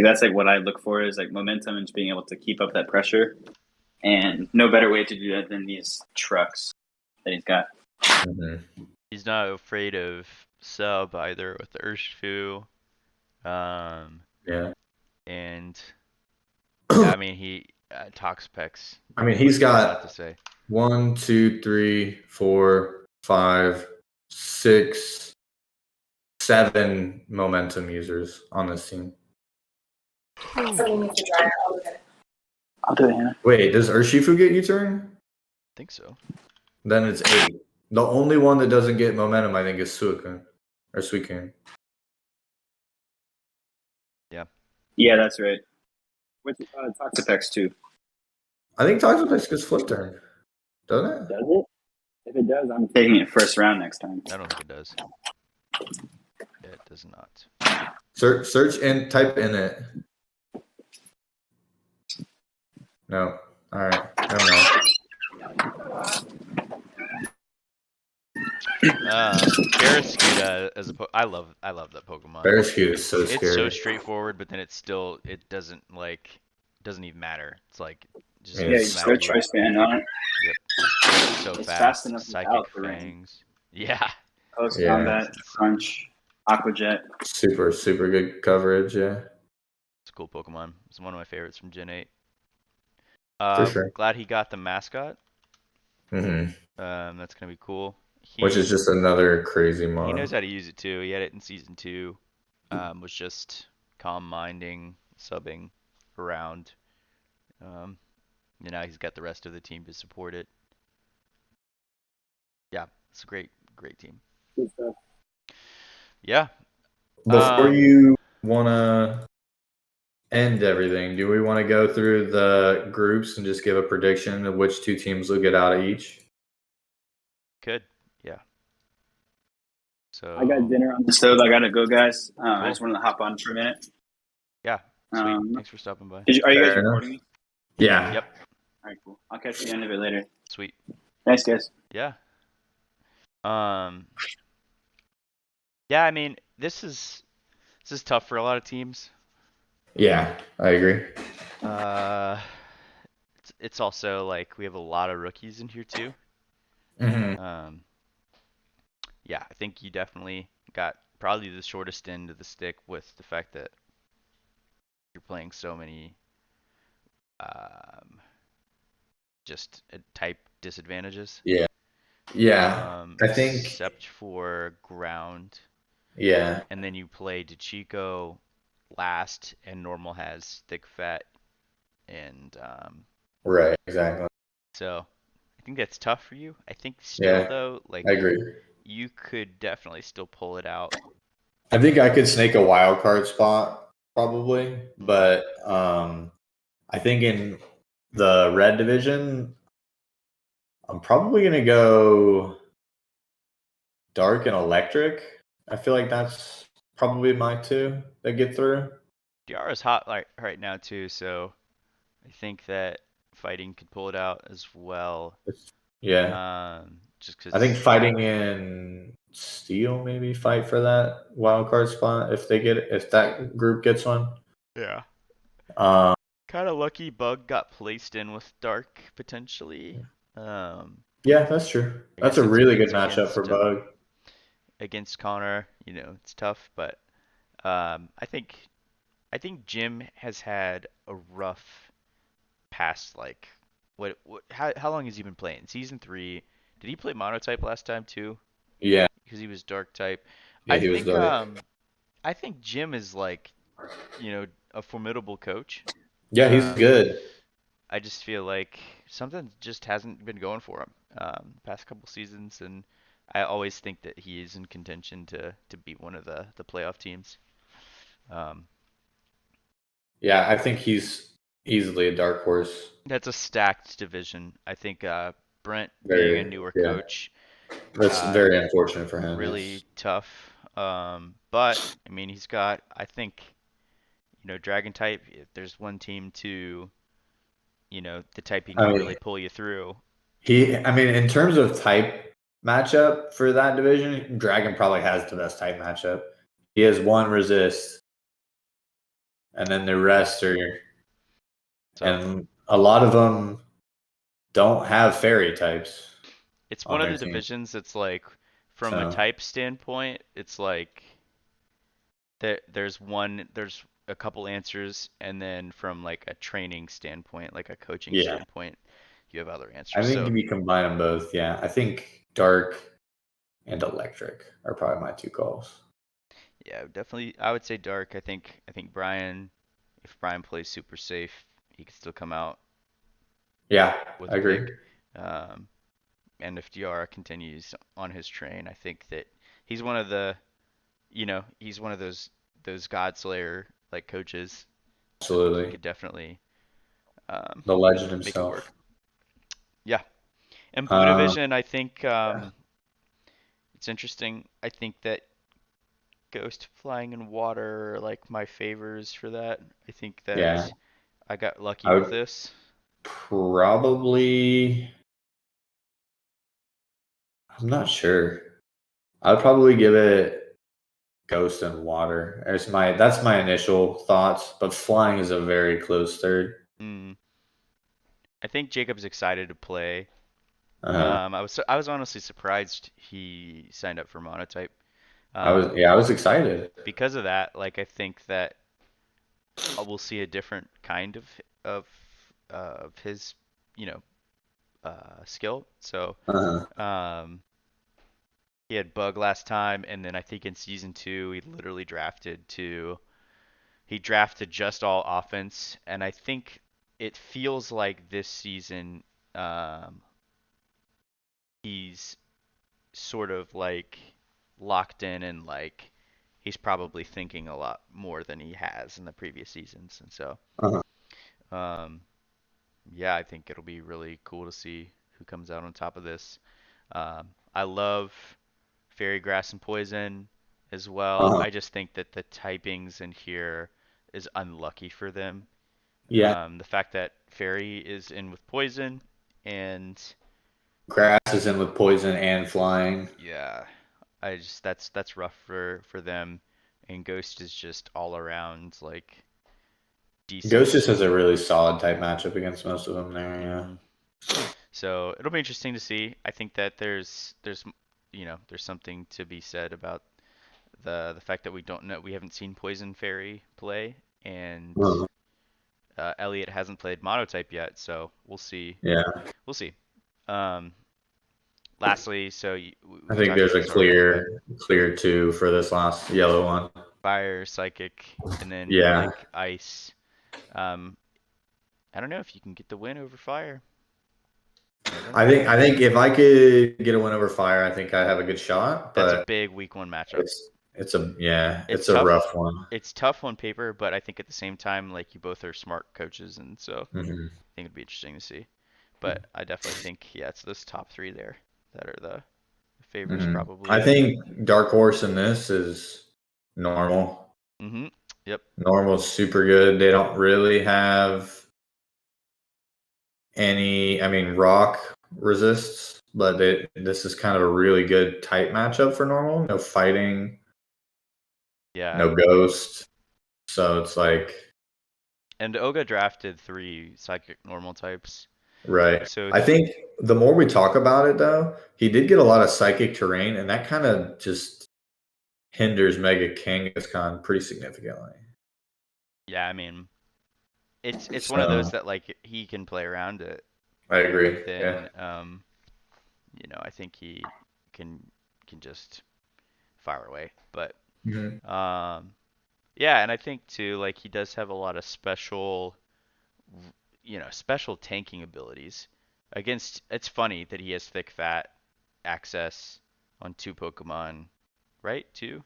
Speaker 4: that's like what I look for is like momentum and just being able to keep up that pressure. And no better way to do that than these trucks that he's got.
Speaker 2: Mm-hmm.
Speaker 1: He's not afraid of sub either with the Urshifu.
Speaker 2: Yeah.
Speaker 1: And yeah, I mean he Toxapex.
Speaker 2: I mean he's
Speaker 1: What
Speaker 2: got
Speaker 1: to say?
Speaker 2: 1, 2, 3, 4, 5, 6, 7 momentum users on this team.
Speaker 4: I'll do it, Hannah.
Speaker 2: Wait, does Urshifu get U-turn?
Speaker 1: I think so.
Speaker 2: Then it's 8. The only one that doesn't get momentum, I think, is Suicune or Suicune.
Speaker 4: Yeah, that's right. With Toxapex too.
Speaker 2: I think Toxapex gets flip turn, doesn't it?
Speaker 4: Does it? If it does, I'm taking it first round next time.
Speaker 1: I don't think it does. It does not.
Speaker 2: Search and type in it. No. All right. I don't
Speaker 1: Barraskewda as a I love that Pokemon.
Speaker 2: know. Barraskewda is so scary.
Speaker 1: It's so straightforward, but then it doesn't even matter. It's like just
Speaker 2: Yeah,
Speaker 4: Yeah, you
Speaker 2: it's
Speaker 4: just go choice band on it.
Speaker 1: Yep. So
Speaker 4: It's
Speaker 1: fast.
Speaker 4: fast enough
Speaker 1: Psychic
Speaker 4: without the rain.
Speaker 1: Fangs. Yeah.
Speaker 4: Post
Speaker 2: Yeah.
Speaker 4: combat, crunch, Aquajet.
Speaker 2: Super good coverage. Yeah,
Speaker 1: It's a cool Pokemon. It's one of my favorites from Gen 8.
Speaker 2: for sure.
Speaker 1: Glad he got the mascot.
Speaker 2: Mm-hmm.
Speaker 1: That's gonna be cool.
Speaker 2: Which is just another crazy
Speaker 1: He
Speaker 2: mod.
Speaker 1: knows how to use it too. He had it in season 2. Was just calm minding, subbing around. And now he's got the rest of the team to support it. Yeah, it's a great team.
Speaker 4: Good stuff.
Speaker 1: Yeah.
Speaker 2: Before you want to end everything, do we want to go through the groups and just give a prediction of which 2 teams will get out of each?
Speaker 1: Could. Yeah. So
Speaker 4: I got dinner on the stove. I gotta go, guys. I
Speaker 1: Cool.
Speaker 4: just wanted to hop on for a minute.
Speaker 1: Yeah. Sweet.
Speaker 4: Um,
Speaker 1: Thanks for stopping by.
Speaker 4: Are you guys
Speaker 2: Fair enough.
Speaker 4: recording me?
Speaker 2: Yeah.
Speaker 1: Yep.
Speaker 4: All right, cool. I'll catch you at the end of it later.
Speaker 1: Sweet.
Speaker 4: Thanks, guys.
Speaker 1: Yeah. Yeah, I mean, this is tough for a lot of teams.
Speaker 2: Yeah, I agree.
Speaker 1: It's also like we have a lot of rookies in here too.
Speaker 2: Mm-hmm.
Speaker 1: Yeah, I think you definitely got probably the shortest end of the stick with the fact that you're playing so many just type disadvantages.
Speaker 2: Yeah. Yeah. I think.
Speaker 1: Except for ground.
Speaker 2: Yeah.
Speaker 1: And then you play Dcheeko last, and normal has thick fat, and
Speaker 2: Right. Exactly.
Speaker 1: so I think that's tough for you. I think still though, like
Speaker 2: I agree.
Speaker 1: you could definitely still pull it out.
Speaker 2: I think I could snake a wild card spot probably, but I think in the red division, I'm probably gonna go dark and electric. I feel like that's probably my 2 that get through.
Speaker 1: Diara's hot like right now too, so I think that fighting could pull it out as well.
Speaker 2: Yeah.
Speaker 1: Just because
Speaker 2: I think fighting in steel maybe fight for that wild card spot if that group gets one.
Speaker 1: Yeah.
Speaker 2: Um,
Speaker 1: Kind of lucky Bug got placed in with Dark potentially.
Speaker 2: Yeah, that's true. That's a
Speaker 1: guess
Speaker 2: really good
Speaker 1: it's
Speaker 2: matchup for Bug.
Speaker 1: Against Connor, it's tough, but I think Jim has had a rough past like how long has he been playing? Season 3. Did he play monotype last time too?
Speaker 2: Yeah.
Speaker 1: Because he was dark type.
Speaker 2: Yeah, he was dark.
Speaker 1: I think Jim is like, a formidable coach.
Speaker 2: Yeah, he's
Speaker 1: Um,
Speaker 2: good.
Speaker 1: I just feel like something just hasn't been going for him the past couple seasons, and I always think that he is in contention to beat one of the playoff teams. Um,
Speaker 2: Yeah, I think he's easily a dark horse.
Speaker 1: that's a stacked division. I think Brent being a
Speaker 2: Very,
Speaker 1: newer
Speaker 2: yeah.
Speaker 1: coach,
Speaker 2: That's
Speaker 1: uh,
Speaker 2: very unfortunate for him.
Speaker 1: really
Speaker 2: Yes,
Speaker 1: tough. But I mean, he's got, I think, Dragon type. If there's one team to, the typing
Speaker 2: I
Speaker 1: can
Speaker 2: mean
Speaker 1: really pull you through.
Speaker 2: I mean, in terms of type matchup for that division, Dragon probably has the best type matchup. He has one resist, and then the
Speaker 1: Yeah.
Speaker 2: rest are,
Speaker 1: So
Speaker 2: and a lot of them don't have fairy types
Speaker 1: it's
Speaker 2: on
Speaker 1: one of
Speaker 2: their
Speaker 1: the
Speaker 2: team.
Speaker 1: divisions that's like, from a
Speaker 2: So
Speaker 1: type standpoint, it's like there's a couple answers, and then from like a training standpoint, like a coaching
Speaker 2: yeah,
Speaker 1: standpoint, you have other
Speaker 2: I
Speaker 1: answers.
Speaker 2: think
Speaker 1: So
Speaker 2: if you combine them both, yeah, I think dark and electric are probably my two calls.
Speaker 1: yeah, definitely, I would say Dark. I think Brian, if Brian plays super safe, he could still come out
Speaker 2: Yeah,
Speaker 1: with
Speaker 2: I
Speaker 1: a
Speaker 2: agree.
Speaker 1: pick. Um, and if Diarra continues on his train, I think that he's one of the, he's one of those God Slayer like coaches. I think he
Speaker 2: Absolutely,
Speaker 1: could definitely um,
Speaker 2: the legend
Speaker 1: make it work.
Speaker 2: himself.
Speaker 1: Yeah. And Blue
Speaker 2: Um,
Speaker 1: Division, I think
Speaker 2: yeah,
Speaker 1: it's interesting. I think that Ghost, Flying, and Water are like my favors for that. I think
Speaker 2: yeah,
Speaker 1: that I got lucky
Speaker 2: I
Speaker 1: with
Speaker 2: would
Speaker 1: this.
Speaker 2: probably. I'm not sure. I'd probably give it Ghost and Water. That's my initial thoughts, but Flying is a very close third.
Speaker 1: Mm. I think Jacob's excited to play.
Speaker 2: Uh,
Speaker 1: I was honestly surprised he signed up for Monotype. Um,
Speaker 2: I was excited.
Speaker 1: because of that, like I think that we'll see a different kind of his, you know, skill. So
Speaker 2: Uh,
Speaker 1: um, he had Bug last time, and then I think in season two he drafted just all offense, and I think it feels like this season um, he's sort of like locked in, and like he's probably thinking a lot more than he has in the previous seasons, and so
Speaker 2: uh,
Speaker 1: um, yeah, I think it'll be really cool to see who comes out on top of this. I love Fairy Grass and Poison as well.
Speaker 2: uh,
Speaker 1: I just think that the typings in here is unlucky for them.
Speaker 2: yeah,
Speaker 1: The fact that Fairy is in with Poison, and
Speaker 2: Grass is in with Poison and Flying.
Speaker 1: yeah, that's rough for them. And Ghost is just all around like
Speaker 2: Ghost
Speaker 1: decent.
Speaker 2: just has a really solid type matchup against most of them there. Yeah.
Speaker 1: hmm So it'll be interesting to see. I think that there's something to be said about the fact that we haven't seen Poison Fairy play, and
Speaker 2: Uh,
Speaker 1: Elliot hasn't played Monotype yet, so we'll see.
Speaker 2: yeah.
Speaker 1: We'll see. Um, lastly, so
Speaker 2: I
Speaker 1: we
Speaker 2: think
Speaker 1: talked
Speaker 2: there's
Speaker 1: about
Speaker 2: a
Speaker 1: this already, but
Speaker 2: clear two for this last yellow one.
Speaker 1: Fire, Psychic, and then
Speaker 2: Yeah.
Speaker 1: like Ice. Um, I don't know if you can get the win over Fire. Never know.
Speaker 2: I think if I could get a win over Fire, I think I have a good shot.
Speaker 1: That's a
Speaker 2: But
Speaker 1: big week one matchup.
Speaker 2: it's
Speaker 1: It's
Speaker 2: a
Speaker 1: tough.
Speaker 2: rough one.
Speaker 1: It's tough on paper, but I think at the same time, like you both are smart coaches, and so I
Speaker 2: Hmm.
Speaker 1: think it'd be interesting to see. But I definitely think, yeah, it's those top three there that are the favors
Speaker 2: Hmm.
Speaker 1: probably.
Speaker 2: I think Dark Horse in this is normal.
Speaker 1: Mm-hmm. Yep.
Speaker 2: Normal's super good. They don't really have any. I mean, Rock resists, but this is kind of a really good type matchup for normal. No fighting,
Speaker 1: Yeah.
Speaker 2: no ghost. So it's like
Speaker 1: And Oga drafted three psychic normal types.
Speaker 2: right.
Speaker 1: So
Speaker 2: I
Speaker 1: he,
Speaker 2: think the more we talk about it, though, he did get a lot of psychic terrain, and that kind of just hinders Mega Kangaskhan pretty significantly.
Speaker 1: yeah, I mean, it's one of those
Speaker 2: So
Speaker 1: that like he can play around it,
Speaker 2: I agree.
Speaker 1: and
Speaker 2: Yeah.
Speaker 1: then I think he can can just fire away. But
Speaker 2: Mhm.
Speaker 1: um, Yeah, and I think too, like he does have a lot of special tanking abilities. Against, it's funny that he has thick fat access on two Pokemon, right? Two.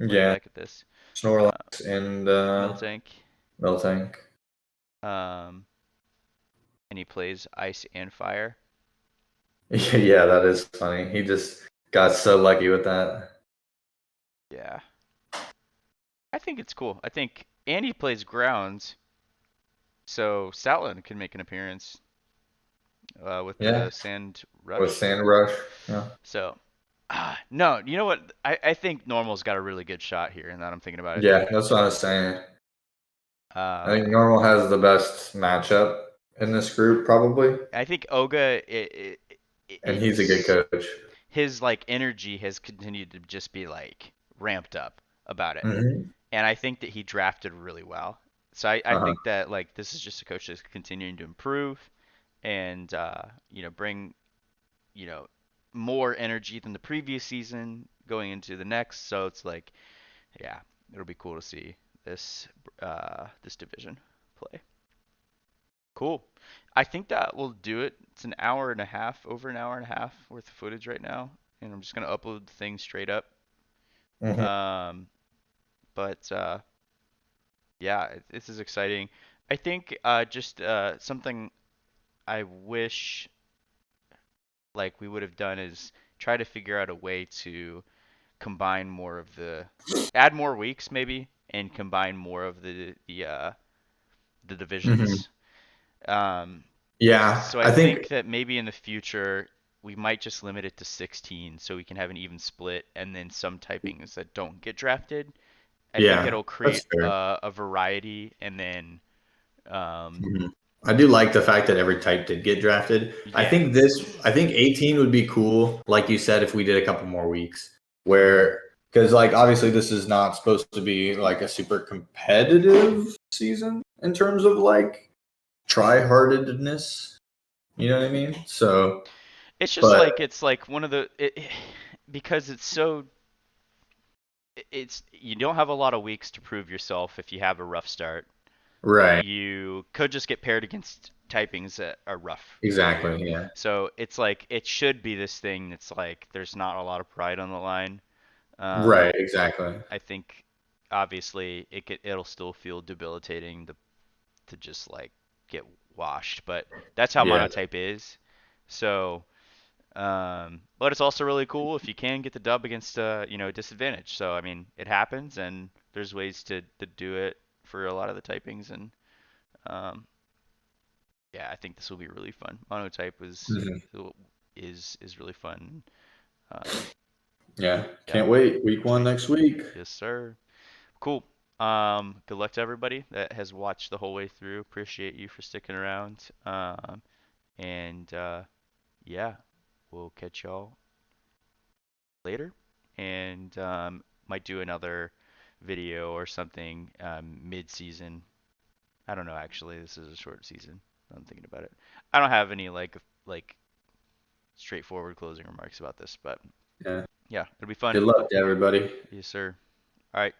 Speaker 1: Looking
Speaker 2: Yeah,
Speaker 1: back at this,
Speaker 2: Snorlax
Speaker 1: uh,
Speaker 2: and
Speaker 1: Miltank.
Speaker 2: Miltank.
Speaker 1: Um, and he plays Ice and Fire.
Speaker 2: Yeah, that is funny. He just got so lucky with that.
Speaker 1: Yeah, I think it's cool. I think, and he plays Grounds, so Stoutland can make an appearance with
Speaker 2: Yeah,
Speaker 1: the Sand
Speaker 2: with
Speaker 1: Rush.
Speaker 2: Sand Rush. Yeah,
Speaker 1: So, no, you know what? I think Normal's got a really good shot here, and that I'm thinking about it.
Speaker 2: yeah, that's what I was saying. I think
Speaker 1: Uh,
Speaker 2: Normal has the best matchup in this group, probably,
Speaker 1: I think Oga
Speaker 2: and he's a good
Speaker 1: is
Speaker 2: coach.
Speaker 1: his like energy has continued to just be like ramped up about it,
Speaker 2: Hmm.
Speaker 1: and I think that he drafted really well. So I
Speaker 2: Uh-huh.
Speaker 1: think that like this is just a coach that's continuing to improve and bring you know more energy than the previous season going into the next. So it's like, yeah, it'll be cool to see this division play. Cool. I think that will do it. It's an hour and a half, over an hour and a half worth of footage right now, and I'm just gonna upload the thing straight up.
Speaker 2: Hmm.
Speaker 1: Um, but yeah, this is exciting. I think just something I wish like we would have done is try to figure out a way to combine more of add more weeks maybe, and combine more of the
Speaker 2: Hmm.
Speaker 1: divisions. Um,
Speaker 2: Yeah,
Speaker 1: so I
Speaker 2: I think.
Speaker 1: think that maybe in the future we might just limit it to 16 so we can have an even split, and then some typings that don't get drafted. I think
Speaker 2: Yeah,
Speaker 1: it'll
Speaker 2: that's
Speaker 1: create
Speaker 2: fair.
Speaker 1: a variety, and then
Speaker 2: Mhm. I do like the fact that every type did get drafted.
Speaker 1: yeah.
Speaker 2: I think 18 would be cool, like you said, if we did a couple more weeks, where, because like obviously this is not supposed to be like a super competitive season in terms of like try-heartedness. You know what I mean? So,
Speaker 1: It's just
Speaker 2: but
Speaker 1: like it's like one of because it's so it's you don't have a lot of weeks to prove yourself if you have a rough start.
Speaker 2: right,
Speaker 1: You could just get paired against typings that are rough for you.
Speaker 2: exactly, yeah,
Speaker 1: So it's like it should be this thing that's like there's not a lot of pride on the line.
Speaker 2: right,
Speaker 1: Um,
Speaker 2: exactly,
Speaker 1: I think obviously it'll still feel debilitating to just like get washed, but that's how
Speaker 2: yeah,
Speaker 1: monotype is. So, but it's also really cool if you can get the dub against disadvantage. So I mean, it happens, and there's ways to do it for a lot of the typings, and um, yeah, I think this will be really fun. Monotype
Speaker 2: hmm,
Speaker 1: is really fun. Um,
Speaker 2: yeah.
Speaker 1: yeah,
Speaker 2: Can't wait. Week one next week.
Speaker 1: yes, sir. Cool. Good luck to everybody that has watched the whole way through. Appreciate you for sticking around. And yeah, we'll catch y'all later. And might do another video or something mid-season. I don't know, actually. This is a short season. I'm thinking about it. I don't have any like straightforward closing remarks about this, but
Speaker 2: Yeah.
Speaker 1: yeah, it'll be fun.
Speaker 2: Good luck to everybody.
Speaker 1: Yes, sir. All right.